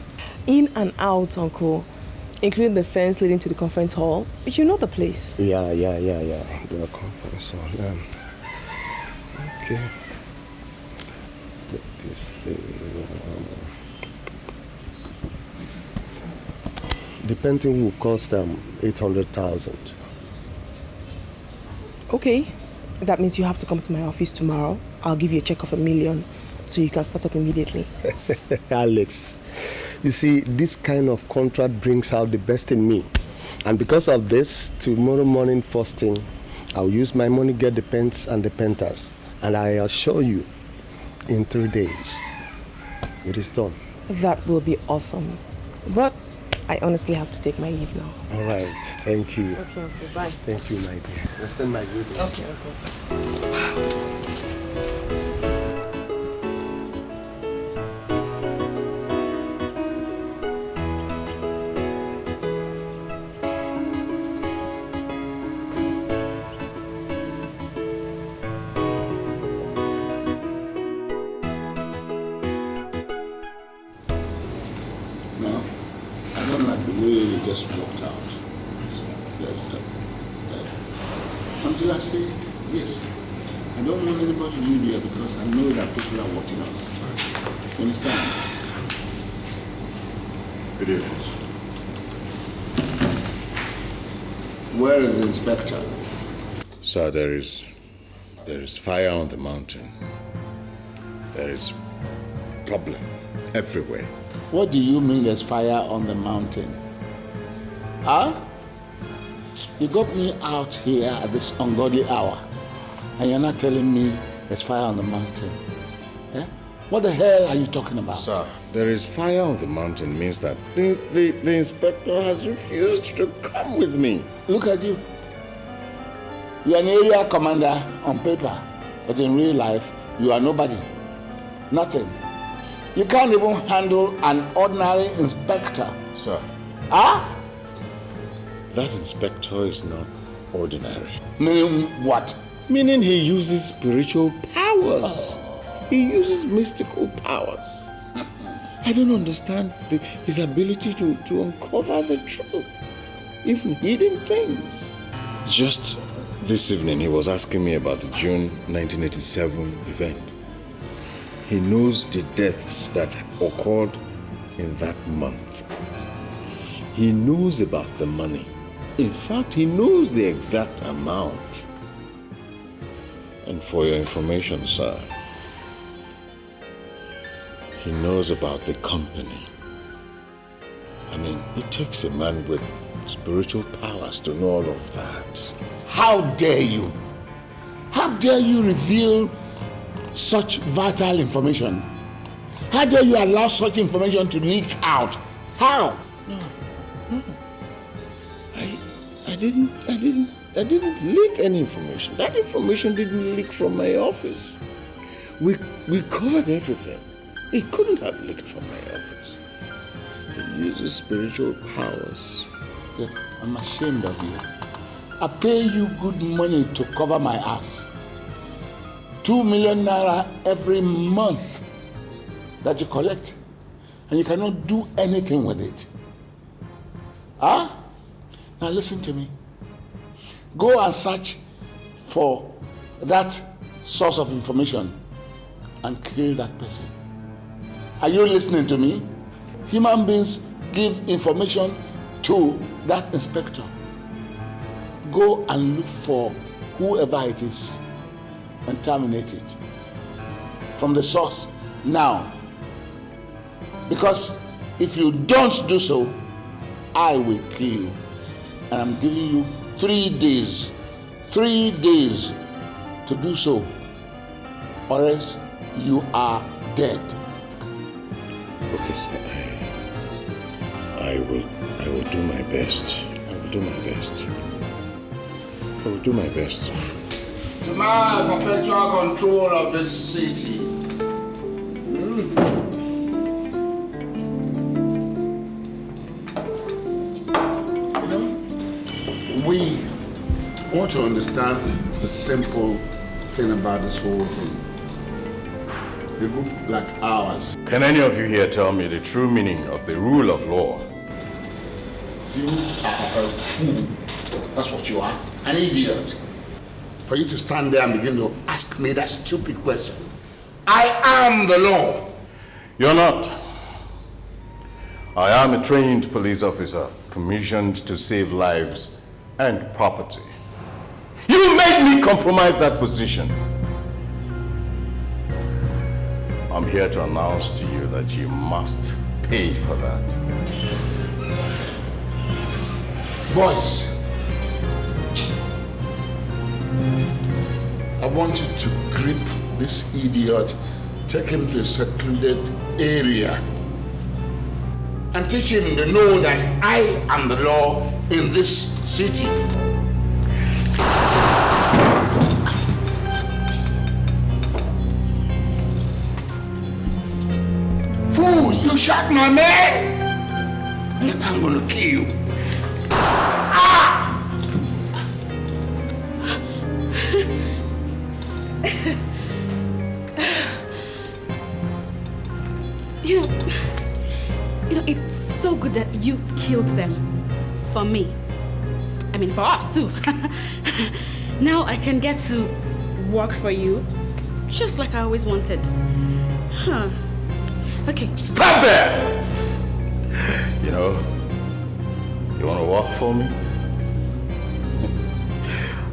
In and out, Uncle. Including the fence leading to the conference hall. You know the place. Yeah. The conference hall. Okay. This. The painting will cost 800,000. Okay. That means you have to come to my office tomorrow. I'll give you a check of $1 million so you can start up immediately. Alex, you see, this kind of contract brings out the best in me. And because of this, tomorrow morning first thing, I'll use my money, get the paints and the painters. And I assure you, in 3 days, it is done. That will be awesome. But I honestly have to take my leave now. All right, thank you. Okay, Uncle, bye. Thank you, my dear. Extend my greetings. Okay, Uncle. Just walked out. Until I say, yes, I don't want anybody to leave here because I know that people are watching us. You understand? Good evening. Where is the inspector? Sir, there is fire on the mountain. There is problem everywhere. What do you mean there's fire on the mountain? Huh? You got me out here at this ungodly hour, and you're not telling me there's fire on the mountain. Eh? What the hell are you talking about? Sir, there is fire on the mountain means that the inspector has refused to come with me. Look at you. You are an area commander on paper, but in real life, you are nobody. Nothing. You can't even handle an ordinary inspector. Sir. Huh? That inspector is not ordinary. Meaning what? Meaning he uses spiritual powers. He uses mystical powers. I don't understand his ability to uncover the truth, even hidden things. Just this evening, he was asking me about the June 1987 event. He knows the deaths that occurred in that month. He knows about the money. In fact, he knows the exact amount. And for your information, sir, he knows about the company. I mean, it takes a man with spiritual powers to know all of that. How dare you? How dare you reveal such vital information? How dare you allow such information to leak out? How? No. I didn't leak any information. That information didn't leak from my office. We covered everything. It couldn't have leaked from my office. He uses spiritual powers. Yeah, I'm ashamed of you. I pay you good money to cover my ass. 2 million naira every month that you collect, and you cannot do anything with it. Huh? Now listen to me. Go and search for that source of information and kill that person. Are you listening to me? Human beings give information to that inspector. Go and look for whoever it is and terminate it from the source now. Because if you don't do so, I will kill you. And I'm giving you 3 days. 3 days to do so, or else you are dead. Okay, sir. I will do my best. I will do my best. I will do my best. To my perpetual control of this city. We want to understand the simple thing about this whole thing. A group like ours. Can any of you here tell me the true meaning of the rule of law? You are a fool. That's what you are. An idiot. For you to stand there and begin to ask me that stupid question. I am the law. You're not. I am a trained police officer commissioned to save lives and property. You made me compromise that position. I'm here to announce to you that you must pay for that. Boys, I want you to grip this idiot, take him to a secluded area, and teach him to know that I am the law in this city. Fool, you shot my man! And I'm gonna kill you. You know, it's so good that you killed them. For me. I mean, for us too. Now I can get to work for you, just like I always wanted. Huh. Okay. Stop there! You know, you want to work for me?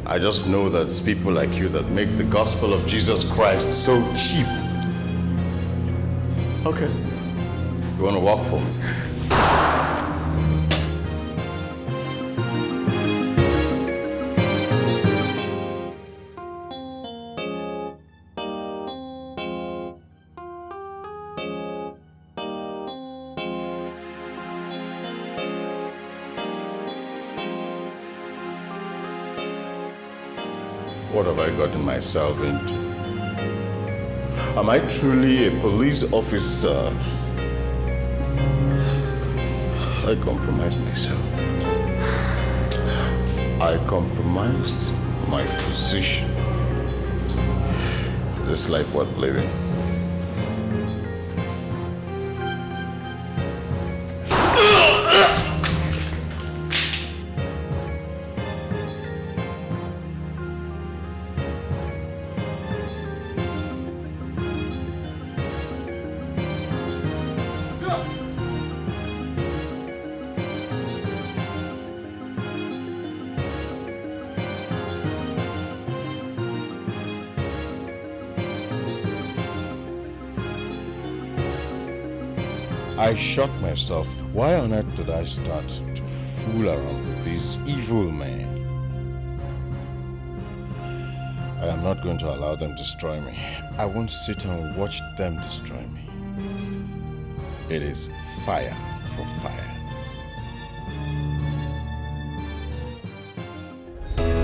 I just know that it's people like you that make the gospel of Jesus Christ so cheap. Okay. You want to work for me? What have I gotten myself into? Am I truly a police officer? I compromised myself. I compromised my position. Is this life worth living? I shot myself. Why on earth did I start to fool around with these evil men? I am not going to allow them to destroy me. I won't sit and watch them destroy me. It is fire for fire.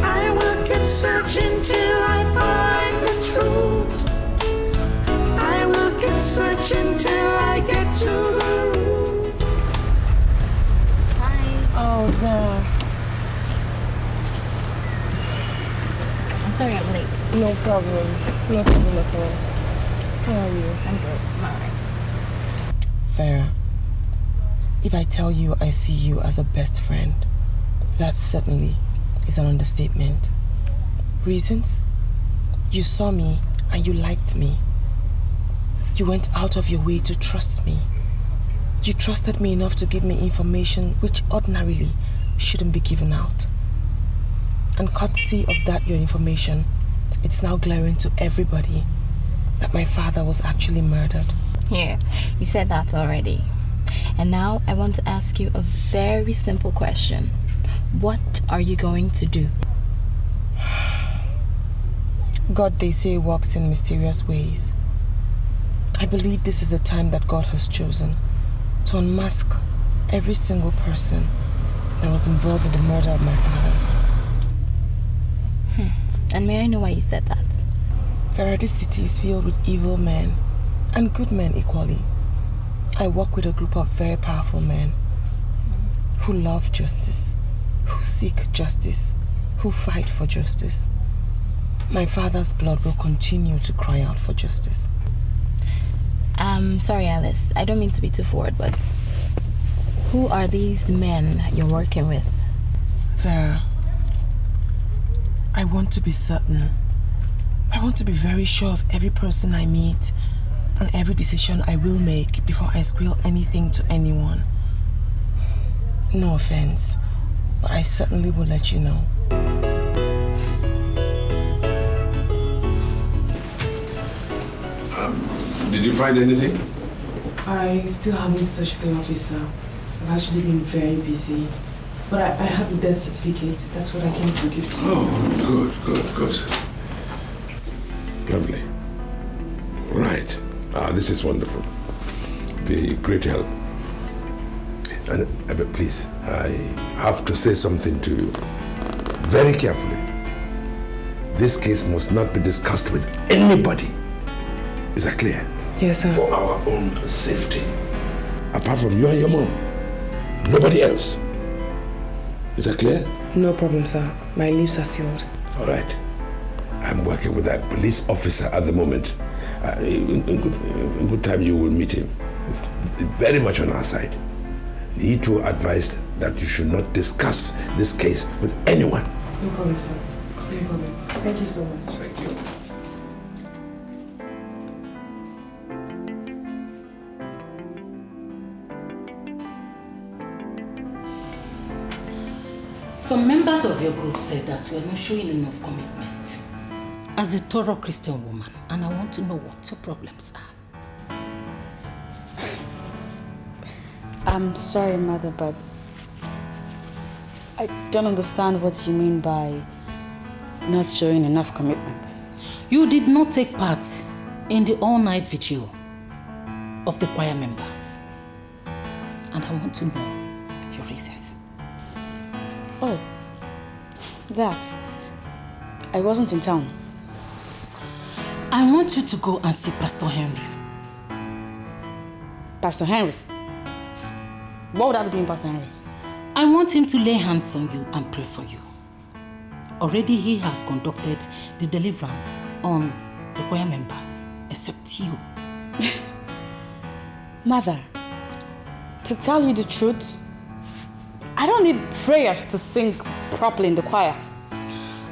I will keep searching till I find the truth. I will keep searching till I get to the root. Hi. Oh, Vera. I'm sorry I'm late. No problem. No problem at all. How are you? I'm good. I'm alright. Vera, if I tell you I see you as a best friend, that certainly is an understatement. Reasons? You saw me and you liked me. You went out of your way to trust me. You trusted me enough to give me information which ordinarily shouldn't be given out. And courtesy of that your information, it's now glaring to everybody that my father was actually murdered. Yeah, you said that already. And now I want to ask you a very simple question. What are you going to do? God, they say, works in mysterious ways. I believe this is the time that God has chosen to unmask every single person that was involved in the murder of my father. And may I know why you said that? Vera, this city is filled with evil men and good men equally. I work with a group of very powerful men who love justice, who seek justice, who fight for justice. My father's blood will continue to cry out for justice. Sorry, Alice. I don't mean to be too forward, but who are these men you're working with? Vera, I want to be certain. I want to be very sure of every person I meet and every decision I will make before I squeal anything to anyone. No offense, but I certainly will let you know. Did you find anything? I still haven't searched the office, sir. I've actually been very busy. But I have the death certificate. That's what I came to give to you. Oh, good. Lovely. Right. This is wonderful. Be great help. And but please, I have to say something to you very carefully. This case must not be discussed with anybody. Is that clear? Yes, sir. For our own safety. Apart from you and your mom. Nobody else. Is that clear? No problem, sir. My lips are sealed. All right. I'm working with that police officer at the moment. In good time, you will meet him. He's very much on our side. He too advised that you should not discuss this case with anyone. No problem, sir. No problem. Thank you so much. Thank you. Some members of your group said that you are not showing enough commitment. As a thorough Christian woman, and I want to know what your problems are. I'm sorry, Mother, but I don't understand what you mean by not showing enough commitment. You did not take part in the all-night vigil of the choir members. And I want to know your reasons. Oh, that. I wasn't in town. I want you to go and see Pastor Henry. Pastor Henry? What would I be doing, Pastor Henry? I want him to lay hands on you and pray for you. Already he has conducted the deliverance on the choir members, except you. Mother, to tell you the truth, I don't need prayers to sing properly in the choir.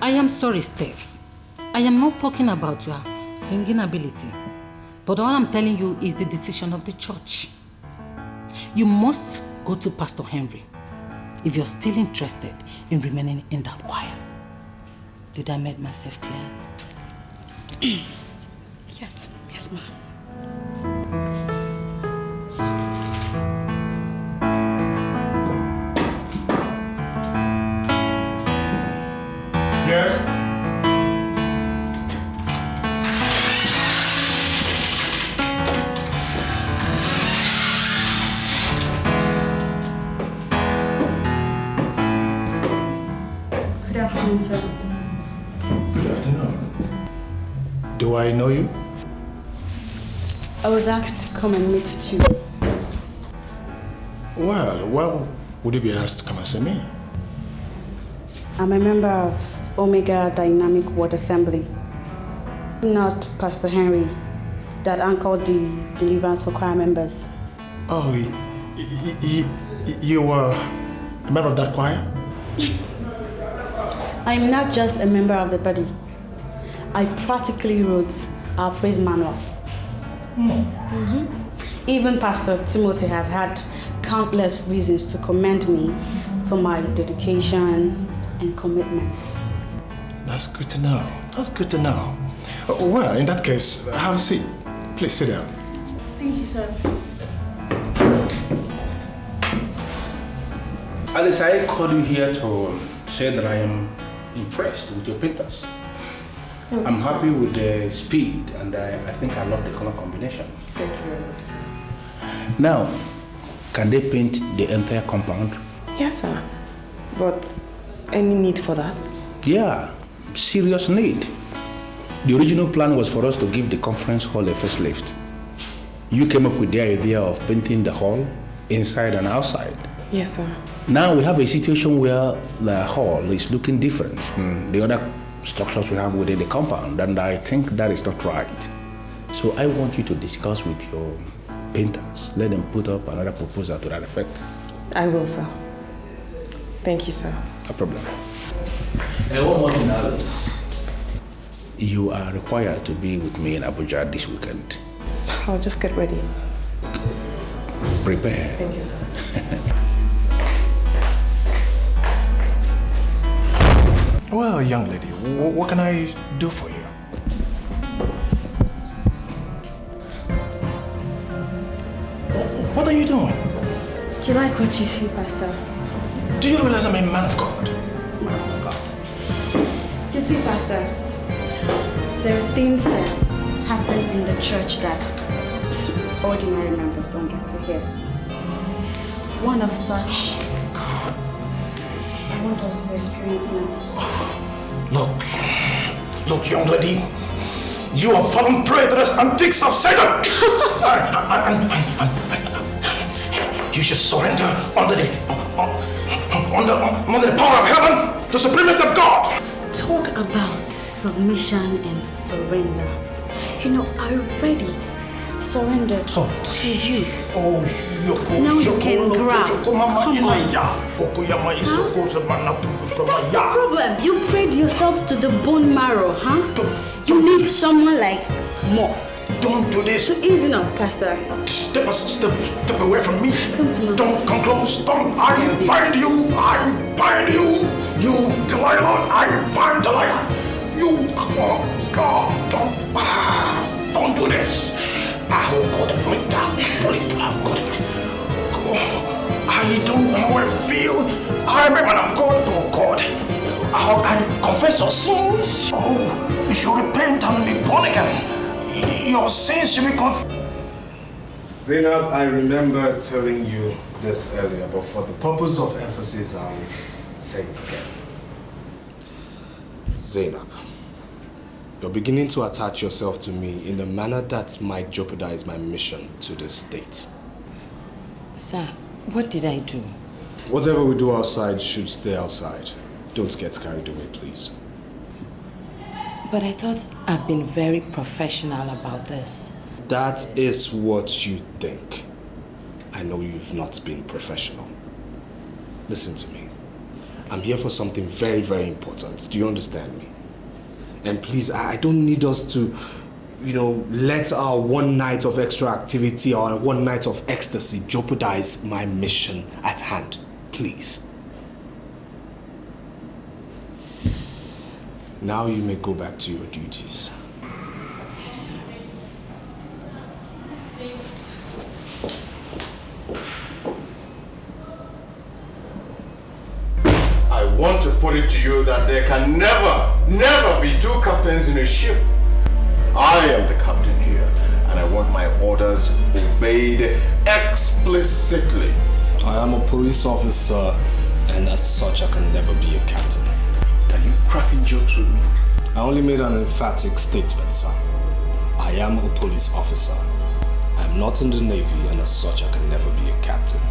I am sorry, Steph. I am not talking about your singing ability. But all I'm telling you is the decision of the church. You must go to Pastor Henry if you're still interested in remaining in that choir. Did I make myself clear? Yes, ma'am. Yes? Good afternoon, sir. Good afternoon. Do I know you? I was asked to come and meet with you. Well, why would you be asked to come and see me? I'm a member of Omega Dynamic Word Assembly. Not Pastor Henry, that anchored the deliverance for choir members. Oh, you were a member of that choir? I'm not just a member of the body. I practically wrote our praise manual. Even Pastor Timothy has had countless reasons to commend me for my dedication and commitment. That's good to know. That's good to know. Well, in that case, have a seat. Please sit down. Thank you, sir. Alice, I called you here to say that I am impressed with your painters. I'm happy with the speed, and I think I love the color combination. Thank you very much, sir. Now, can they paint the entire compound? Yes, sir. But any need for that? Yeah, serious need. The original plan was for us to give the conference hall a facelift. You came up with the idea of painting the hall inside and outside. Yes, sir. Now we have a situation where the hall is looking different from the other structures we have within the compound, and I think that is not right. So I want you to discuss with your painters. Let them put up another proposal to that effect. I will, sir. Thank you, sir. No problem. One more thing, Alice. You are required to be with me in Abuja this weekend. I'll just get ready. Prepare. Thank you, sir. Well, young lady, what can I do for you? What are you doing? You like what you see, Pastor? Do you realize I'm a man of God? You see, Pastor, there are things that happen in the church that ordinary members don't get to hear. One of such, I want us to experience now. Look, young lady, you have fallen prey to the antics of Satan. You should surrender under the power of heaven, the supremacy of God. Talk about submission and surrender. You know, I already surrendered to you. Now you can grab. Come on. See, that's the problem. You prayed yourself to the bone marrow, huh? You need someone like more. don't do this. So easy now, Pastor. Step away from me. Come to me. Don't come close. Don't. I bind you. I bind you. You Delilah. I bind Delilah. You, oh God, don't do this. I will go to police. I'll go to police. I don't know how I feel. I'm a man of God. Oh God. I confess your sins. Oh, you should repent and be born again. Your sins should be confessed. Zainab, I remember telling you this earlier, but for the purpose of emphasis, I'll say it again. Zainab, you're beginning to attach yourself to me in a manner that might jeopardize my mission to the state. Sir, what did I do? Whatever we do outside should stay outside. Don't get carried away, please. But I thought I've been very professional about this. That is what you think. I know you've not been professional. Listen to me. I'm here for something very, very important. Do you understand me? And please, I don't need us to, let our one night of extra activity or one night of ecstasy jeopardize my mission at hand. Please. Now you may go back to your duties. Yes, sir. I want to put it to you that there can never be two captains in a ship. I am the captain here, and I want my orders obeyed explicitly. I am a police officer, and as such I can never be a captain. Are you cracking jokes with me? I only made an emphatic statement, sir. I am a police officer. I'm not in the Navy, and as such I can never be a captain.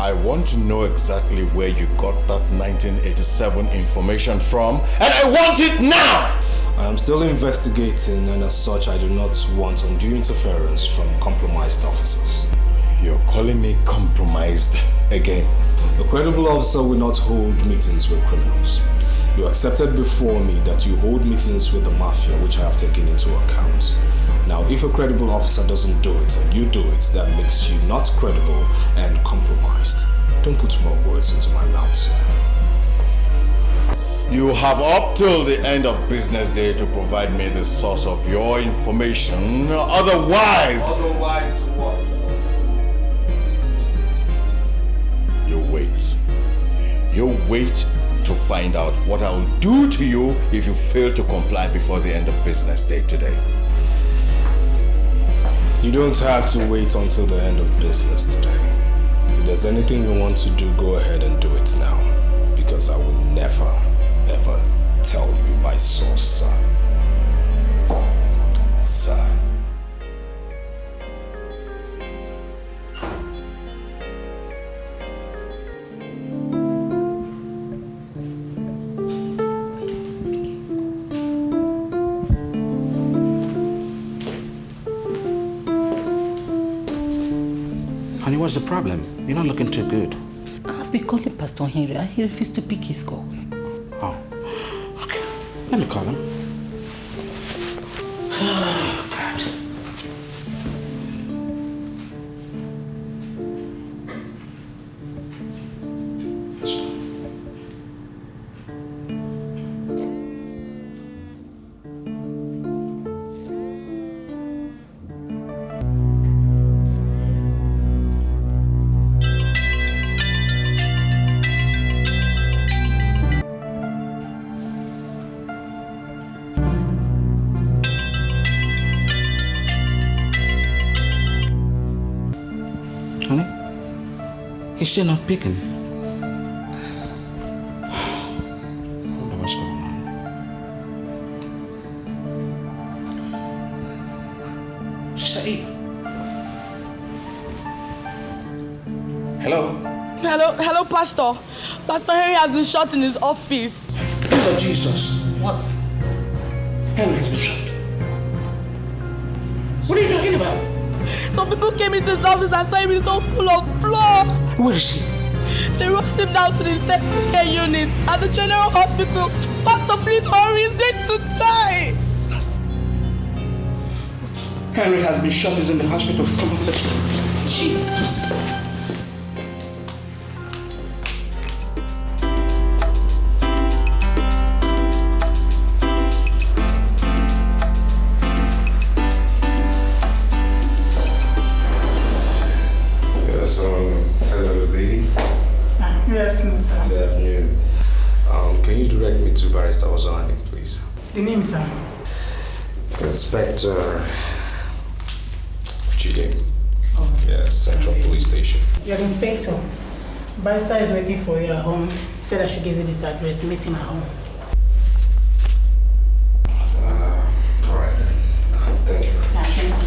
I want to know exactly where you got that 1987 information from, and I want it now! I am still investigating, and as such I do not want undue interference from compromised officers. You're calling me compromised again? A credible officer will not hold meetings with criminals. You accepted before me that you hold meetings with the mafia, which I have taken into account. Now, if a credible officer doesn't do it and you do it, that makes you not credible and compromised. Don't put more words into my mouth, sir. You have up till the end of business day to provide me the source of your information. Otherwise... Otherwise what? You wait. You wait to find out what I will do to you if you fail to comply before the end of business day today. You don't have to wait until the end of business today. If there's anything you want to do, go ahead and do it now. Because I will never, ever tell you my source, sir. Sir. Honey, what's the problem? You're not looking too good. I've been calling Pastor Henry and he refused to pick his calls. Oh, okay. Let me call him. Oh, God. He's still not picking. I wonder what's going on. Sister E. Hello? Hello, Pastor. Pastor Henry has been shot in his office. Lord Jesus. What? Henry has been shot. What are you talking about? Some people came into his office and saw him in his own pool of blood. Where is he? They rushed him down to the intensive care unit at the general hospital. Pastor, please hurry, he's going to die. Henry has been shot. He's in the hospital. Come on, let's go. Jesus. Hello, lady. Good afternoon, sir. Good afternoon. Can you direct me to Barrister Ozani, please? The name, sir? Inspector Jide. Yes, Central Police Station. You're the inspector. Barrister is waiting for you at home. He said I should give you this address. Meet him at home. All right then. Thank you. Thanks, sir.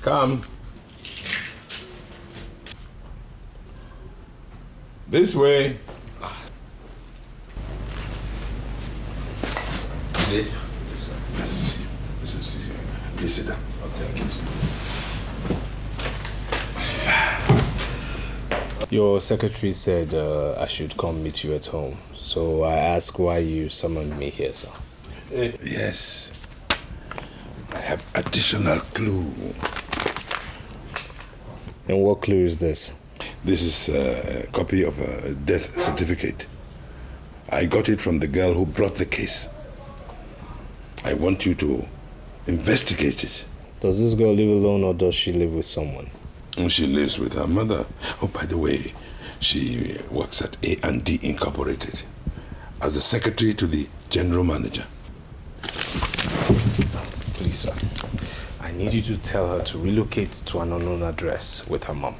Come. This way. Nice to see you. Nice to see you. Please sit down. Oh, thank you. Your secretary said I should come meet you at home. So I asked why you summoned me here, sir. Yes. I have additional clue. And what clue is this? This is a copy of a death certificate. I got it from the girl who brought the case. I want you to investigate it. Does this girl live alone or does she live with someone? She lives with her mother. Oh, by the way, she works at A&D Incorporated as the secretary to the general manager. Please, sir. I need you to tell her to relocate to an unknown address with her mom.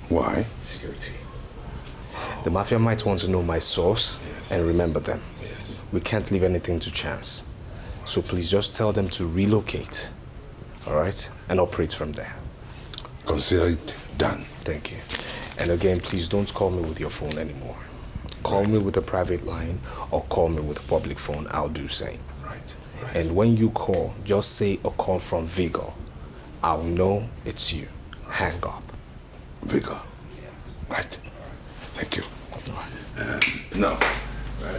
Why? Security. The mafia might want to know my source and remember them. We can't leave anything to chance. So please just tell them to relocate, all right? And operate from there. Consider it done. Thank you. And again, please don't call me with your phone anymore. Call me with a private line or call me with a public phone. I'll do same. And when you call, just say a call from Vigor. I'll know it's you. Hang up. Vigor? Yes. Right. Thank you. Now,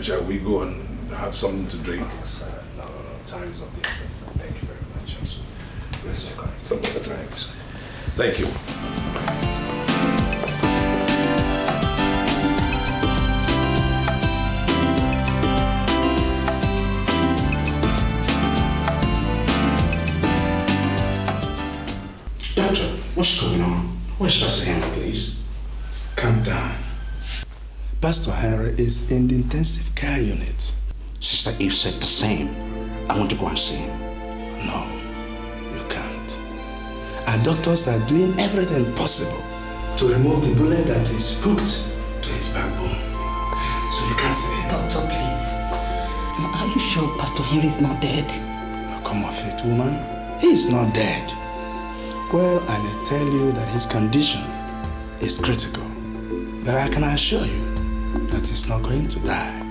shall we go and have something to drink? Sir, no. Time is of the essence. Thank you very much. Let's talk some other time. Thank you. Doctor, what's going on? Where's Pastor Henry, please? Calm down. Pastor Henry is in the intensive care unit. Sister Eve said the same. I want to go and see him. No, you can't. Our doctors are doing everything possible to remove the bullet that is hooked to his backbone. So you can't see him. Doctor, please. Are you sure Pastor Henry is not dead? Come off it, woman. He is not dead. Well, I may tell you that his condition is critical. But I can assure you that he's not going to die.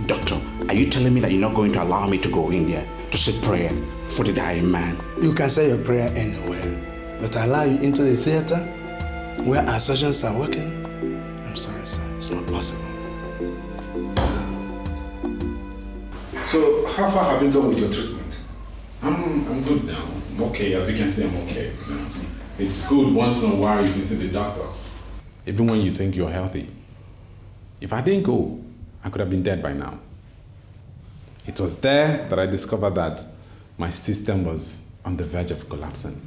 Doctor, are you telling me that you're not going to allow me to go in there to say prayer for the dying man? You can say your prayer anywhere, but I allow you into the theater where our surgeons are working? I'm sorry, sir. It's not possible. So, how far have you gone with your treatment? I'm good now. I'm okay. As you can see, I'm okay. You know, it's good once in a while you visit the doctor, even when you think you're healthy. If I didn't go, I could have been dead by now. It was there that I discovered that my system was on the verge of collapsing.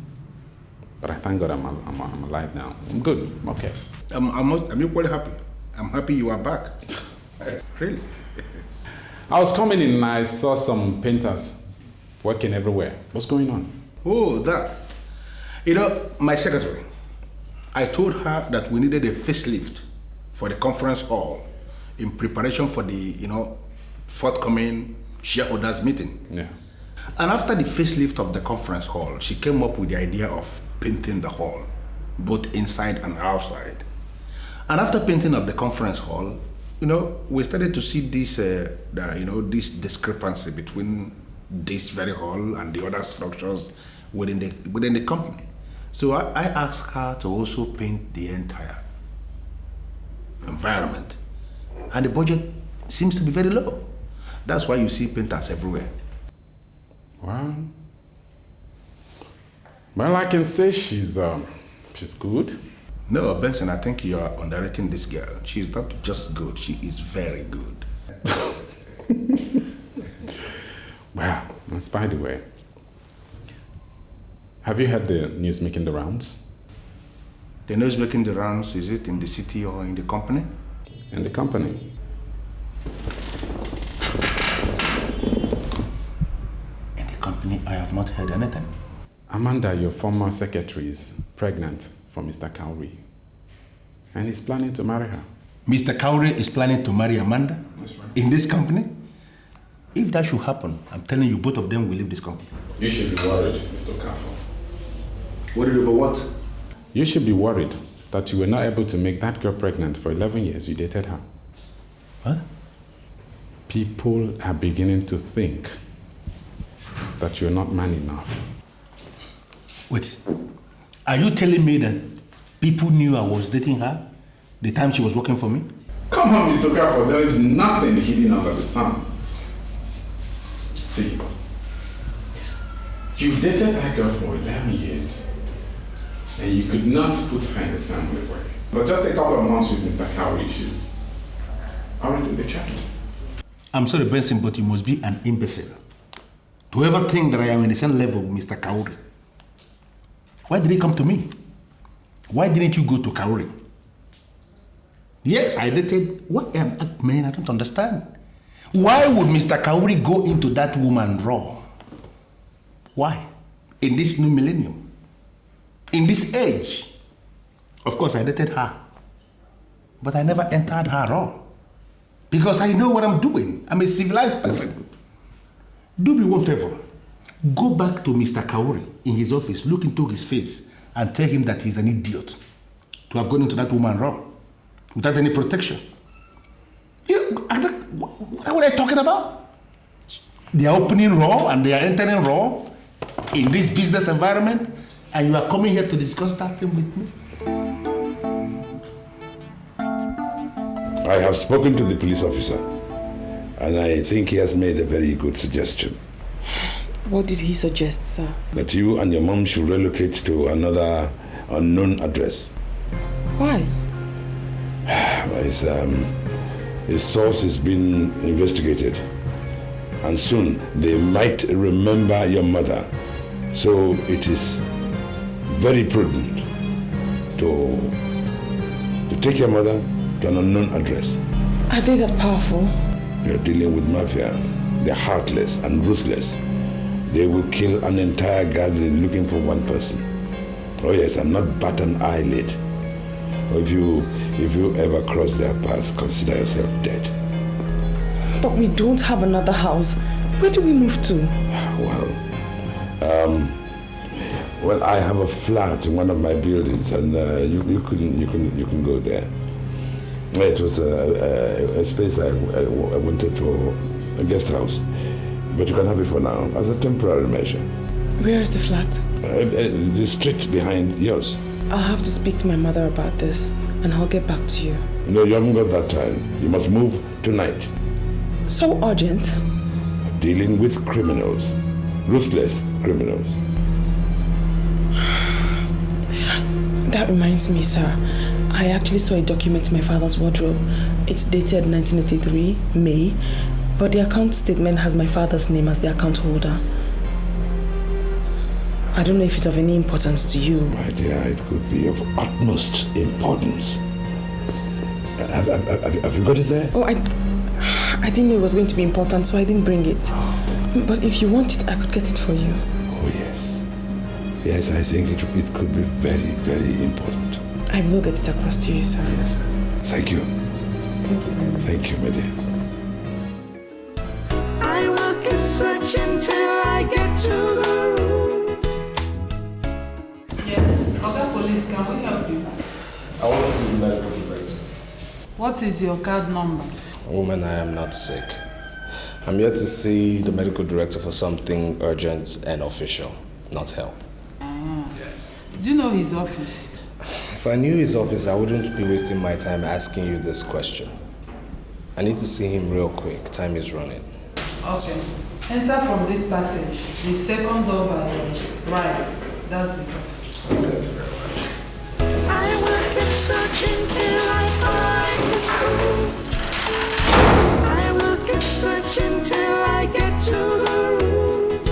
But I thank God I'm alive now. I'm good. I'm okay. I'm equally happy. I'm happy you are back. Really? I was coming in and I saw some painters working everywhere. What's going on? Oh, that. You know, my secretary, I told her that we needed a facelift for the conference hall in preparation for the, forthcoming shareholders meeting. Yeah. And after the facelift of the conference hall, she came up with the idea of painting the hall, both inside and outside. And after painting of the conference hall, we started to see this, this discrepancy between this very hall and the other structures within the company. So I asked her to also paint the entire environment. And the budget seems to be very low. That's why you see painters everywhere. Well, I can say she's good. No, Benson, I think you are underrating this girl. She's not just good, she is very good. Well, that's by the way. Have you heard the news making the rounds? The news making the rounds, is it in the city or in the company? In the company. In the company, I have not heard anything. Amanda, your former secretary, is pregnant for Mr. Cowrie. And he's planning to marry her. Mr. Cowrie is planning to marry Amanda? That's right. In this company? If that should happen, I'm telling you, both of them will leave this company. You should be worried, Mr. Okafor. Worried over what? You should be worried that you were not able to make that girl pregnant for 11 years you dated her. What? People are beginning to think that you're not man enough. Wait, are you telling me that people knew I was dating her the time she was working for me? Come on, Mr. Okafor, there is nothing hidden under the sun. See, you dated that girl for 11 years and you could not put her in the family way. But just a couple of months with Mr. Cowrie, she's already with the child. I'm sorry, Benson, but you must be an imbecile to ever think that I am in the same level with Mr. Cowrie. Why did he come to me? Why didn't you go to Cowrie? Yes, I dated... What? Man, I don't understand. Why would Mr. Cowrie go into that woman raw? Why? In this new millennium? In this age? Of course, I dated her. But I never entered her raw. Because I know what I'm doing. I'm a civilized person. Do me one favor. Go back to Mr. Cowrie in his office, look into his face, and tell him that he's an idiot to have gone into that woman raw without any protection. You know, what are they talking about? They are opening raw and they are entering raw in this business environment, and you are coming here to discuss that thing with me? I have spoken to the police officer, and I think he has made a very good suggestion. What did he suggest, sir? That you and your mom should relocate to another unknown address. Why? His source is being investigated, and soon they might remember your mother. So it is very prudent to take your mother to an unknown address. Are they that powerful? You're dealing with mafia. They're heartless and ruthless. They will kill an entire gathering looking for one person. Oh yes, and not bat an eyelid. If you ever cross their path, consider yourself dead. But we don't have another house. Where do we move to? Well, I have a flat in one of my buildings, and you can go there. It was a space I wanted for a guest house, but you can have it for now as a temporary measure. Where is the flat? The street behind yours. I'll have to speak to my mother about this, and I'll get back to you. No, you haven't got that time. You must move tonight. So urgent? Dealing with criminals, ruthless criminals. That reminds me, sir. I actually saw a document in my father's wardrobe. It's dated 1983, May, but the account statement has my father's name as the account holder. I don't know if it's of any importance to you. My dear, it could be of utmost importance. Have you got it there? Oh, I didn't know it was going to be important, so I didn't bring it. But if you want it, I could get it for you. Oh, yes. Yes, I think it could be very, very important. I will get it across to you, sir. Yes. Thank you. Thank you very much. Thank you, my dear. I will keep searching till I get to the root. Yes, Oga Police, can we help you? I want to see the medical director. What is your card number? Woman, I am not sick. I'm here to see the medical director for something urgent and official, not health. Yes. Do you know his office? If I knew his office, I wouldn't be wasting my time asking you this question. I need to see him real quick. Time is running. Okay. Enter from this passage. The second door by your right. That's his office. Thank you very much. I will keep searching till I find the truth. I will keep searching till I get to the root.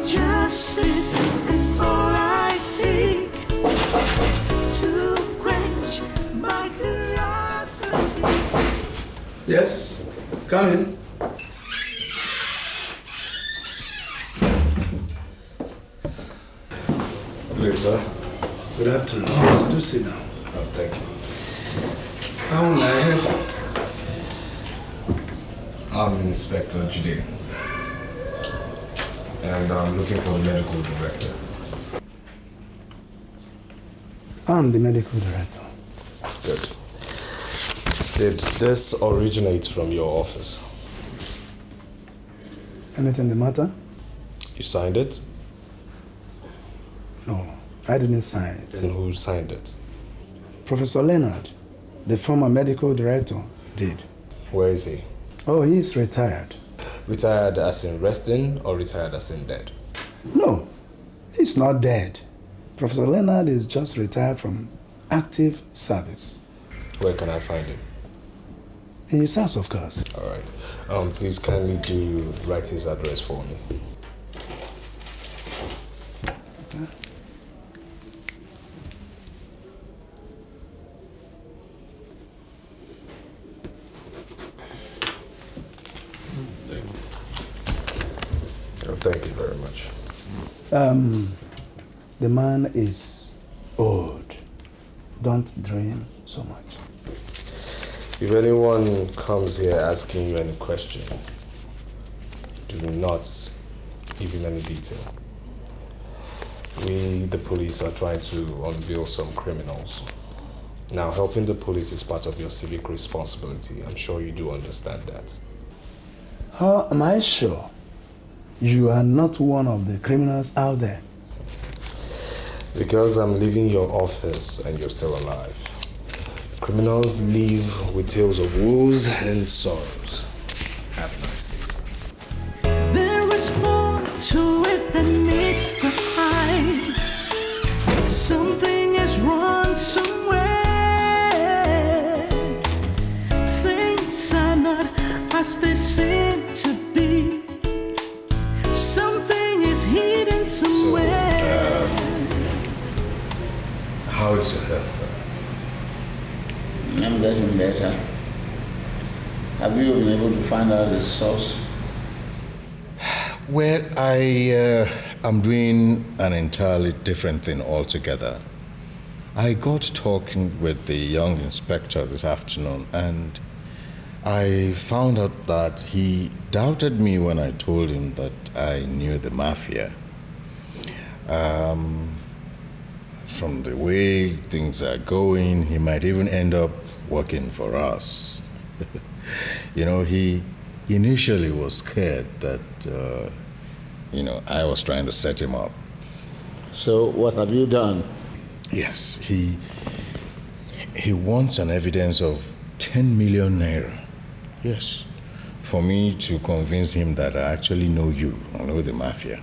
Justice is all I seek, to quench my curiosity. Yes, come in. Good, sir. Good afternoon. Do sit down. Oh, thank you. How may I help you? I'm Inspector Jude, and I'm looking for the medical director. I'm the medical director. Good. Did this originate from your office? Anything the matter? You signed it? No, I didn't sign it. Then who signed it? Professor Leonard, the former medical director, did. Where is he? Oh, he's retired. Retired as in resting or retired as in dead? No, he's not dead. Professor Leonard is just retired from active service. Where can I find him? In his house, of course. All right. Please kindly write his address for me. Thank you very much. The man is old. Don't dream so much. If anyone comes here asking you any question, do not give him any detail. We, the police, are trying to unveil some criminals. Now, helping the police is part of your civic responsibility. I'm sure you do understand that. How am I sure you are not one of the criminals out there? Because I'm leaving your office and you're still alive. Criminals leave with tales of woes and sorrows. Have a nice day, sir. There is more to it than meets the eyes. Something is wrong somewhere. Things are not as they seem to be. Something is hidden somewhere. How is your health, sir? I'm getting better. Have you been able to find out the source? Well, I am doing an entirely different thing altogether. I got talking with the young inspector this afternoon, and I found out that he doubted me when I told him that I knew the mafia. From the way things are going, he might even end up working for us. You know, he initially was scared that, I was trying to set him up. So what have you done? Yes, he wants an evidence of 10 million naira. Yes, for me to convince him that I actually know you, I know the mafia.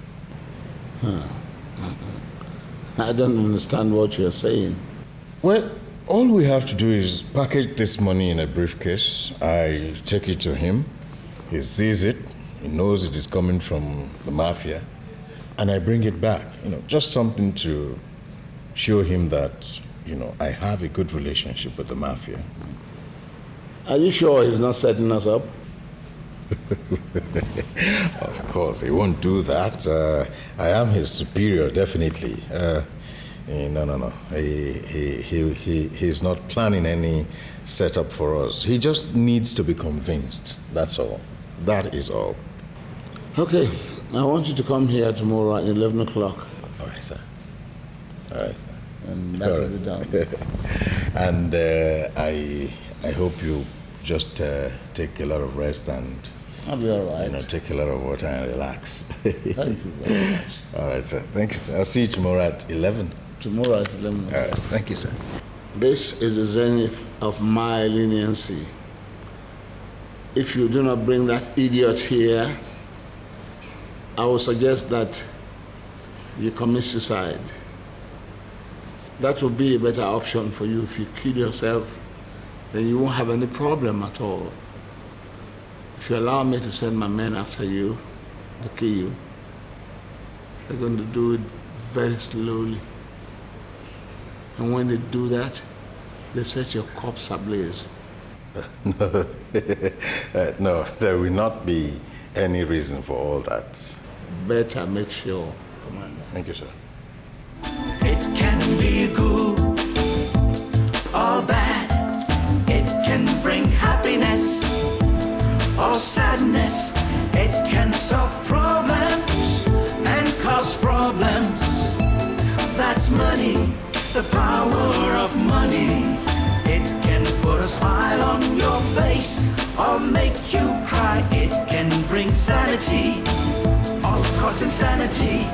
I don't understand what you're saying. Well, all we have to do is package this money in a briefcase. I take it to him. He sees it. He knows it is coming from the mafia. And I bring it back. Just something to show him that, I have a good relationship with the mafia. Are you sure he's not setting us up? Of course, he won't do that. I am his superior, definitely. No. He's not planning any setup for us. He just needs to be convinced. That's all. That is all. Okay. I want you to come here tomorrow at 11 o'clock. All right, sir. And that will be done. And I hope you just take a lot of rest and I'll be all right. You know, take a lot of water and relax. Thank you very much. All right, sir. Thank you, sir. I'll see you tomorrow at 11. Tomorrow at 11. All right. Thank you, sir. This is the zenith of my leniency. If you do not bring that idiot here, I will suggest that you commit suicide. That will be a better option for you. If you kill yourself, then you won't have any problem at all. If you allow me to send my men after you, to kill you, they're going to do it very slowly. And when they do that, they set your corpse ablaze. No, no, there will not be any reason for all that. Better make sure, Commander. Thank you, sir. It can be good or bad. It can bring happiness or sadness. It can solve problems and cause problems. That's money, the power of money. It can put a smile on your face or make you cry. It can bring sanity or cause insanity.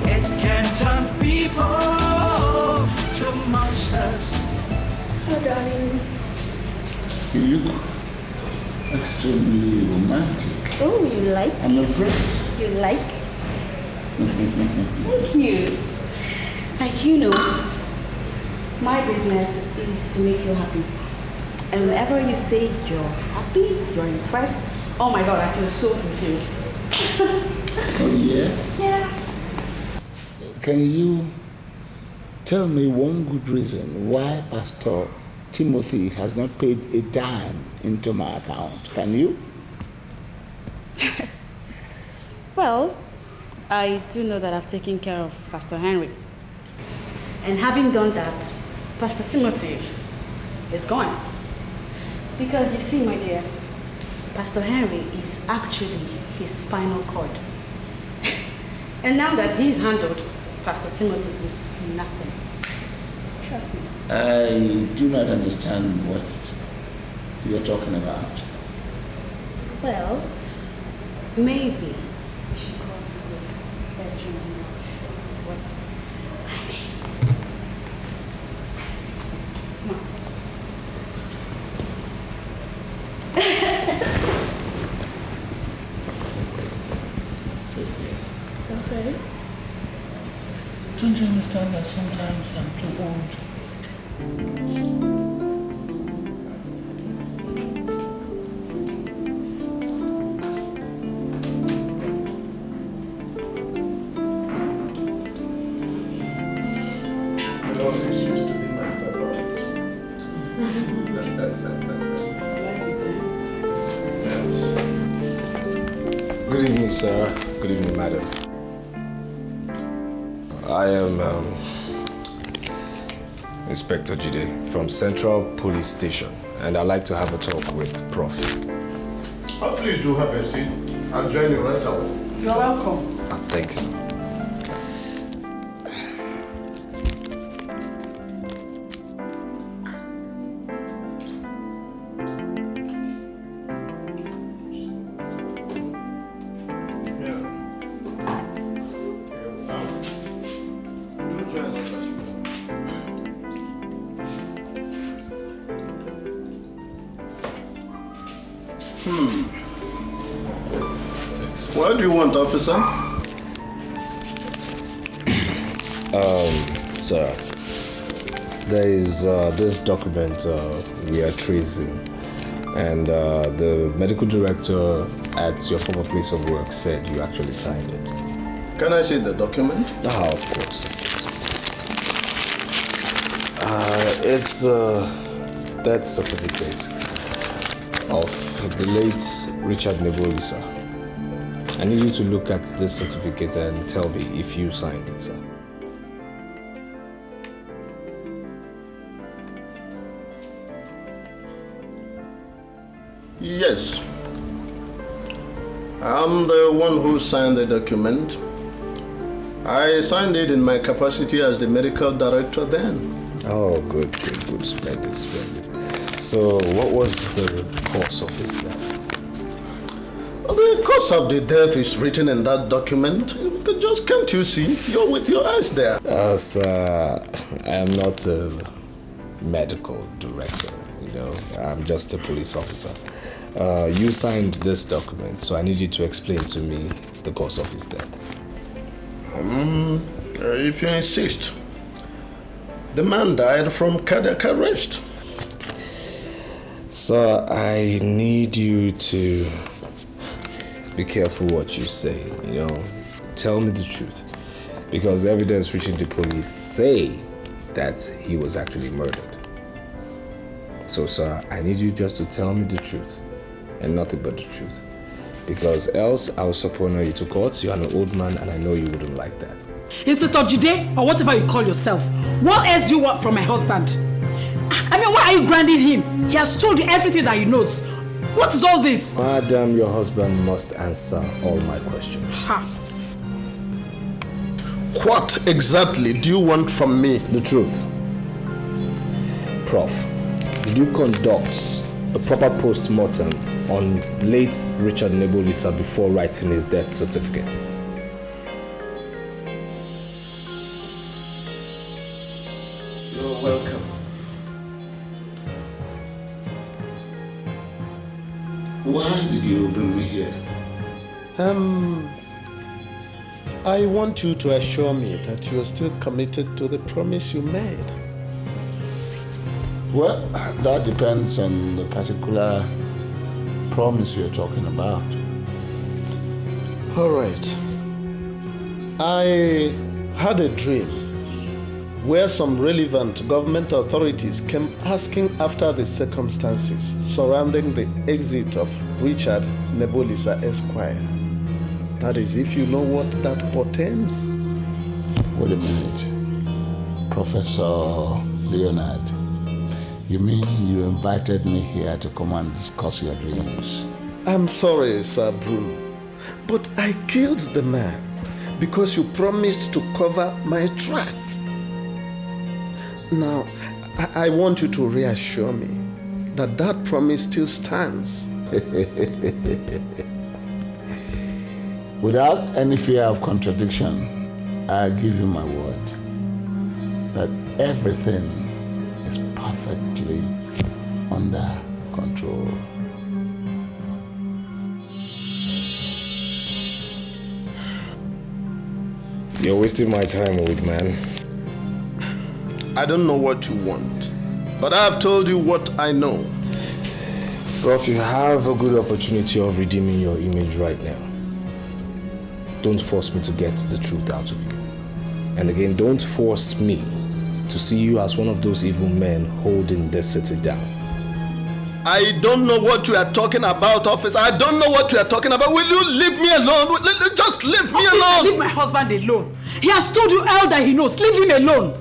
It can turn people to monsters. Oh, darling. You look extremely romantic. Oh, you like? I'm impressed. You like? Thank you. Like, you know, my business is to make you happy. And whenever you say you're happy, you're impressed, oh my God, I feel so fulfilled. Oh, yeah? Yeah. Can you tell me one good reason why Pastor Timothy has not paid a dime into my account? Can you? Well, I do know that I've taken care of Pastor Henry. And having done that, Pastor Timothy is gone. Because you see, my dear, Pastor Henry is actually his spinal cord. And now that he's handled, Pastor Timothy is nothing. Trust me. I do not understand what you're talking about. Well, maybe we should go to the bedroom. I'm not sure what I mean. Come on. Okay. Don't you understand that sometimes I'm too old? This used to be my favorite. Good evening, sir. Good evening, madam. I am Inspector Jide from Central Police Station, and I'd like to have a talk with Prof. Oh, please do have a seat. I'll join you right away. You're welcome. Thank you, sir. What do you want, officer? Sir, there is this document we are tracing, and the medical director at your former place of work said you actually signed it. Can I see the document? Ah, of course, of course. It's death certificate of the late Richard Nebori, sir. I need you to look at this certificate and tell me if you signed it, sir. Yes. I'm the one who signed the document. I signed it in my capacity as the medical director then. Oh, good, splendid. So, what was the cause of his death? The cause of the death is written in that document. Just can't you see? You're with your eyes there. Sir, I am not a medical director, you know. I'm just a police officer. You signed this document, so I need you to explain to me the cause of his death. If you insist. The man died from cardiac arrest. Sir, I need you to be careful what you say, you know. Tell me the truth. Because evidence reaching the police say that he was actually murdered. So, sir, I need you just to tell me the truth and nothing but the truth. Because else I'll subpoena you to court. You're an old man and I know you wouldn't like that. Inspector Jide, or whatever you call yourself, what else do you want from my husband? I mean, why are you grounding him? He has told you everything that he knows. What is all this? Madam, your husband must answer all my questions. Ha. What exactly do you want from me? The truth. Prof, did you conduct a proper post-mortem on late Richard Nebulisa before writing his death certificate? You're welcome. Why did you bring me here? I want you to assure me that you are still committed to the promise you made. Well, that depends on the particular promise you're talking about. All right. I had a dream where some relevant government authorities came asking after the circumstances surrounding the exit of Richard Nebulisa Esquire. That is, if you know what that portends. Wait a minute. Professor Leonard, you mean you invited me here to come and discuss your dreams? I'm sorry, Sir Bruno, but I killed the man because you promised to cover my track. Now, I want you to reassure me that that promise still stands. Without any fear of contradiction, I give you my word that everything is perfectly under control. You're wasting my time, old man. I don't know what you want, but I've told you what I know. Prof, you have a good opportunity of redeeming your image right now. Don't force me to get the truth out of you. And again, don't force me to see you as one of those evil men holding this city down. I don't know what you are talking about, officer. I don't know what you are talking about. Will you leave me alone? Just leave me alone. Leave my husband alone. He has told you all that he knows. Leave him alone.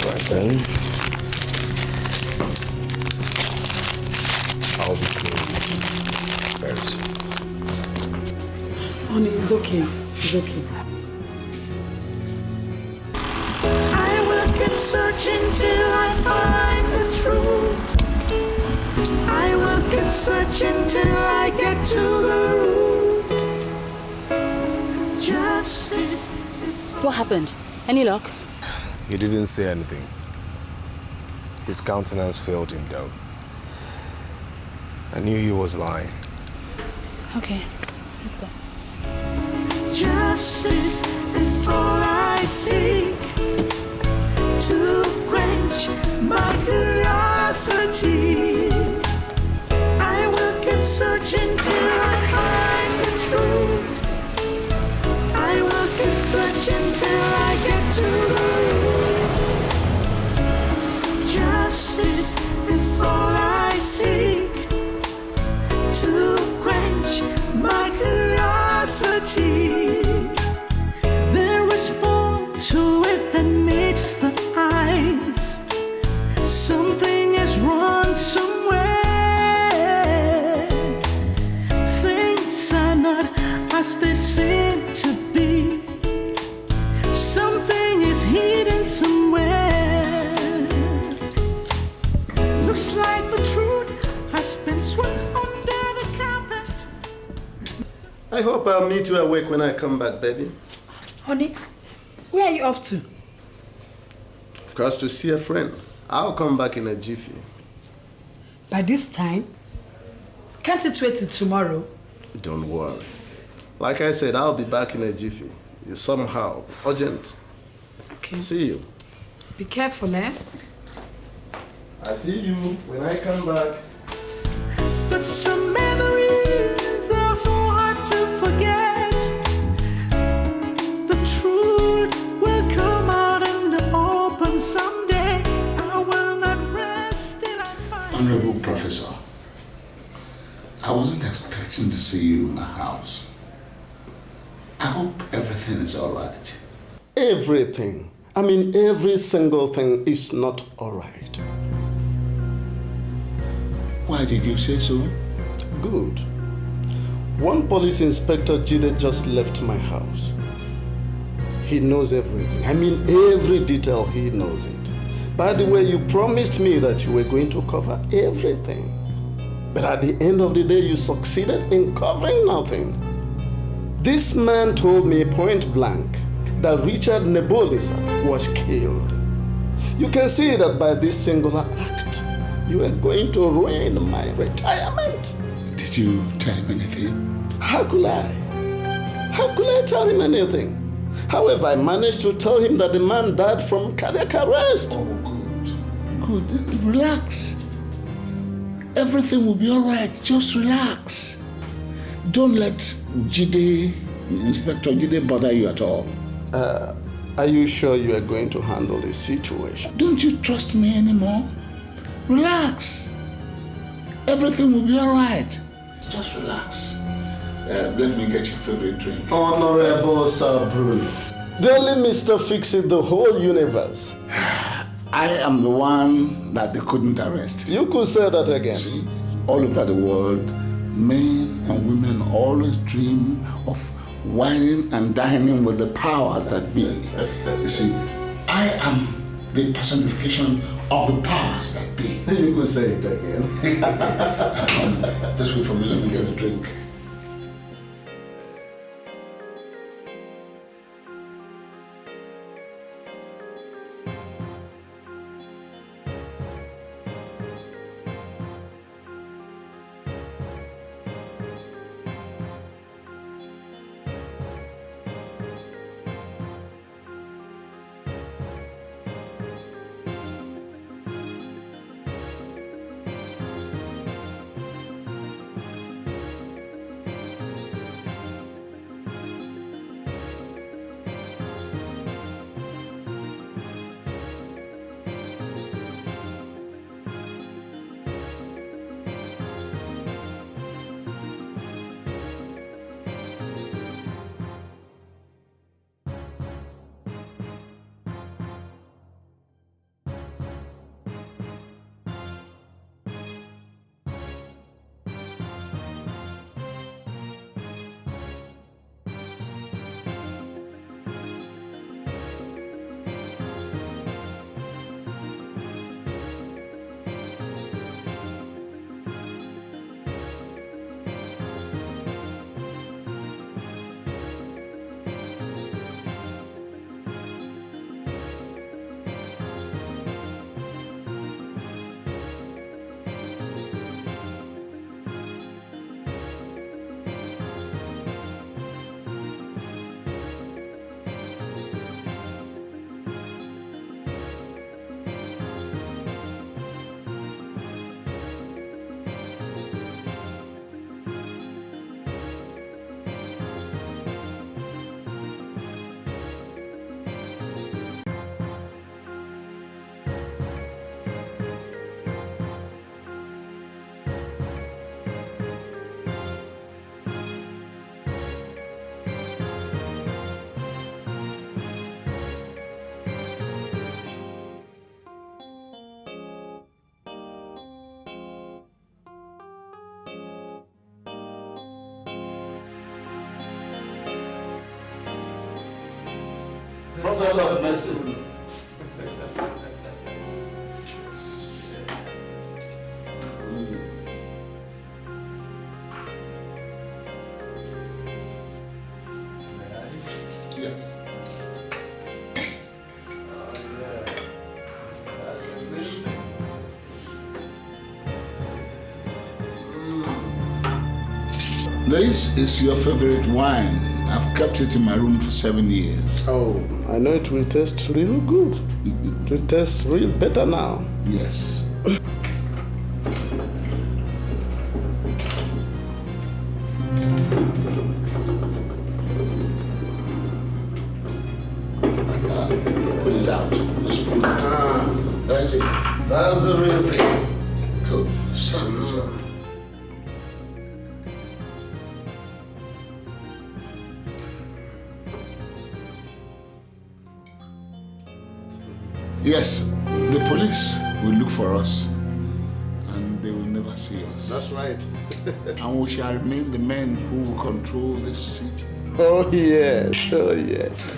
Right then. I'll be seeing you very soon. Honey, it's okay. It's okay. I will keep searching till I find the truth. I will keep searching till I get to the root. Justice is... What happened? Any luck? He didn't say anything. His countenance failed him though. I knew he was lying. Okay, let's go. Justice is all I seek, to quench my curiosity. I will keep searching till I find the truth. I will keep searching till I get to the root. Justice is all I seek, to quench my curiosity. There is more to it than meets the eyes. Something is wrong somewhere. Things are not as they seem to be. Something is hidden somewhere. I hope I'll meet you awake when I come back, baby. Honey, where are you off to? Of course, to see a friend. I'll come back in a jiffy. By this time? Can't it wait till tomorrow? Don't worry. Like I said, I'll be back in a jiffy. It's somehow urgent. Okay. See you. Be careful, eh? I see you when I come back. But some memories are so hard to forget. The truth will come out in the open someday. I will not rest till I find. Honorable Professor, I wasn't expecting to see you in my house. I hope everything is all right. Everything. I mean, every single thing is not all right. Why did you say so? Good. One police inspector, Jide, just left my house. He knows everything. I mean, every detail, he knows it. By the way, you promised me that you were going to cover everything. But at the end of the day, you succeeded in covering nothing. This man told me point blank that Richard Nebolisa was killed. You can see that by this singular act, you are going to ruin my retirement. Did you tell him anything? How could I? How could I tell him anything? However, I managed to tell him that the man died from cardiac arrest. Oh, good. Good. Relax. Everything will be all right. Just relax. Don't let Inspector Jide bother you at all. Are you sure you are going to handle the situation? Don't you trust me anymore? Relax. Everything will be all right. Just relax. Let me get your favorite drink. Honorable Sir Bruno. The only Mr. Fix-It the whole universe. I am the one that they couldn't arrest. You could say that again. See, all over the world, men and women always dream of wining and dining with the powers that be. You see, I am the personification of the powers that be. You could say it again. This way from me, let me get a drink. Professor of Medicine. This is your favorite wine. I've kept it in my room for 7 years. Oh, I know it will taste real good. It will taste real better now. Yes. Put it out. That's it. That's the real thing. Cool. So. Yes, the police will look for us and they will never see us. That's right. And we shall remain the men who will control this city. Oh yes, oh yes.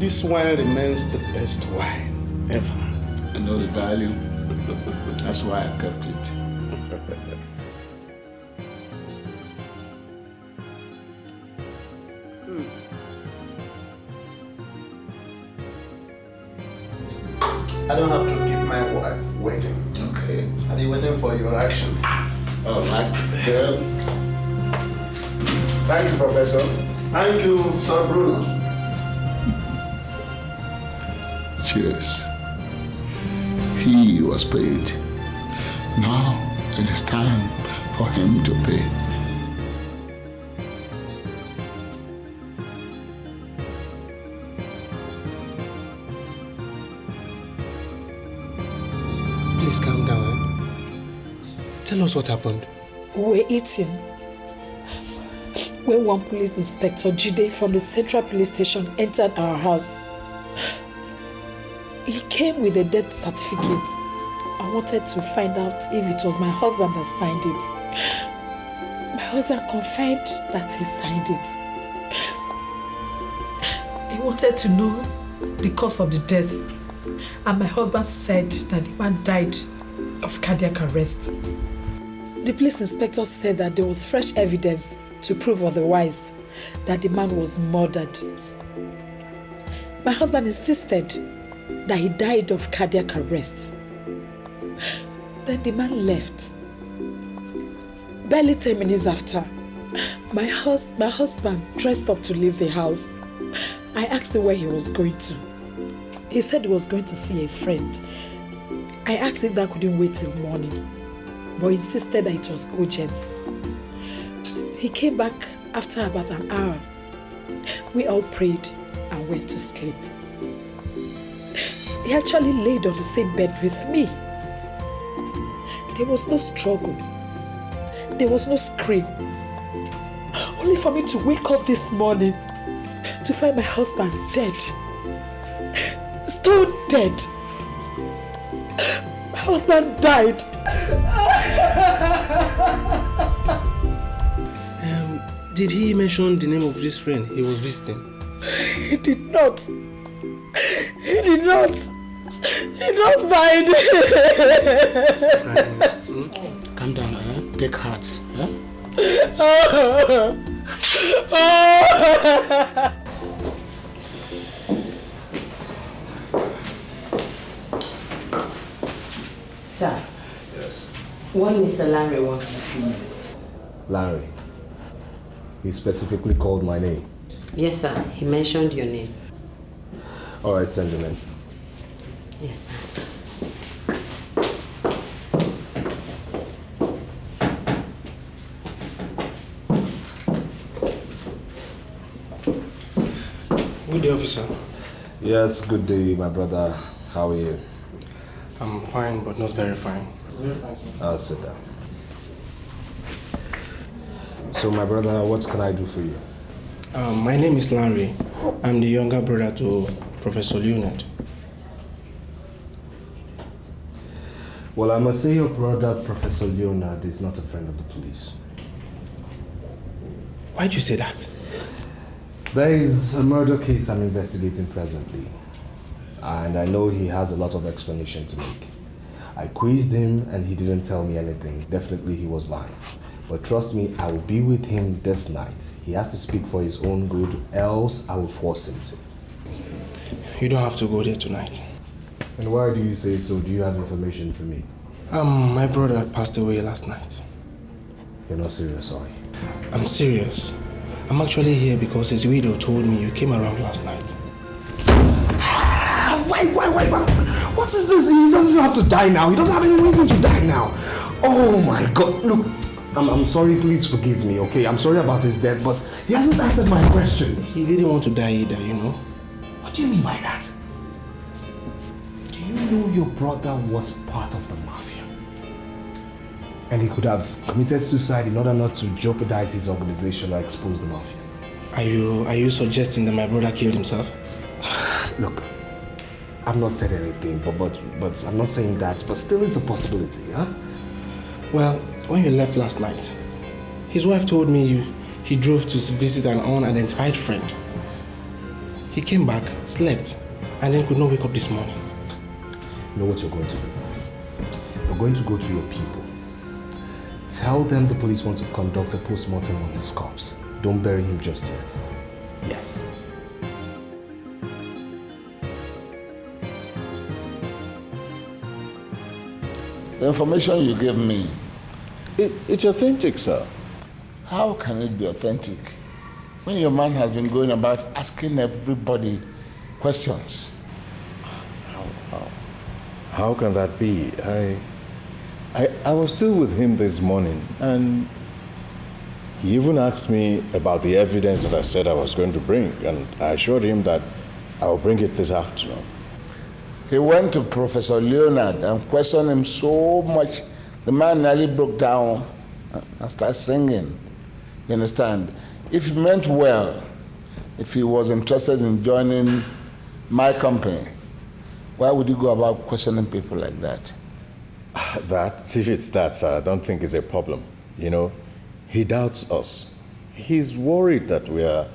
This wine remains the best wine ever. I know the value. That's why I kept it. I don't have to keep my wife waiting. Okay. I'll be waiting for your action. All right. Well, thank you, Professor. Thank you, Sir Bruno. Cheers. He was paid. Now it is time for him to pay. Please calm down. Tell us what happened. We were eating when one police inspector, Jide, from the Central Police Station entered our house. He came with a death certificate. I wanted to find out if it was my husband that signed it. My husband confirmed that he signed it. He wanted to know the cause of the death. And my husband said that the man died of cardiac arrest. The police inspector said that there was fresh evidence to prove otherwise, that the man was murdered. My husband insisted that he died of cardiac arrest. Then the man left. Barely 10 minutes after, my husband dressed up to leave the house. I asked him where he was going to. He said he was going to see a friend. I asked if that couldn't wait till morning, but he insisted that it was urgent. He came back after about an hour. We all prayed and went to sleep. He actually laid on the same bed with me. There was no struggle. There was no scream. Only for me to wake up this morning to find my husband dead. Stone dead. My husband died. Did he mention the name of this friend he was visiting? He did not. He did not. He just died. Calm down, take heart. Sir. Yes. One Mr. Larry wants to see you. Larry. He specifically called my name. Yes, sir. He mentioned your name. All right, send him in. Yes, sir. Good day, officer. Yes, good day, my brother. How are you? I'm fine, but not very fine. Very fine, sir. I'll sit down. So, my brother, what can I do for you? My name is Larry. I'm the younger brother to Professor Leonard. Well, I must say your brother, Professor Leonard, is not a friend of the police. Why do you say that? There is a murder case I'm investigating presently, and I know he has a lot of explanation to make. I quizzed him and he didn't tell me anything. Definitely he was lying. But trust me, I will be with him this night. He has to speak for his own good, else I will force him to. You don't have to go there tonight. And why do you say so? Do you have information for me? My brother passed away last night. You're not serious, are you? I'm serious. I'm actually here because his widow told me you came around last night. Wait. What is this? He doesn't have to die now. He doesn't have any reason to die now. Oh my God. Look, I'm sorry. Please forgive me, okay? I'm sorry about his death, but he hasn't answered my questions. He didn't want to die either, you know? What do you mean by that? Do you know your brother was part of the mafia? And he could have committed suicide in order not to jeopardize his organization or expose the mafia. Are you suggesting that my brother killed himself? Look, I've not said anything, but I'm not saying that, but still it's a possibility, huh? Well, when you left last night, his wife told me he drove to visit an unidentified friend. He came back, slept, and then could not wake up this morning. You know what you're going to do? You're going to go to your people. Tell them the police want to conduct a post-mortem on his corpse. Don't bury him just yet. Yes. The information you gave me... It's authentic, sir. How can it be authentic when your man has been going about asking everybody questions? How can that be? I was still with him this morning, and he even asked me about the evidence that I said I was going to bring, and I assured him that I will bring it this afternoon. He went to Professor Leonard and questioned him so much, the man nearly broke down and started singing. You understand? If he meant well, if he was interested in joining my company, why would you go about questioning people like that? If it's that, sir, I don't think it's a problem. You know, he doubts us. He's worried that we are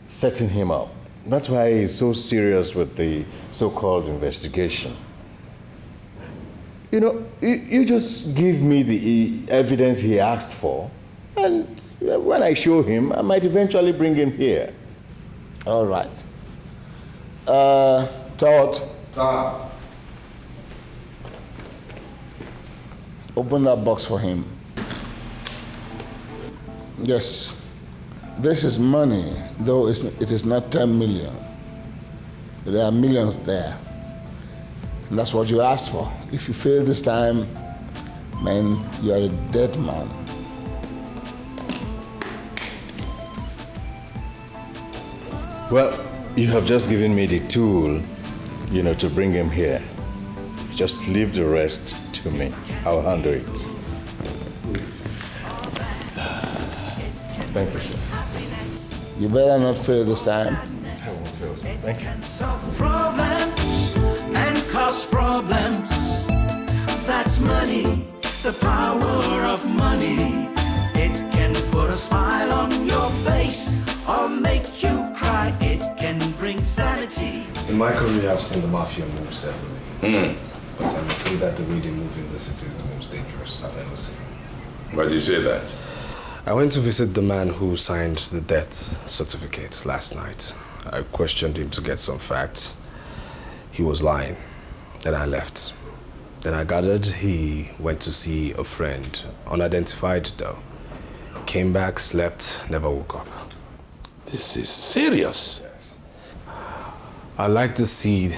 setting him up. That's why he's so serious with the so-called investigation. You know, you just give me the evidence he asked for, and when I show him, I might eventually bring him here. All right. Todd. Sir. Open that box for him. Yes. This is money, though it is not 10 million. There are millions there. And that's what you asked for. If you fail this time, man, you are a dead man. Well, you have just given me the tool, you know, to bring him here. Just leave the rest to me. I'll handle it. Thank you, sir. You better not fail this time. I won't fail, sir. Thank you. Solve problems and cause problems. That's money, the power of money. It can put a smile on your face or make you cry. It can bring sanity. In my career, I've seen the mafia move separately. But I must say that the way they move in the city is the most dangerous I've ever seen. Why do you say that? I went to visit the man who signed the death certificate last night. I questioned him to get some facts. He was lying. Then I left. Then I gathered he went to see a friend, unidentified though. Came back, slept, never woke up. This is serious. Yes. I'd like to see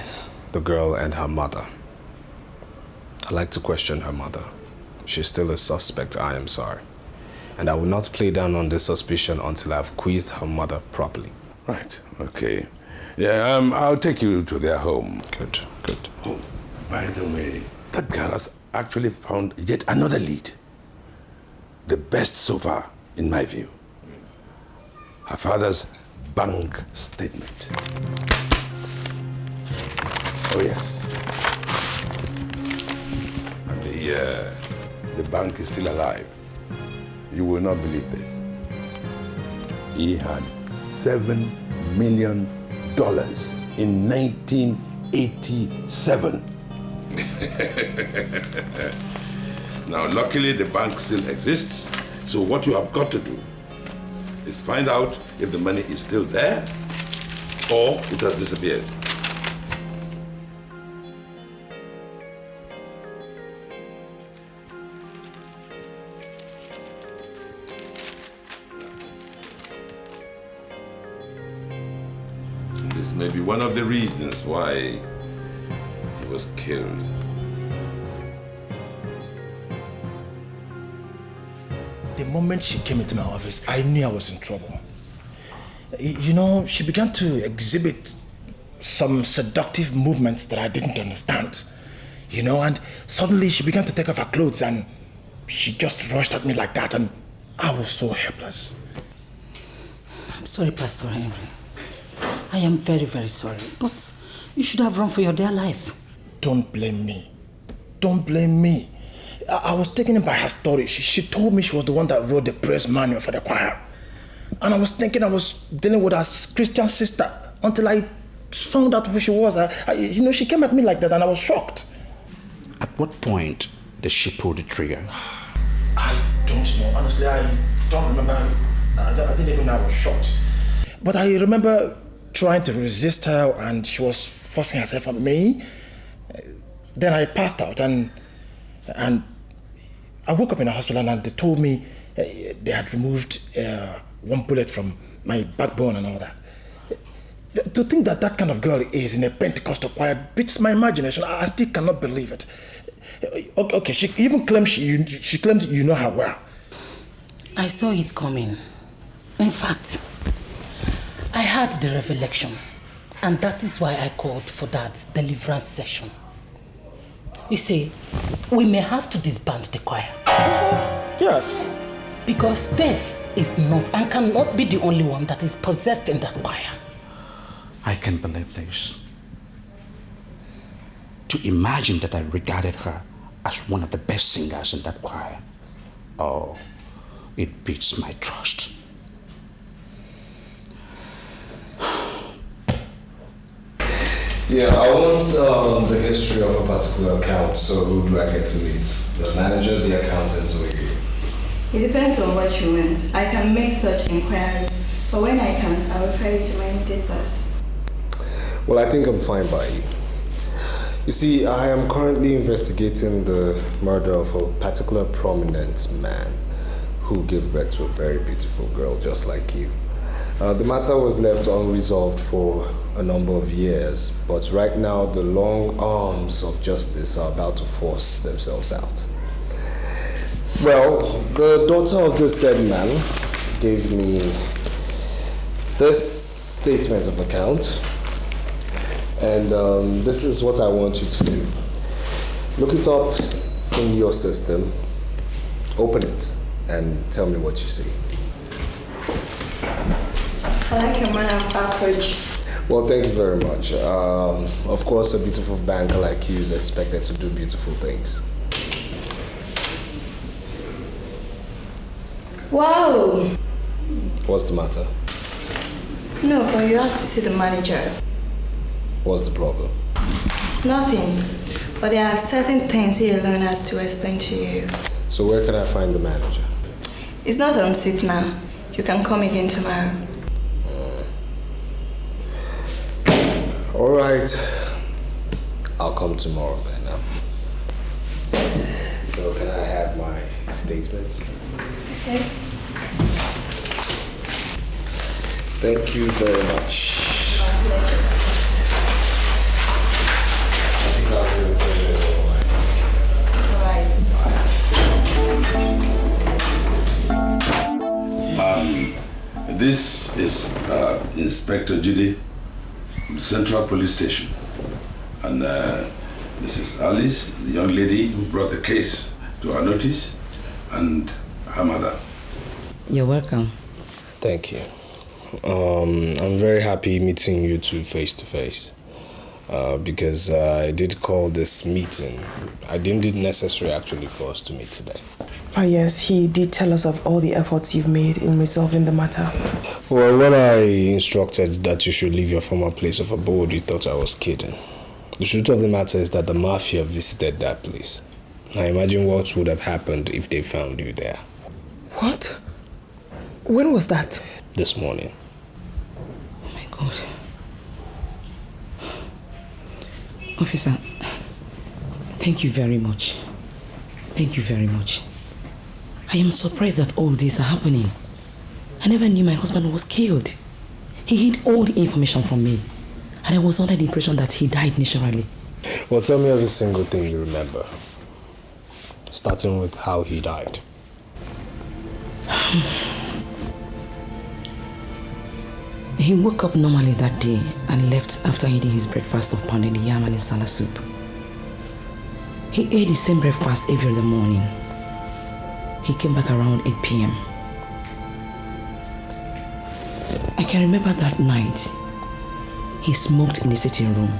the girl and her mother. I'd like to question her mother. She's still a suspect, I am sorry. And I will not play down on this suspicion until I've quizzed her mother properly. Right, okay. Yeah, I'll take you to their home. Good. Oh, by the way, that girl has actually found yet another lead. The best so far, in my view. Her father's bank statement. Oh, yes. And the bank is still alive. You will not believe this. He had $7 million in 1987. Now, luckily, the bank still exists. So what you have got to do is find out if the money is still there or it has disappeared. This may be one of the reasons why he was killed. The moment she came into my office, I knew I was in trouble. You know, she began to exhibit some seductive movements that I didn't understand. You know, and suddenly she began to take off her clothes and she just rushed at me like that, and I was so helpless. I'm sorry, Pastor Henry. I am very, very sorry. But you should have run for your dear life. Don't blame me. Don't blame me. I was taken in by her story. She told me she was the one that wrote the praise manual for the choir. And I was thinking I was dealing with her Christian sister until I found out who she was. You know, she came at me like that and I was shocked. At what point did she pull the trigger? I don't know. Honestly, I don't remember. I didn't even know I was shocked. But I remember trying to resist her and she was forcing herself on me. Then I passed out and I woke up in the hospital and they told me they had removed one bullet from my backbone and all that. To think that that kind of girl is in a Pentecostal choir beats my imagination. I still cannot believe it. Okay, she even claimed she claimed you know her well. I saw it coming. In fact, I had the revelation, and that is why I called for that deliverance session. You see, we may have to disband the choir. Yes. Because Steph is not and cannot be the only one that is possessed in that choir. I can't believe this. To imagine that I regarded her as one of the best singers in that choir. Oh, it beats my trust. Yeah, I want the history of a particular account, so who do I get to meet? The manager, the accountant, or you? It depends on what you want. I can make such inquiries, but when I can, I will refer you to my immediate boss. Well, I think I'm fine by you. You see, I am currently investigating the murder of a particular prominent man who gave birth to a very beautiful girl just like you. The matter was left unresolved for a number of years, but right now the long arms of justice are about to force themselves out. Well, the daughter of this said man gave me this statement of account, and this is what I want you to do. Look it up in your system, open it, and tell me what you see. I like your manner of approach. Well, thank you very much. Of course, a beautiful banker like you is expected to do beautiful things. Wow! What's the matter? No, but you have to see the manager. What's the problem? Nothing. But there are certain things he alone has to explain to you. So where can I find the manager? It's not on sit now. You can come again tomorrow. All right. I'll come tomorrow then. So can I have my statements? Okay. Thank you very much. My pleasure. I think I'll see the pleasure All right. This is Inspector Judy, Central Police Station. And this is Alice, the young lady who brought the case to our notice, and her mother. You're welcome. Thank you. I'm very happy meeting you two face to face. Because I did call this meeting. I deemed it necessary actually for us to meet today. Oh yes, he did tell us of all the efforts you've made in resolving the matter. Well, when I instructed that you should leave your former place of abode, you thought I was kidding. The truth of the matter is that the mafia visited that place. Now imagine what would have happened if they found you there. What? When was that? This morning. Oh my God. Officer, thank you very much. Thank you very much. I am surprised that all this are happening. I never knew my husband was killed. He hid all the information from me. And I was under the impression that he died naturally. Well, tell me every single thing you remember. Starting with how he died. He woke up normally that day and left after eating his breakfast of pounded yam and insala soup. He ate the same breakfast every other morning. He came back around 8 p.m. I can remember that night, he smoked in the sitting room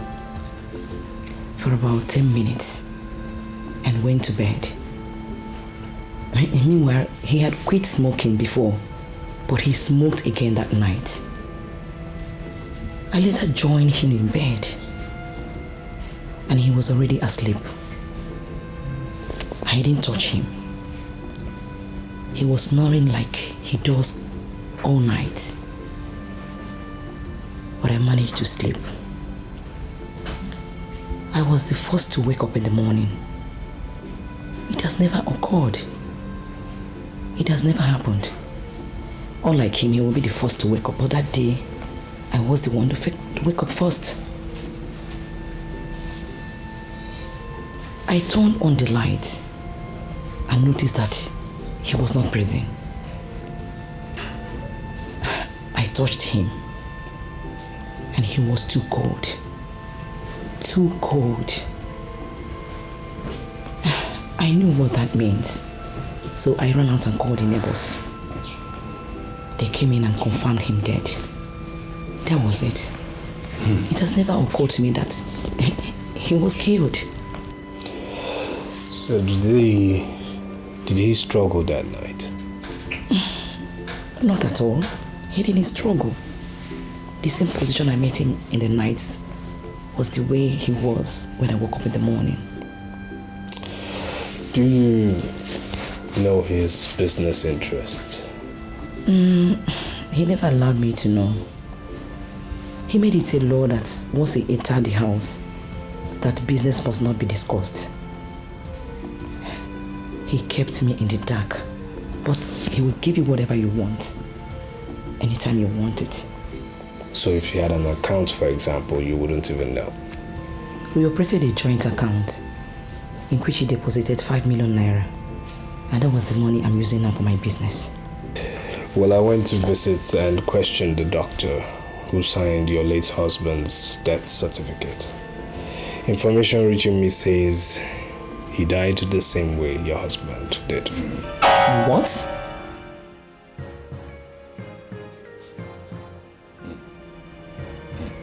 for about 10 minutes and went to bed. Meanwhile, he had quit smoking before, but he smoked again that night. I later joined him in bed, and he was already asleep. I didn't touch him. He was snoring like he does all night, but I managed to sleep. I was the first to wake up in the morning. It has never occurred. It has never happened. Unlike him, he will be the first to wake up, but that day, I was the one to wake up first. I turned on the light and noticed that he was not breathing. I touched him and he was too cold. Too cold. I knew what that means, so I ran out and called the neighbors. They came in and confirmed him dead. That was it. It has never occurred to me that he was killed. So did he struggle that night? Not at all. He didn't struggle. The same position I met him in the night was the way he was when I woke up in the morning. Do you know his business interests? He never allowed me to know. He made it a law that once he entered the house, that business must not be discussed. He kept me in the dark, but he would give you whatever you want, anytime you want it. So if he had an account, for example, you wouldn't even know? We operated a joint account in which he deposited 5 million naira, and that was the money I'm using now for my business. Well, I went to visit and question the doctor who signed your late husband's death certificate. Information reaching me says he died the same way your husband did. What?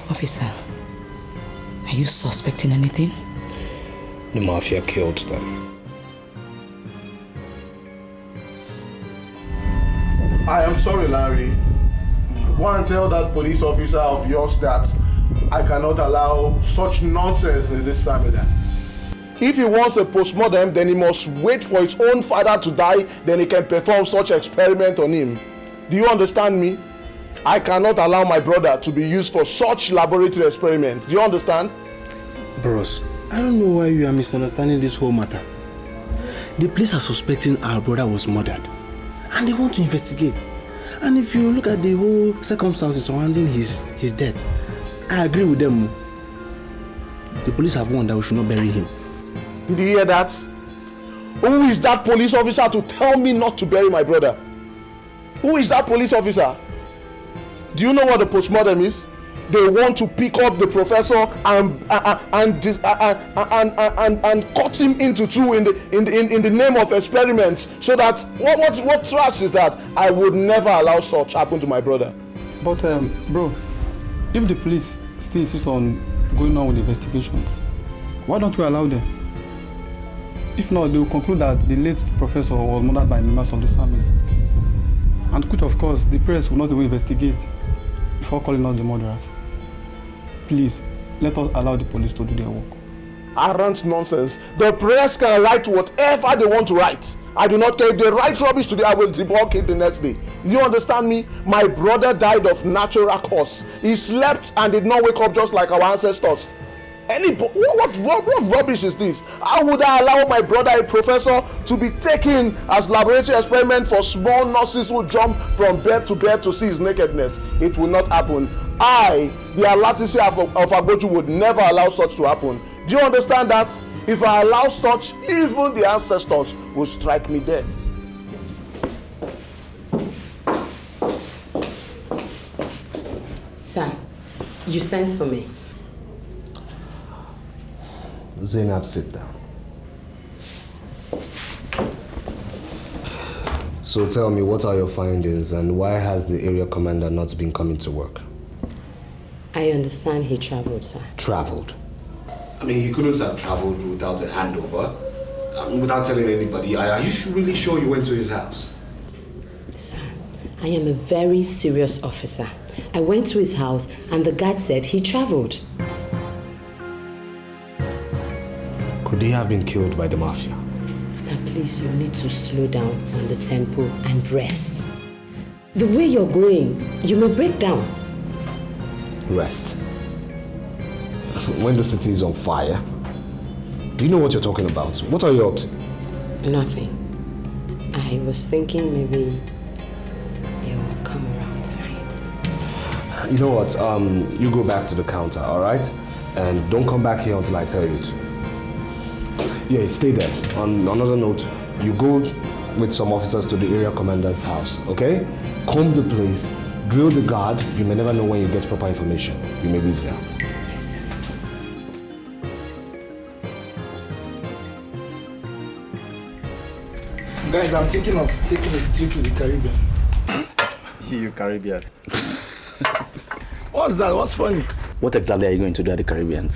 Officer, are you suspecting anything? The mafia killed them. I am sorry, Larry. Go and tell that police officer of yours that I cannot allow such nonsense in this family. If he wants a postmortem, then he must wait for his own father to die, then he can perform such experiment on him. Do you understand me? I cannot allow my brother to be used for such laboratory experiment. Do you understand? Bros, I don't know why you are misunderstanding this whole matter. The police are suspecting our brother was murdered, and they want to investigate. And if you look at the whole circumstances surrounding his death, I agree with them. The police have warned that we should not bury him. Did you hear that? Who is that police officer to tell me not to bury my brother? Who is that police officer? Do you know what the postmortem is? They want to pick up the professor and cut him into two in the name of experiments. So that what trash is that? I would never allow such happen to my brother. But bro, if the police still insist on going on with the investigations, why don't we allow them? If not, they will conclude that the late professor was murdered by members of this family. And which, of course, the press will not even investigate before calling us the murderers. Please, let us allow the police to do their work. Arrant nonsense. The press can write whatever they want to write. I do not care if they write rubbish today, I will debunk it the next day. You understand me? My brother died of natural cause. He slept and did not wake up just like our ancestors. What rubbish is this? How would I allow my brother, a professor, to be taken as laboratory experiment for small nurses who jump from bed to see his nakedness? It will not happen. I the Alatisi of Agoju would never allow such to happen. Do you understand that? If I allow such, even the ancestors will strike me dead. Sir, you sent for me. Zainab, sit down. So tell me, what are your findings and why has the area commander not been coming to work? I understand he traveled, sir. Traveled? I mean, he couldn't have traveled without a handover, without telling anybody. Are you really sure you went to his house? Sir, I am a very serious officer. I went to his house and the guard said he traveled. Could he have been killed by the mafia? Sir, please, you need to slow down on the tempo and rest. The way you're going, you may break down. Rest. When the city is on fire? Do you know what you're talking about? What are you up to? Nothing. I was thinking maybe you'll come around tonight. You know what? You go back to the counter, alright? And don't come back here until I tell you to. Yeah, stay there. On another note, you go with some officers to the area commander's house, okay? Comb the place, drill the guard. You may never know when you get proper information. You may leave now. Yes, sir. Guys, I'm thinking of taking a trip to the Caribbean. You Caribbean. What's that? What's funny? What exactly are you going to do at the Caribbean?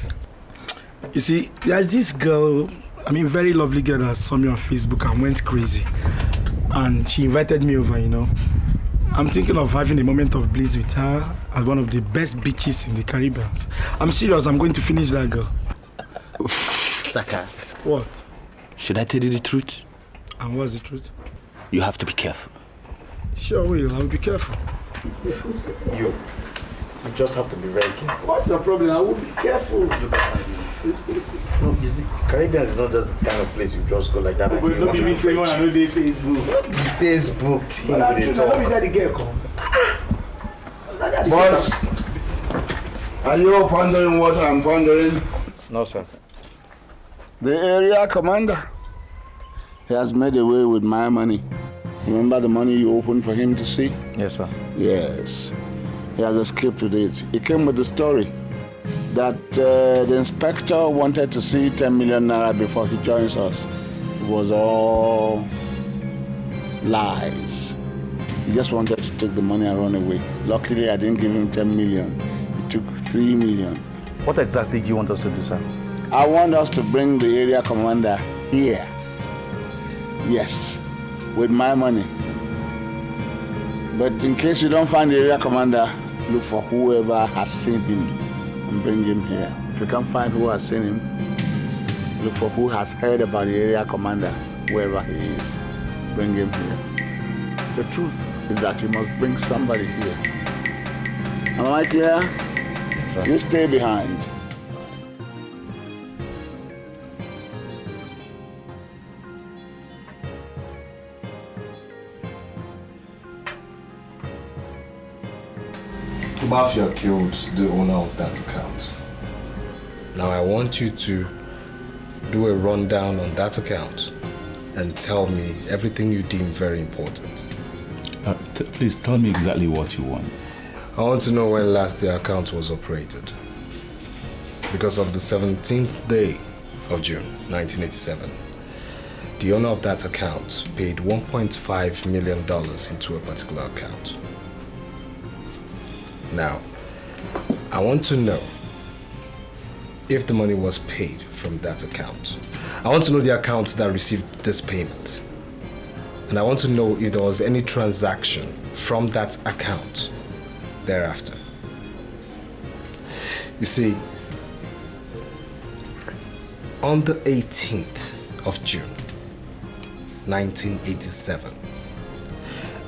You see, there's this girl, very lovely girl that saw me on Facebook and went crazy. And she invited me over, I'm thinking of having a moment of bliss with her at one of the best beaches in the Caribbean. I'm serious, I'm going to finish that girl. Saka. What? Should I tell you the truth? And what's the truth? You have to be careful. Sure will, I'll be careful. You just have to be very careful. What's the problem? I will be careful. No, you see, Caribbean is not just the kind of place you just go like that. But don't be saying when I know the Facebook. Facebook thing. But I'm sure that the girl come. Boss, are you pondering what I'm pondering? No, sir. The area commander, he has made away with my money. Remember the money you opened for him to see? Yes, sir. Yes. He has escaped with it. He came with the story that the inspector wanted to see 10 million naira before he joins us. It was all lies. He just wanted to take the money and run away. Luckily, I didn't give him 10 million. He took 3 million. What exactly do you want us to do, sir? I want us to bring the area commander here. Yes, with my money. But in case you don't find the area commander, look for whoever has seen him and bring him here. If you can't find who has seen him, look for who has heard about the area commander, whoever he is. Bring him here. The truth is that you must bring somebody here. Am I clear? Yes, you stay behind. Mafia killed the owner of that account. Now I want you to do a rundown on that account and tell me everything you deem very important. Please tell me exactly what you want. I want to know when last the account was operated. Because of the 17th day of June 1987, the owner of that account paid $1.5 million into a particular account. Now, I want to know if the money was paid from that account. I want to know the account that received this payment. And I want to know if there was any transaction from that account thereafter. You see, on the 18th of June, 1987,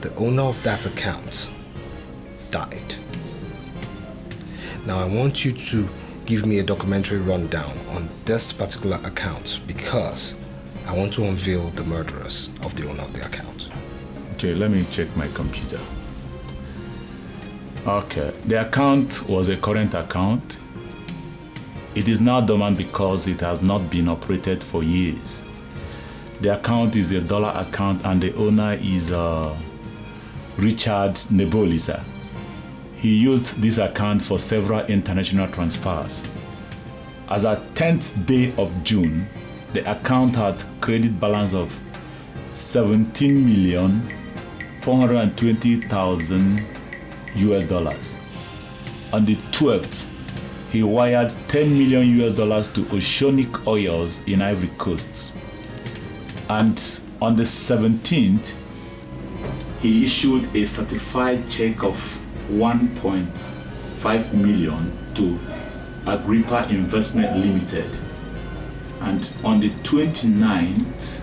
the owner of that account died. Now I want you to give me a documentary rundown on this particular account because I want to unveil the murderers of the owner of the account. Okay, let me check my computer. Okay. The account was a current account. It is now dormant because it has not been operated for years. The account is a dollar account and the owner is Richard Nebolisa. He used this account for several international transfers. As at 10th day of June, the account had credit balance of 17,420,000 US dollars. On the 12th, he wired $10 million US dollars to Oceanic Oils in Ivory Coast. And on the 17th, he issued a certified check of 1.5 million to Agrippa Investment Limited. And on the 29th,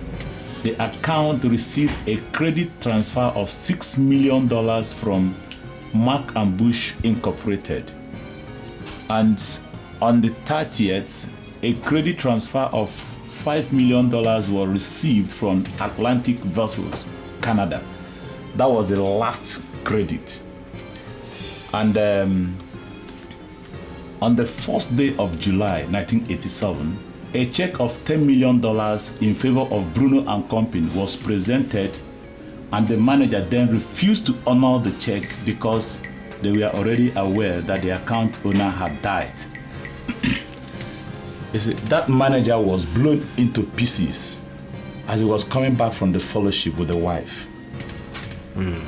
the account received a credit transfer of $6 million from Mark and Bush Incorporated. And on the 30th, a credit transfer of $5 million was received from Atlantic Vessels, Canada. That was the last credit. And on the first day of July 1987, a check of $10 million in favor of Bruno and Company was presented, and the manager then refused to honor the check because they were already aware that the account owner had died. You see, that manager was blown into pieces as he was coming back from the fellowship with the wife. And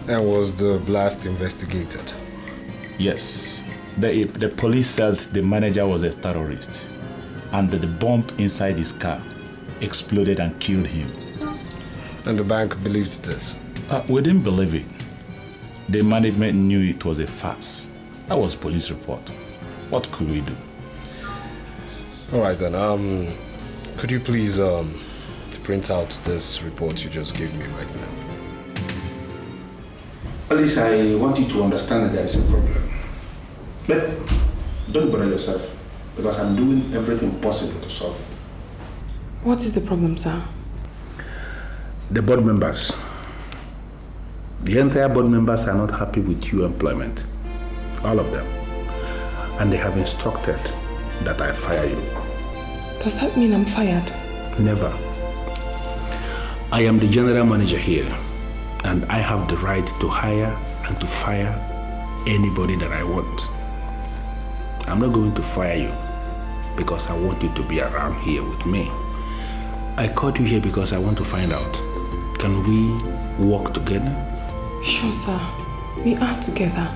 was the blast investigated? Yes. The police said the manager was a terrorist and that the bomb inside his car exploded and killed him. And the bank believed this? We didn't believe it. The management knew it was a farce. That was police report. What could we do? All right then, could you please print out this report you just gave me right now? Alice, I want you to understand that there is a problem. But don't bother yourself, because I'm doing everything possible to solve it. What is the problem, sir? The board members. The entire board members are not happy with your employment. All of them. And they have instructed that I fire you. Does that mean I'm fired? Never. I am the general manager here, and I have the right to hire and to fire anybody that I want. I'm not going to fire you because I want you to be around here with me. I called you here because I want to find out, can we work together? Sure, sir. We are together.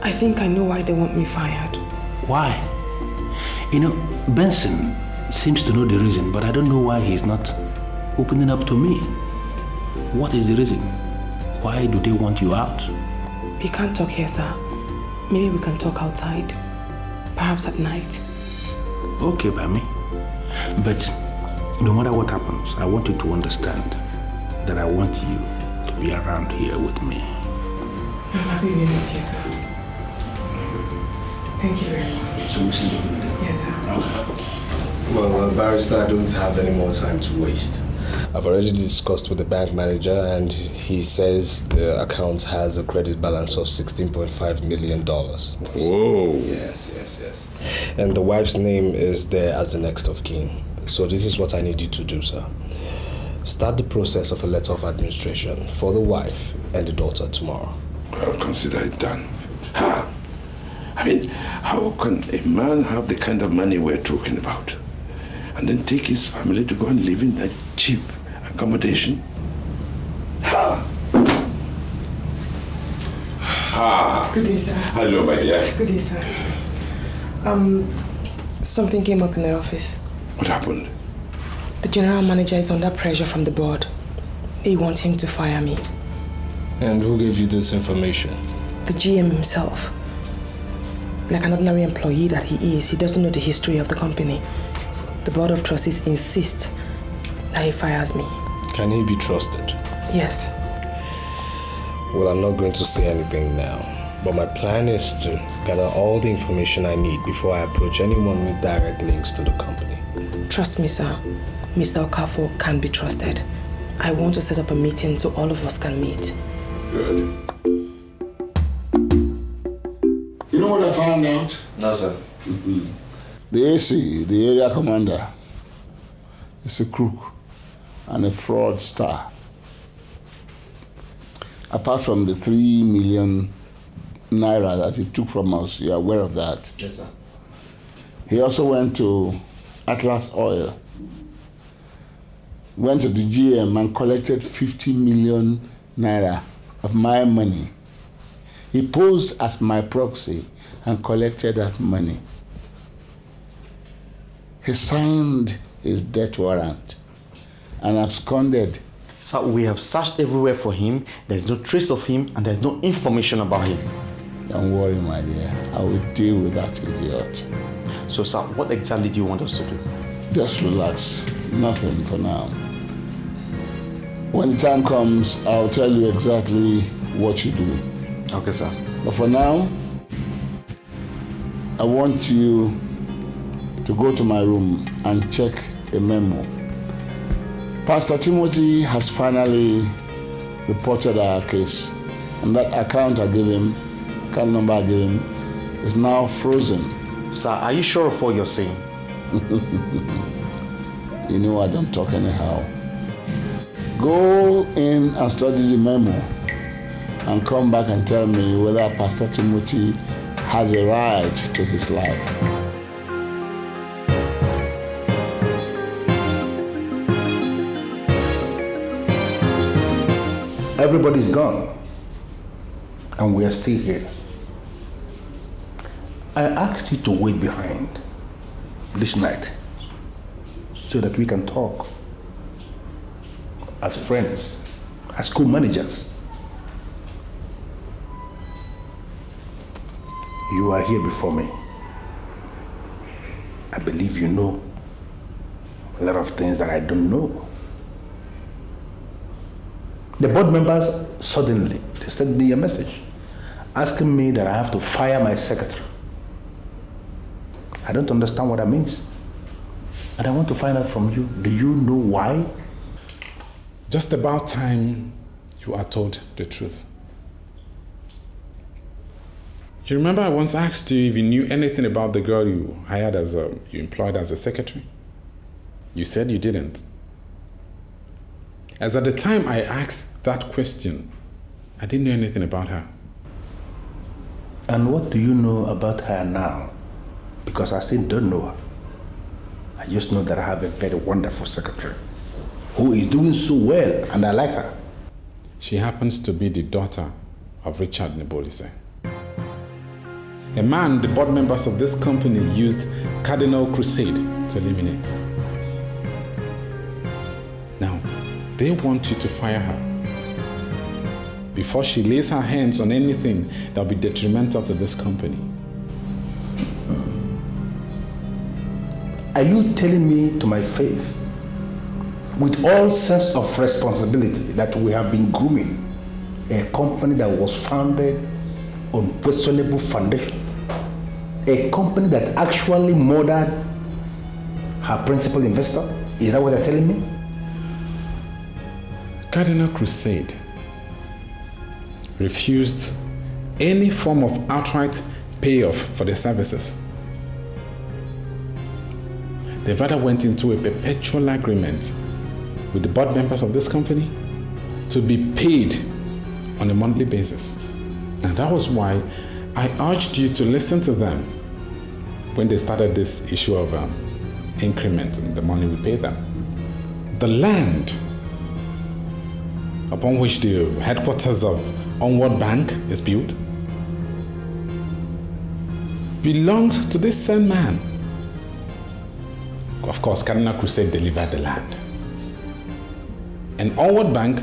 I think I know why they want me fired. Why? You know, Benson seems to know the reason, but I don't know why he's not opening up to me. What is the reason? Why do they want you out? We can't talk here, sir. Maybe we can talk outside. Perhaps at night. Okay, by me. But no matter what happens, I want you to understand that I want you to be around here with me. I'm happy to be with you, sir. Thank you very much. So we'll see you later. Yes, sir. Well, Barrister, I don't have any more time to waste. I've already discussed with the bank manager and he says the account has a credit balance of $16.5 million. Whoa. Yes. And the wife's name is there as the next of kin. So this is what I need you to do, sir. Start the process of a letter of administration for the wife and the daughter tomorrow. I'll consider it done. I mean, how can a man have the kind of money we're talking about and then take his family to go and live in that cheap accommodation? Good day, sir. Hello, my dear. Good day, sir. Something came up in the office. What happened? The general manager is under pressure from the board. They want him to fire me. And who gave you this information? The GM himself. Like an ordinary employee that he is, he doesn't know the history of the company. The board of trustees insist that he fires me. Can he be trusted? Yes. Well, I'm not going to say anything now, but my plan is to gather all the information I need before I approach anyone with direct links to the company. Trust me, sir. Mr. Okafor can be trusted. I want to set up a meeting so all of us can meet. Good. out? No, sir. The AC, the area commander, is a crook and a fraudster. Apart from the 3 million naira that he took from us, you're aware of that? Yes, sir. He also went to Atlas Oil, went to the GM and collected 50 million naira of my money. He posed as my proxy and collected that money. He signed his death warrant and absconded. Sir, we have searched everywhere for him. There's no trace of him and there's no information about him. Don't worry, my dear. I will deal with that idiot. So, sir, what exactly do you want us to do? Just relax. Nothing for now. When the time comes, I'll tell you exactly what you do. Okay, sir. But for now, I want you to go to my room and check a memo. Pastor Timothy has finally reported our case, and that account I gave him, account number I gave him, is now frozen. Sir, are you sure of what you're saying? You know I don't talk anyhow. Go in and study the memo and come back and tell me whether Pastor Timothy has a right to his life. Everybody's gone, and we are still here. I asked you to wait behind this night so that we can talk as friends, as co-managers. You are here before me. I believe you know a lot of things that I don't know. The board members suddenly, they sent me a message asking me that I have to fire my secretary. I don't understand what that means. And I want to find out from you, do you know why? Just about time you are told the truth. You remember I once asked you if you knew anything about the girl you hired you employed as a secretary? You said you didn't. As at the time I asked that question, I didn't know anything about her. And what do you know about her now? Because I still don't know her. I just know that I have a very wonderful secretary who is doing so well, and I like her. She happens to be the daughter of Richard Nebolise, a man the board members of this company used Cardinal Crusade to eliminate. Now, they want you to fire her before she lays her hands on anything that will be detrimental to this company. Are you telling me to my face, with all sense of responsibility, that we have been grooming a company that was founded on questionable foundation? A company that actually murdered her principal investor? Is that what you're telling me? Cardinal Crusade refused any form of outright payoff for their services. They rather went into a perpetual agreement with the board members of this company to be paid on a monthly basis. And that was why I urged you to listen to them when they started this issue of increment in the money we pay them. The land upon which the headquarters of Onward Bank is built belonged to this same man. Of course, Cardinal Crusade delivered the land. And Onward Bank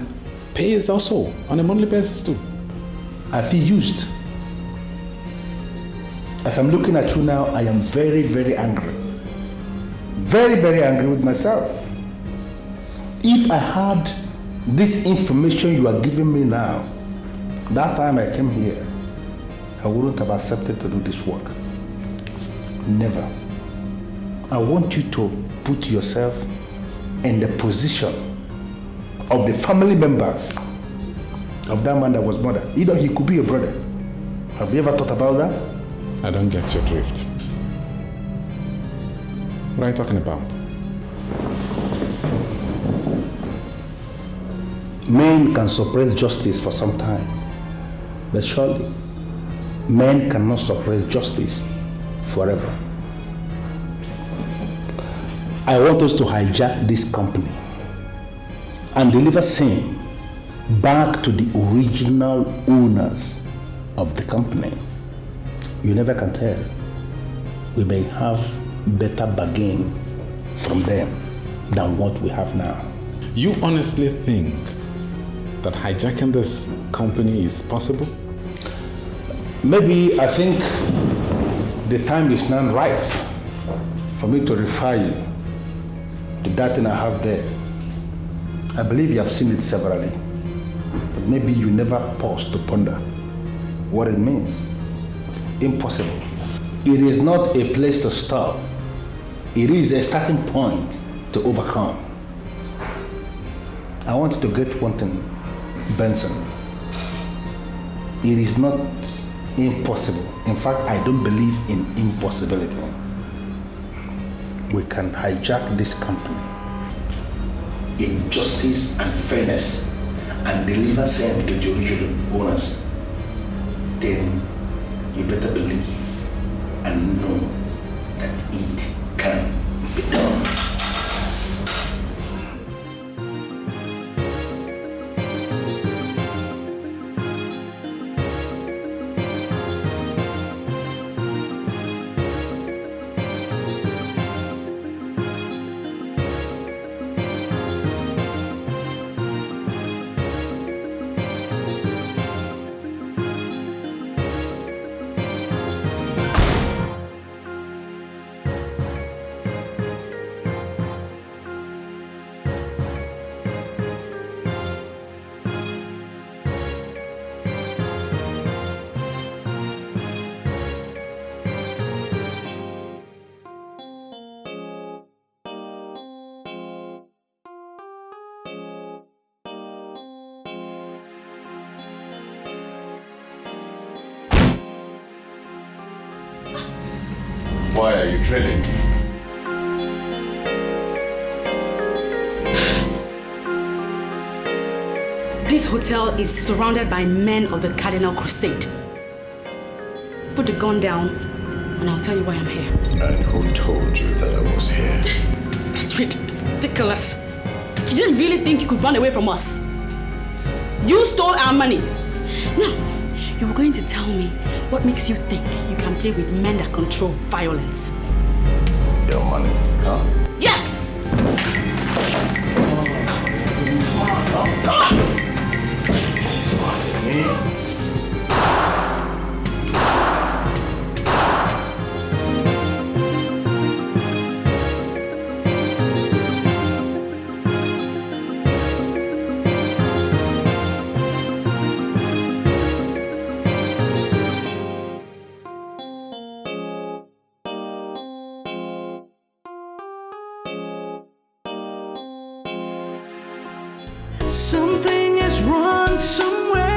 pays also on a monthly basis too. I feel used. As I'm looking at you now, I am very, very angry. Very, very angry with myself. If I had this information you are giving me now, that time I came here, I wouldn't have accepted to do this work. Never. I want you to put yourself in the position of the family members of that man that was murdered. You know, he could be your brother. Have you ever thought about that? I don't get your drift. What are you talking about? Men can suppress justice for some time, but surely men cannot suppress justice forever. I want us to hijack this company and deliver same back to the original owners of the company. You never can tell. We may have better bargain from them than what we have now. You honestly think that hijacking this company is possible? Maybe I think the time is now right for me to refer you to that thing I have there. I believe you have seen it severally, but maybe you never pause to ponder what it means. Impossible. It is not a place to stop. It is a starting point to overcome. I want you to get one thing, Benson. It is not impossible. In fact, I don't believe in impossibility. We can hijack this company in justice and fairness and deliver same to the original owners. Then you better believe and know that it can be done. Why are you trailing? This hotel is surrounded by men of the Cardinal Crusade. Put the gun down and I'll tell you why I'm here. And who told you that I was here? That's ridiculous. You didn't really think you could run away from us. You stole our money. Now, you were going to tell me what makes you think you can play with men that control violence. Your money, huh? Yes! Something is wrong somewhere.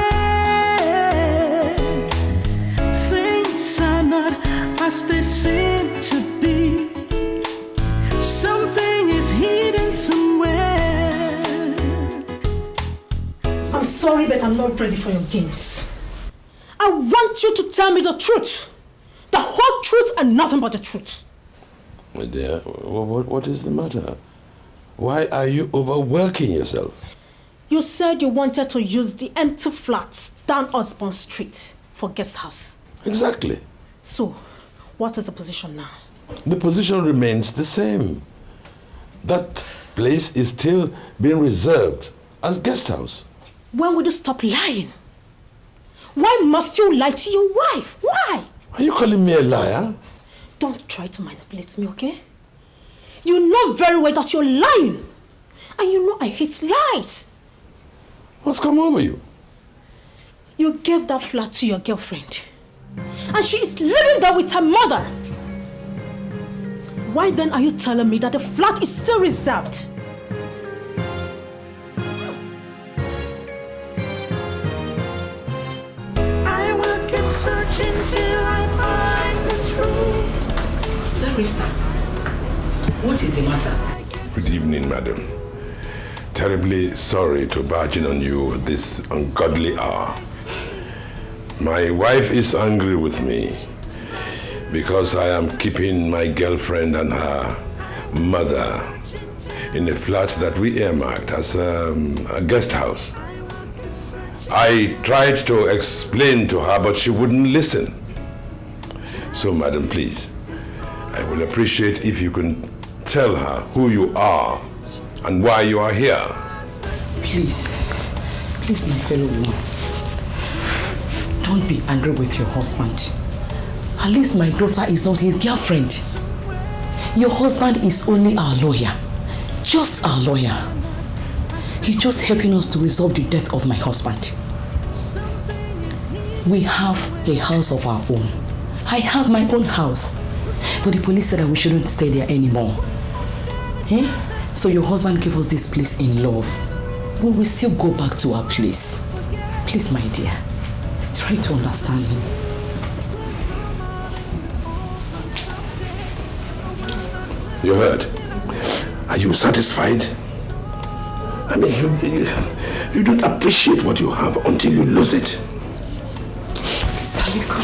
Things are not as they seem to be. Something is hidden somewhere. I'm sorry, but I'm not ready for your games. I want you to tell me the truth. The whole truth and nothing but the truth. My dear, what is the matter? Why are you overworking yourself? You said you wanted to use the empty flats down Osborne Street for guest house. Exactly. So, what is the position now? The position remains the same. That place is still being reserved as guest house. When will you stop lying? Why must you lie to your wife? Why? Are you calling me a liar? Don't try to manipulate me, okay? You know very well that you're lying. And you know I hate lies. What's come over you? You gave that flat to your girlfriend. And she is living there with her mother. Why then are you telling me that the flat is still reserved? I will keep searching till I find Larissa, what is the matter? Good evening, madam. Terribly sorry to barge in on you at this ungodly hour. My wife is angry with me because I am keeping my girlfriend and her mother in a flat that we earmarked as a guest house. I tried to explain to her, but she wouldn't listen. So, madam, please, I will appreciate if you can tell her who you are and why you are here. Please, my fellow woman, don't be angry with your husband. At least my daughter is not his girlfriend. Your husband is only our lawyer. Just our lawyer. He's just helping us to resolve the death of my husband. We have a house of our own. I have my own house. But the police said that we shouldn't stay there anymore. So your husband gave us this place in love. We will still go back to our place. Please, my dear, try to understand him. You heard? Are you satisfied? I mean, you don't appreciate what you have until you lose it. Please, darling, come.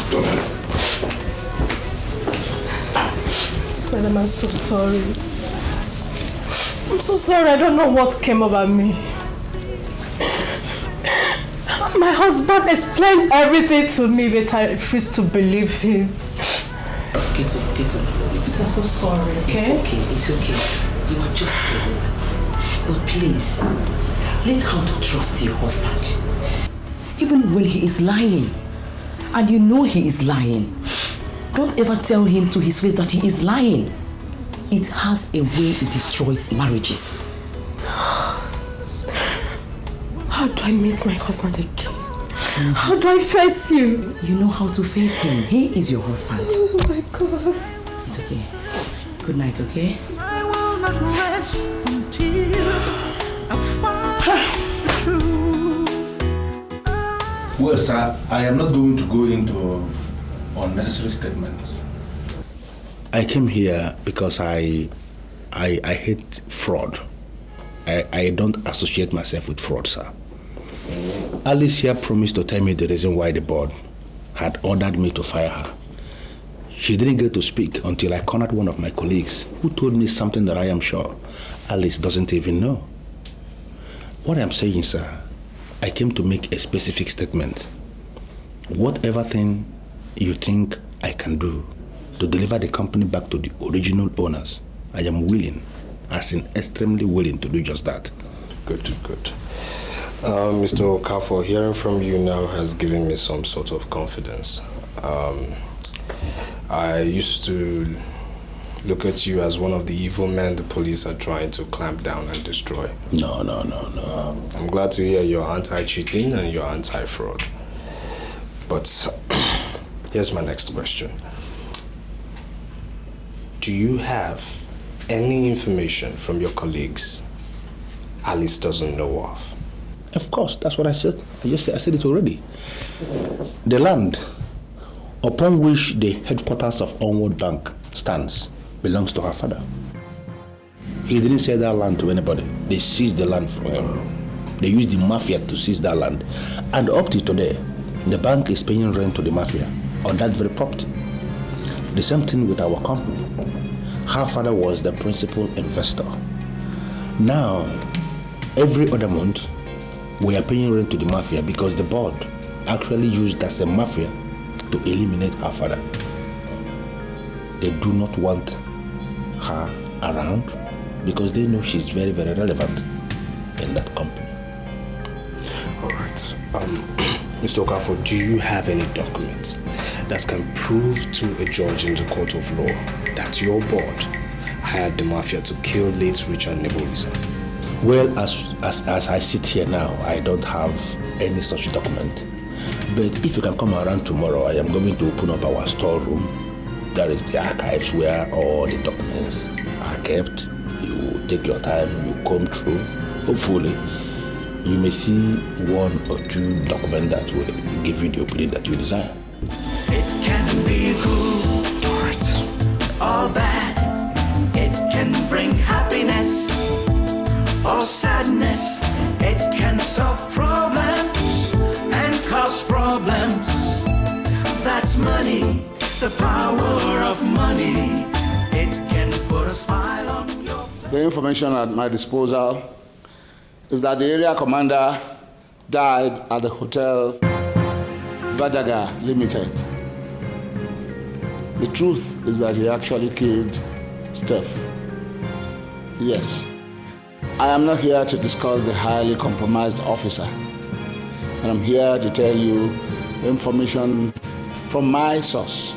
Yes, madam, I'm so sorry. I'm so sorry. I don't know what came over me. My husband explained everything to me, but I refused to believe him. Get up. I'm so sorry, okay? It's okay. You are just a woman. But please, learn how to trust your husband. Even when he is lying, and you know he is lying, don't ever tell him to his face that he is lying. It has a way it destroys marriages. How do I meet my husband again? How do I face him? You know how to face him. He is your husband. Oh my God. It's okay. Good night, okay? I will not rest until I find the truth. Well, sir, I am not going to go into unnecessary statements. I came here because I hate fraud. I don't associate myself with fraud, sir. Alicia promised to tell me the reason why the board had ordered me to fire her. She didn't get to speak until I cornered one of my colleagues who told me something that I am sure Alice doesn't even know. What I'm saying, sir, I came to make a specific statement. Whatever thing you think I can do to deliver the company back to the original owners, I am willing, as in extremely willing to do just that. Good. Mr. Okafor, hearing from you now has given me some sort of confidence. I used to look at you as one of the evil men the police are trying to clamp down and destroy. No. I'm glad to hear you're anti-cheating and you're anti-fraud. But here's my next question. Do you have any information from your colleagues Alice doesn't know of? Of course, that's what I said. I said it already. The land upon which the headquarters of Onward Bank stands belongs to her father. He didn't sell that land to anybody. They seized the land from him. They used the mafia to seize that land. And up to today, the bank is paying rent to the mafia on that very property. The same thing with our company. Her father was the principal investor. Now, every other month, we are paying rent to the mafia because the board actually used as a mafia to eliminate her father. They do not want her around because they know she's very, very relevant in that company. All right. Mr. Okafor, do you have any documents that can prove to a judge in the court of law that your board hired the mafia to kill late Richard Nebulisa? Well, as I sit here now, I don't have any such document. But if you can come around tomorrow, I am going to open up our storeroom. That is the archives where all the documents are kept. You take your time, you comb through. Hopefully, you may see one or two documents that will give you the opinion that you desire. It can be good, or bad. It can bring happiness or sadness. It can solve problems and cause problems. That's money, the power of money. It can put a smile on your face. The information at my disposal is that the area commander died at the Hotel Vadaga Limited. The truth is that he actually killed Steph. Yes. I am not here to discuss the highly compromised officer, but I'm here to tell you information from my source.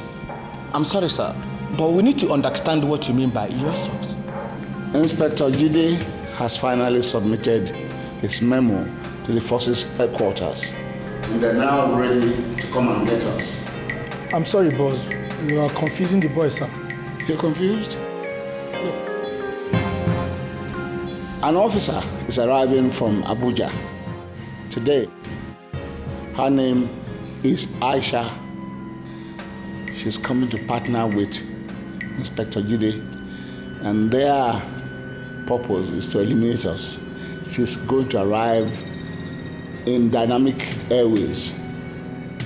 I'm sorry, sir, but we need to understand what you mean by your source. Inspector Jide has finally submitted his memo to the forces headquarters, and they're now ready to come and get us. I'm sorry, boss. You are confusing the boy, sir. You're confused? An officer is arriving from Abuja today. Her name is Aisha. She's coming to partner with Inspector Jide, and their purpose is to eliminate us. She's going to arrive in Dynamic Airways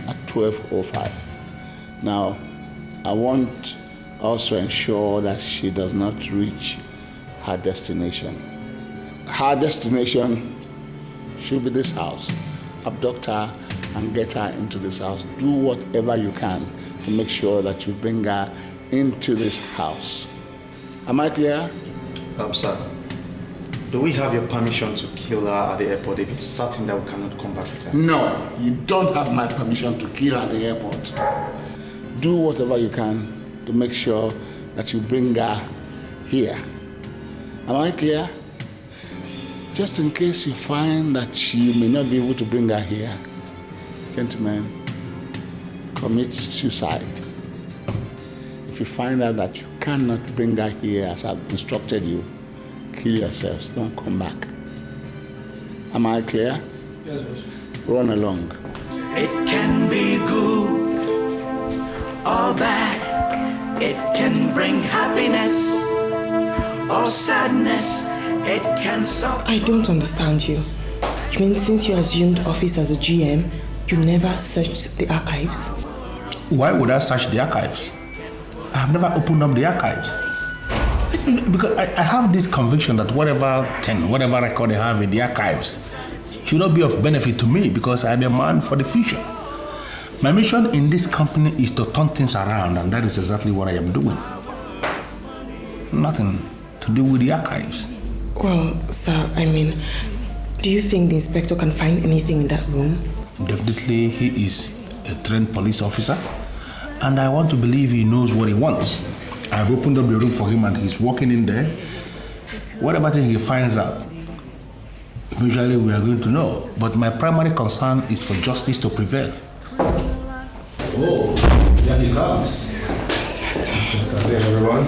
at 12:05. Now, I want us to ensure that she does not reach her destination. Her destination should be this house. Abduct her and get her into this house. Do whatever you can to make sure that you bring her into this house. Am I clear? Sir, do we have your permission to kill her at the airport if it's certain that we cannot come back with her? No, you don't have my permission to kill her at the airport. Do whatever you can to make sure that you bring her here. Am I clear? Just in case you find that you may not be able to bring her here, gentlemen, commit suicide. If you find out that you cannot bring her here as I've instructed you, kill yourselves, don't come back. Am I clear? Yes, boss. Run along. It can be good or bad. It can bring happiness or sadness. It can solve. I don't understand you. You mean since you assumed office as a GM, you never searched the archives? Why would I search the archives? I have never opened up the archives. Because I have this conviction that whatever record I have in the archives should not be of benefit to me because I'm a man for the future. My mission in this company is to turn things around, and that is exactly what I am doing. Nothing to do with the archives. Well, sir, do you think the inspector can find anything in that room? Definitely, he is a trained police officer, and I want to believe he knows what he wants. I've opened up the room for him, and he's walking in there. Whatever thing he finds out, eventually we are going to know. But my primary concern is for justice to prevail. Oh, here he comes. Inspector. Good day, everyone.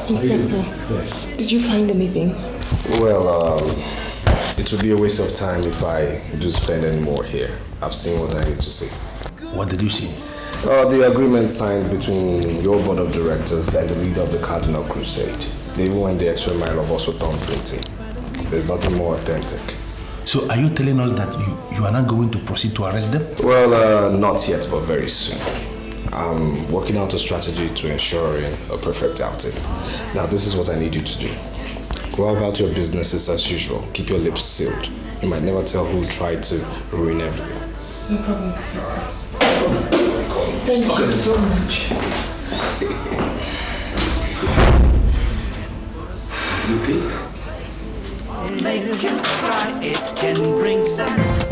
Inspector, Yes. did you find anything? Well, it would be a waste of time if I do spend any more here. I've seen what I need to see. What did you see? The agreement signed between your board of directors and the leader of the Cardinal Crusade. They even went the extra mile of also thumbprinting. There's nothing more authentic. So are you telling us that you are not going to proceed to arrest them? Well, not yet, but very soon. I'm working out a strategy to ensuring a perfect outing. Now, this is what I need you to do. Go about your businesses as usual. Keep your lips sealed. You might never tell who tried to ruin everything. No problem, Inspector. Thank you so much. You think? Make you cry, it can bring sadness.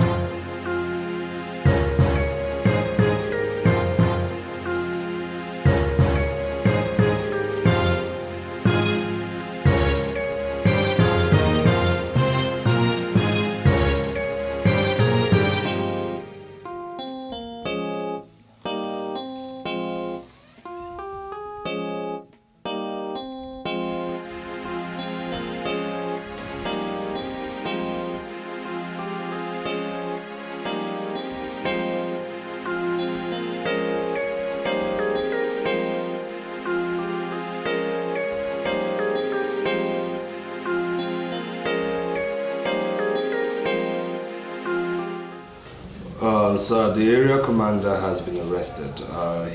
Sir, the area commander has been arrested.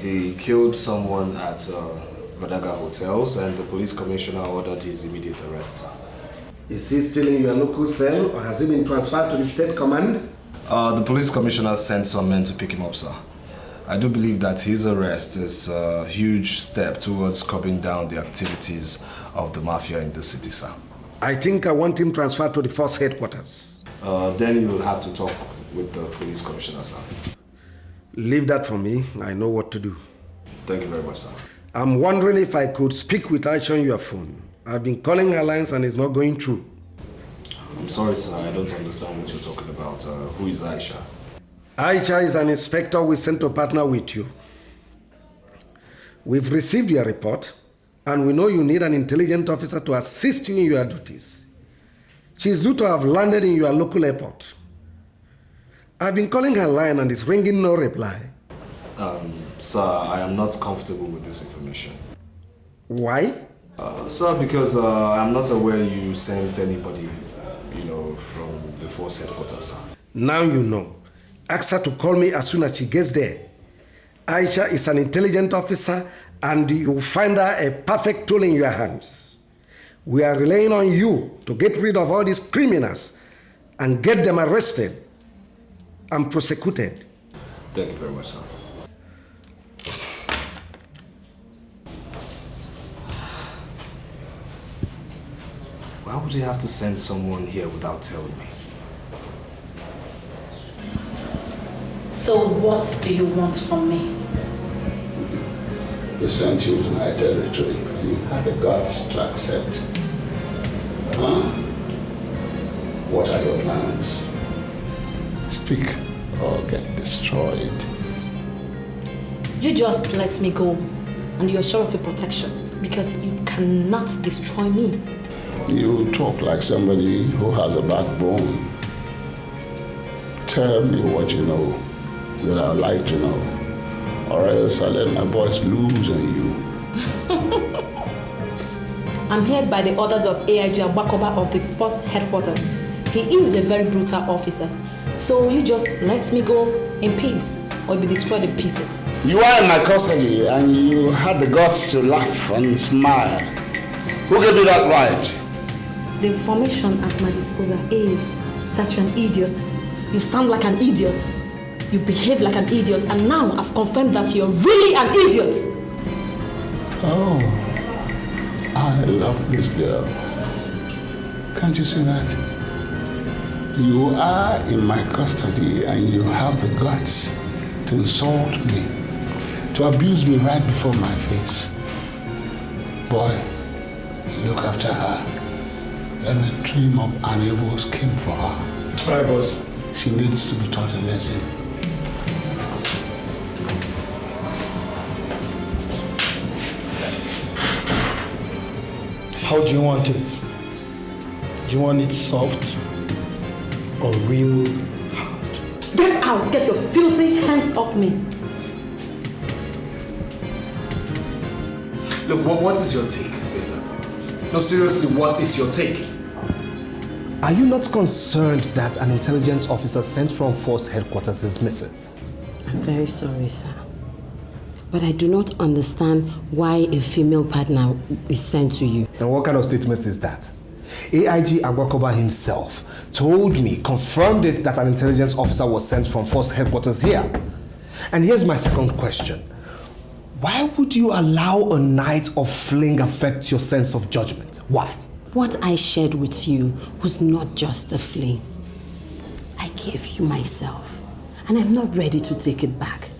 He killed someone at Vadaga Hotels and the police commissioner ordered his immediate arrest, sir. Is he still in your local cell or has he been transferred to the state command? The police commissioner sent some men to pick him up, sir. I do believe that his arrest is a huge step towards curbing down the activities of the mafia in the city, sir. I think I want him transferred to the force headquarters. Then you will have to talk with the police commissioner, sir. Leave that for me. I know what to do. Thank you very much, sir. I'm wondering if I could speak with Aisha on your phone. I've been calling her lines and it's not going through. I'm sorry, sir. I don't understand what you're talking about. Who is Aisha? Aisha is an inspector we sent to partner with you. We've received your report and we know you need an intelligent officer to assist you in your duties. She is due to have landed in your local airport. I've been calling her line and it's ringing no reply. Sir, I am not comfortable with this information. Why? Sir, because I'm not aware you sent anybody, from the force headquarters, sir. Now you know. Ask her to call me as soon as she gets there. Aisha is an intelligent officer and you'll find her a perfect tool in your hands. We are relying on you to get rid of all these criminals and get them arrested and prosecuted. Thank you very much, sir. Why would you have to send someone here without telling me? So what do you want from me? They sent you to my territory. You had the guts to accept. Huh? What are your plans? Speak or get destroyed. You just let me go and you're sure of your protection because you cannot destroy me. You talk like somebody who has a backbone. Tell me what you know that I would like to know, or else I'll let my voice lose on you. I'm here by the orders of AIG Abakoba of the Force Headquarters. He is a very brutal officer. So you just let me go in peace or be destroyed in pieces. You are in my custody and you had the guts to laugh and smile. Who gave you that right? The information at my disposal is that you're an idiot. You sound like an idiot. You behave like an idiot, and now I've confirmed that you're really an idiot. Oh, I love this girl. Can't you see that? You are in my custody and you have the guts to insult me, to abuse me right before my face. Boy, look after her. Let me dream up an evil scheme for her. All right, boss. She needs to be taught a lesson. How do you want it? Do you want it soft or real hard? Get out! Get your filthy hands off me! Look, what is your take, Zayna? No, seriously, what is your take? Are you not concerned that an intelligence officer sent from force headquarters is missing? I'm very sorry, sir. But I do not understand why a female partner is sent to you. And what kind of statement is that? AIG Agbakoba himself told me, confirmed it, that an intelligence officer was sent from force headquarters here. And here's my second question. Why would you allow a night of fling affect your sense of judgment? Why? What I shared with you was not just a fling. I gave you myself, and I'm not ready to take it back.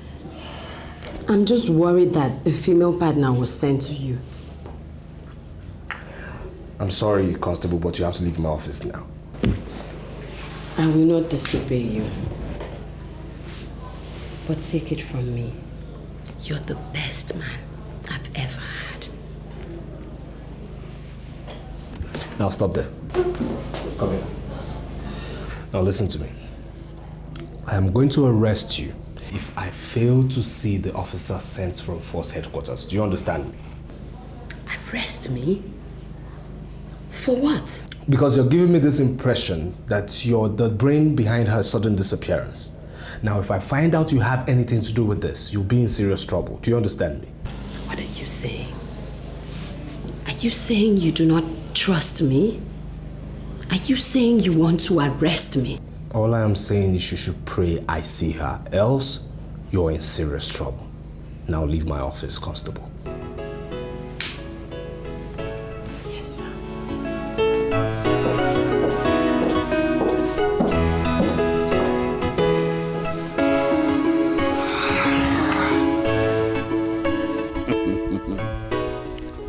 I'm just worried that a female partner was sent to you. I'm sorry, Constable, but you have to leave my office now. I will not disobey you. But take it from me. You're the best man I've ever had. Now stop there. Come here. Now listen to me. I am going to arrest you if I fail to see the officer sent from force headquarters. Do you understand me? Arrest me? For what? Because you're giving me this impression that you're the brain behind her sudden disappearance. Now, if I find out you have anything to do with this, you'll be in serious trouble. Do you understand me? What are you saying? Are you saying you do not trust me? Are you saying you want to arrest me? All I am saying is you should pray I see her, else you're in serious trouble. Now leave my office, Constable. Yes, sir.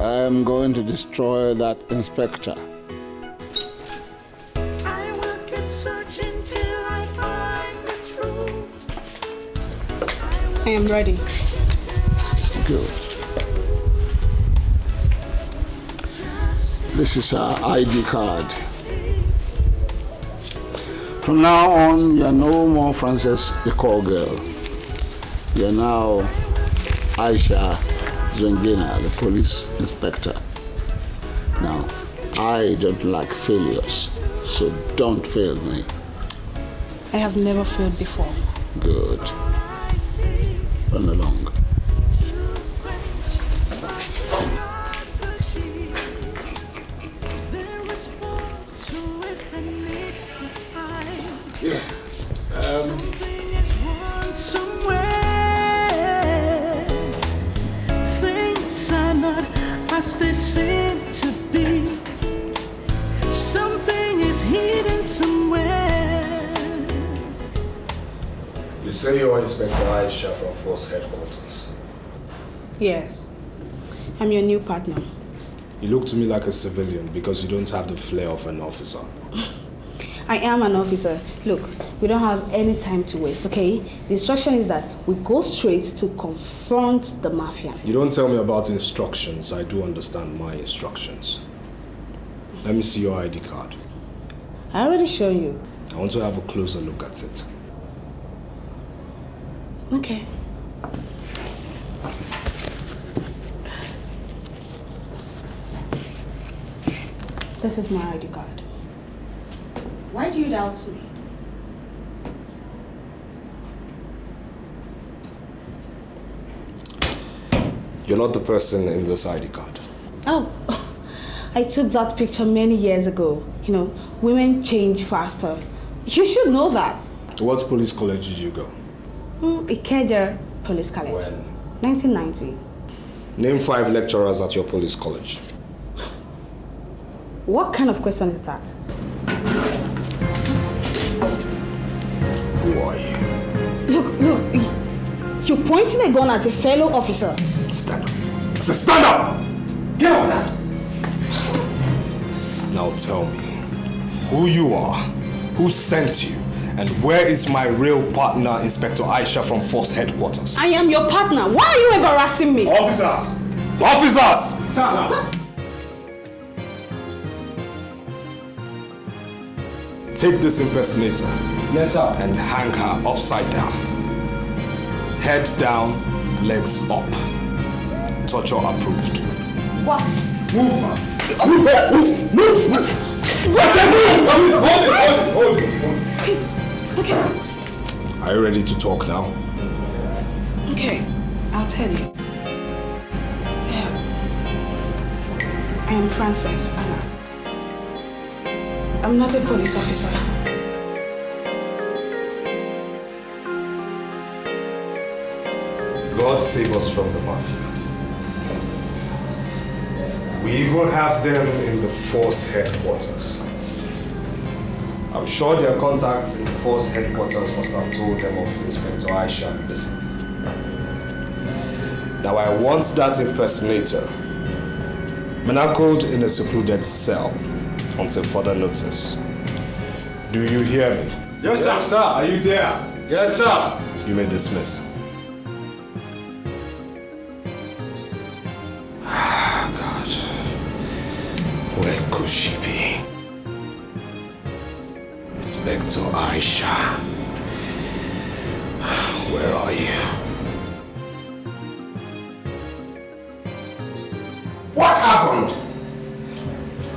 I'm going to destroy that inspector. I will keep searching till I find the truth. I am ready. Good. This is our ID card. From now on, you are no more Frances the call girl. You are now Aisha Zongina, the police inspector. Now, I don't like failures, so don't fail me. I have never failed before. Good. Run along. Yeah. Things are not as they seem to be. Something is hidden somewhere. You say you're Inspector Aisha from Force Headquarters. Yes. I'm your new partner. You look to me like a civilian because you don't have the flair of an officer. I am an officer. Look, we don't have any time to waste, okay? The instruction is that we go straight to confront the mafia. You don't tell me about instructions. I do understand my instructions. Let me see your ID card. I already showed you. I want to have a closer look at it. Okay. This is my ID card. Why do you doubt me? You're not the person in this ID card. Oh, I took that picture many years ago. You know, women change faster. You should know that. What police college did you go? Ikeja Police College. When? 1990. Name 5 lecturers at your police college. What kind of question is that? Who are you? Look, you're pointing a gun at a fellow officer. Stand up. I said stand up! Get up now! Now tell me who you are, who sent you, and where is my real partner, Inspector Aisha from Force Headquarters? I am your partner. Why are you embarrassing me? Officers! Officers! Stand up. Take this impersonator. Yes, sir. And hang her upside down. Head down, legs up. Torture approved. What? Move her. Move! Hold it. Wait. Okay. Are you ready to talk now? Okay. I'll tell you. I am Frances Anna. I'm not a police officer. God save us from the mafia. We even have them in the Force Headquarters. I'm sure their contacts in the Force Headquarters must have told them of Inspector Aisha missing. Now I want that impersonator manacled in a secluded cell until further notice. Do you hear me? Yes, sir. Yes, sir. Are you there? Yes, sir. You may dismiss. God. Where could she be? Inspector Aisha. Where are you? What happened?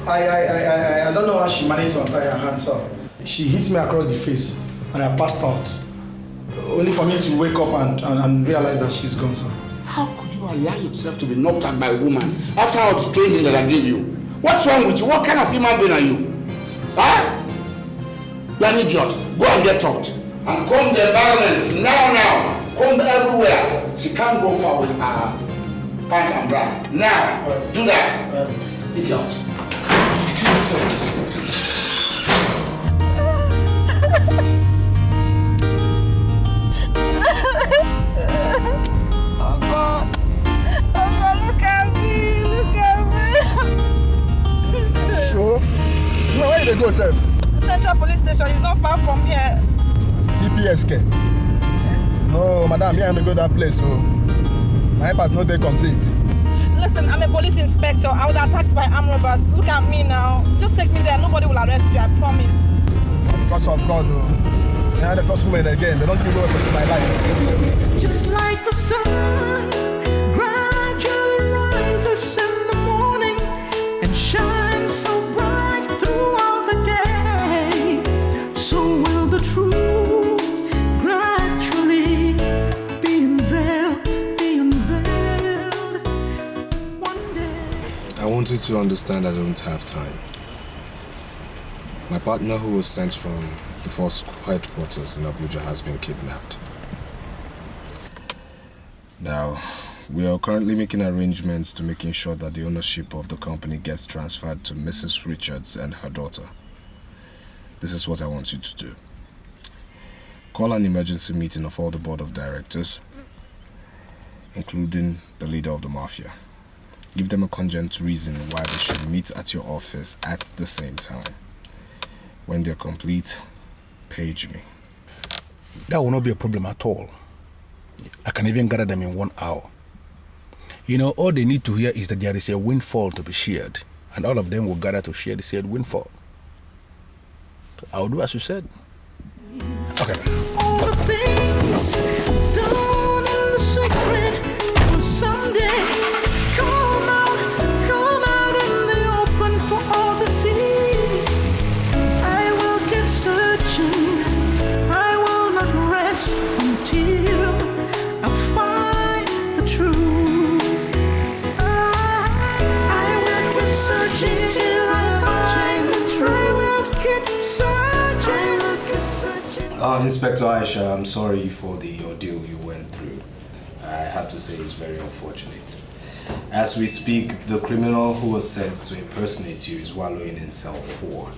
I don't know how she managed to untie her hand, sir. She hit me across the face and I passed out. Only for me to wake up and realize that she's gone, sir. How could you allow yourself to be knocked out by a woman after all the training that I gave you? What's wrong with you? What kind of human being are you? Huh? You're an idiot. Go and get taught. And comb the environment now. Comb everywhere. She can't go far with her pants and bra. Now, do that. Idiot. Look at me. Sure? No, where did they go, sir? Central Police Station is not far from here. CPSK? Yes. No, madam, here I may go that place, so my pass not very complete. Listen, I'm a police inspector. I was attacked by armed robbers. Look at me now. Just take me there. Nobody will arrest you, I promise. Because of God, though. Yeah, the first woman again. They don't give away for my life. Just like the sun gradually rises in the morning and shines so bright throughout the day, so will the truth gradually be unveiled one day. I want you to understand I don't have time. My partner who was sent from the force headquarters in Abuja has been kidnapped. Now, we are currently making arrangements to making sure that the ownership of the company gets transferred to Mrs. Richards and her daughter. This is what I want you to do. Call an emergency meeting of all the board of directors, including the leader of the mafia. Give them a cogent reason why they should meet at your office at the same time. When they're complete, page me. That will not be a problem at all. I can even gather them in 1 hour. You know, all they need to hear is that there is a windfall to be shared, and all of them will gather to share the said windfall. So I'll do as you said. Okay. All the things done in the secret will someday come out in the open for all to see. I will keep searching. I will not rest until I find the truth. I will keep searching till I find the truth. I will keep searching. Inspector Aisha, I'm sorry for the ordeal you went through. I have to say it's very unfortunate. As we speak, the criminal who was sent to impersonate you is wallowing in cell 4.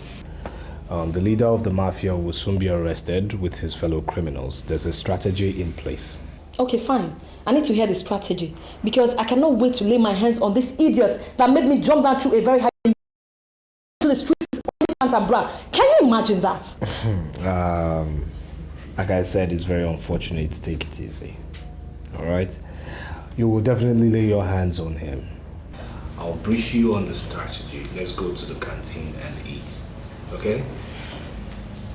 The leader of the mafia will soon be arrested with his fellow criminals. There's a strategy in place. Okay, fine. I need to hear the strategy because I cannot wait to lay my hands on this idiot that made me jump down through a very high to the street with pants and bra. Can you imagine that? Like I said, it's very unfortunate. Take it easy. All right? You will definitely lay your hands on him. I'll brief you on the strategy. Let's go to the canteen and eat. Okay?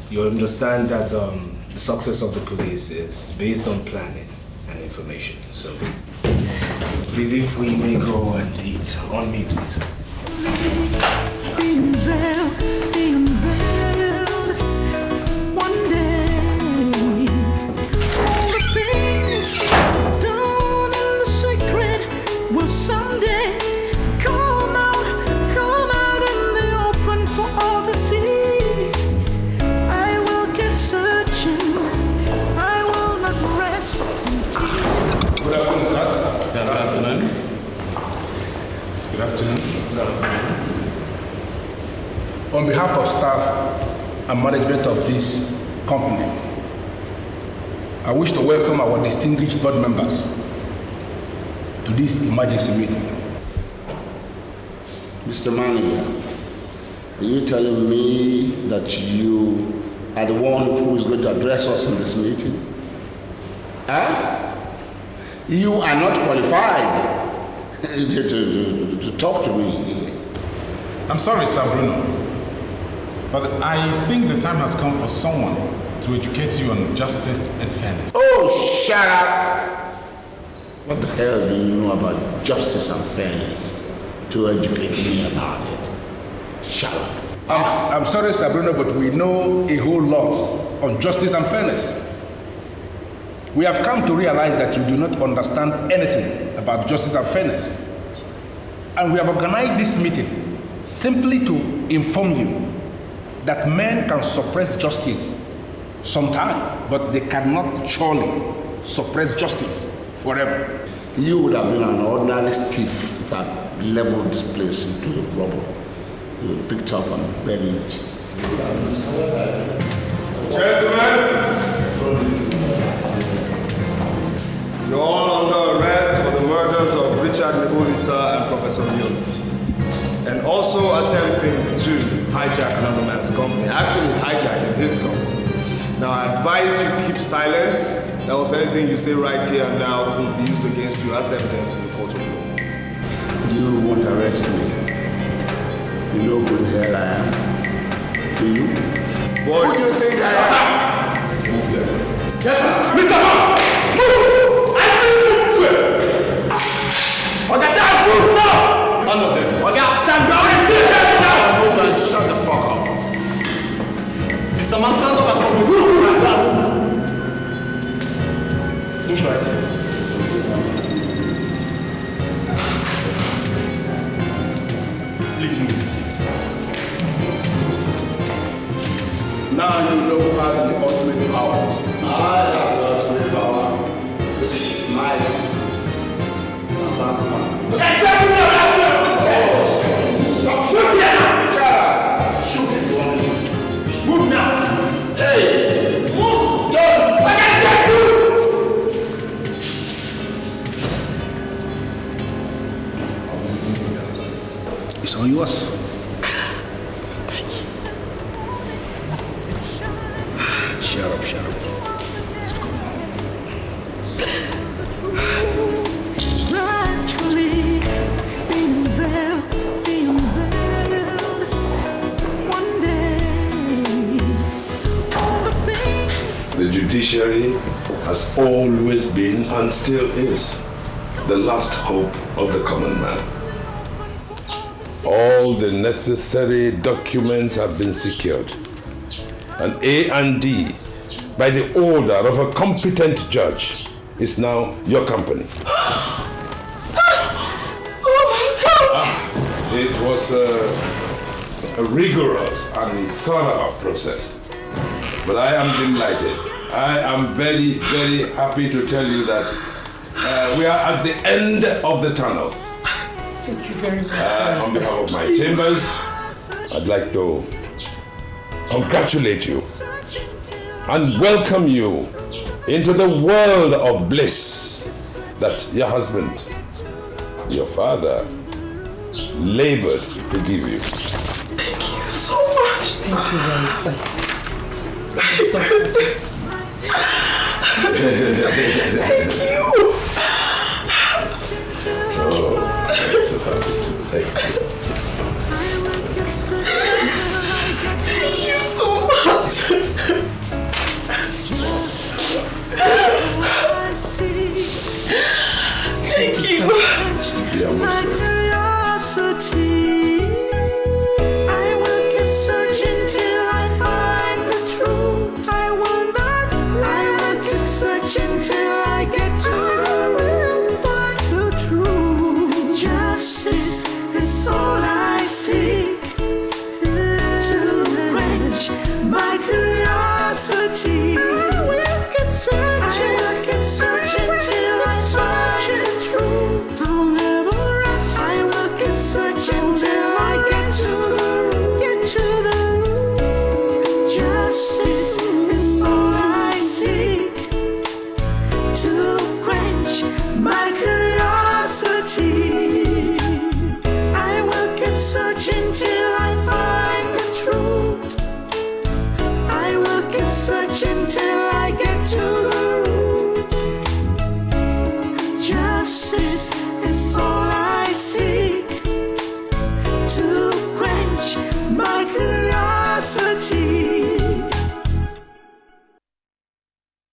You understand that the success of the police is based on planning and information. So, please, if we may go and eat. On me, please. One day. All the things done in the secret will someday come out in the open for all to see. I will keep searching. I will not rest until. Good afternoon, sirs. Good afternoon. Good afternoon. Good afternoon. On behalf of staff and management of this company, I wish to welcome our distinguished board members to this emergency meeting. Mr. Manager, are you telling me that you are the one who is going to address us in this meeting? Huh? You are not qualified to talk to me. I'm sorry, Sir Bruno, but I think the time has come for someone to educate you on justice and fairness. Oh, shut up! What the hell do you know about justice and fairness to educate me about it? Shut up. I'm sorry, Sir Bruno, but we know a whole lot on justice and fairness. We have come to realize that you do not understand anything about justice and fairness. And we have organized this meeting simply to inform you that men can suppress justice sometime, but they cannot surely suppress justice forever. You would have been an ordinary thief if I leveled this place into rubble. You would picked up and buried it. Gentlemen, you're all under arrest for the murders of Richard Nebulisa and Professor Young, and also attempting to hijack another man's company, actually hijacking his company. Now I advise you keep silent, else anything you say right here and now will be used against you as evidence in the court of law. You won't arrest me. You know who the hell I am. Do you? Boys. Who do you think I am? Move them. Yes, sir. Mr. Hall! Move! I will move this way! Oga, down! Move now! None of them. Oga, stand down and sit down! Move and shut the fuck up. Mr. Man, stand up and come with me. Move right. Please move. Now you know who has the ultimate power. I have the ultimate power. This is my city. Shoot if you want to shoot. Move now. Hey! Move! Don't! I can't move! It's all yours. Shut up, shut up. Let's go. Naturally, being there, one day, all the things. The judiciary has always been and still is the last hope of the common man. All the necessary documents have been secured. And A&D, by the order of a competent judge, is now your company. It was a rigorous and thorough process. But I am delighted. I am very, very happy to tell you that we are at the end of the tunnel. Thank you very much. On behalf of my chambers, I'd like to congratulate you and welcome you into the world of bliss that your husband, your father, labored to give you. Thank you so much. Thank you, Minister. Thank you so much. Thank you. Oh, I'm so happy to thank you. Thank you so much. Thank you. I will keep searching till I find the truth. I will keep searching till I get to the truth. Justice is all I seek. My curiosity. I will keep searching till I find the truth. Don't ever rest. I will keep searching till I get to the root. Justice is all I seek to quench my curiosity. I will keep searching till I find the truth. I will keep searching till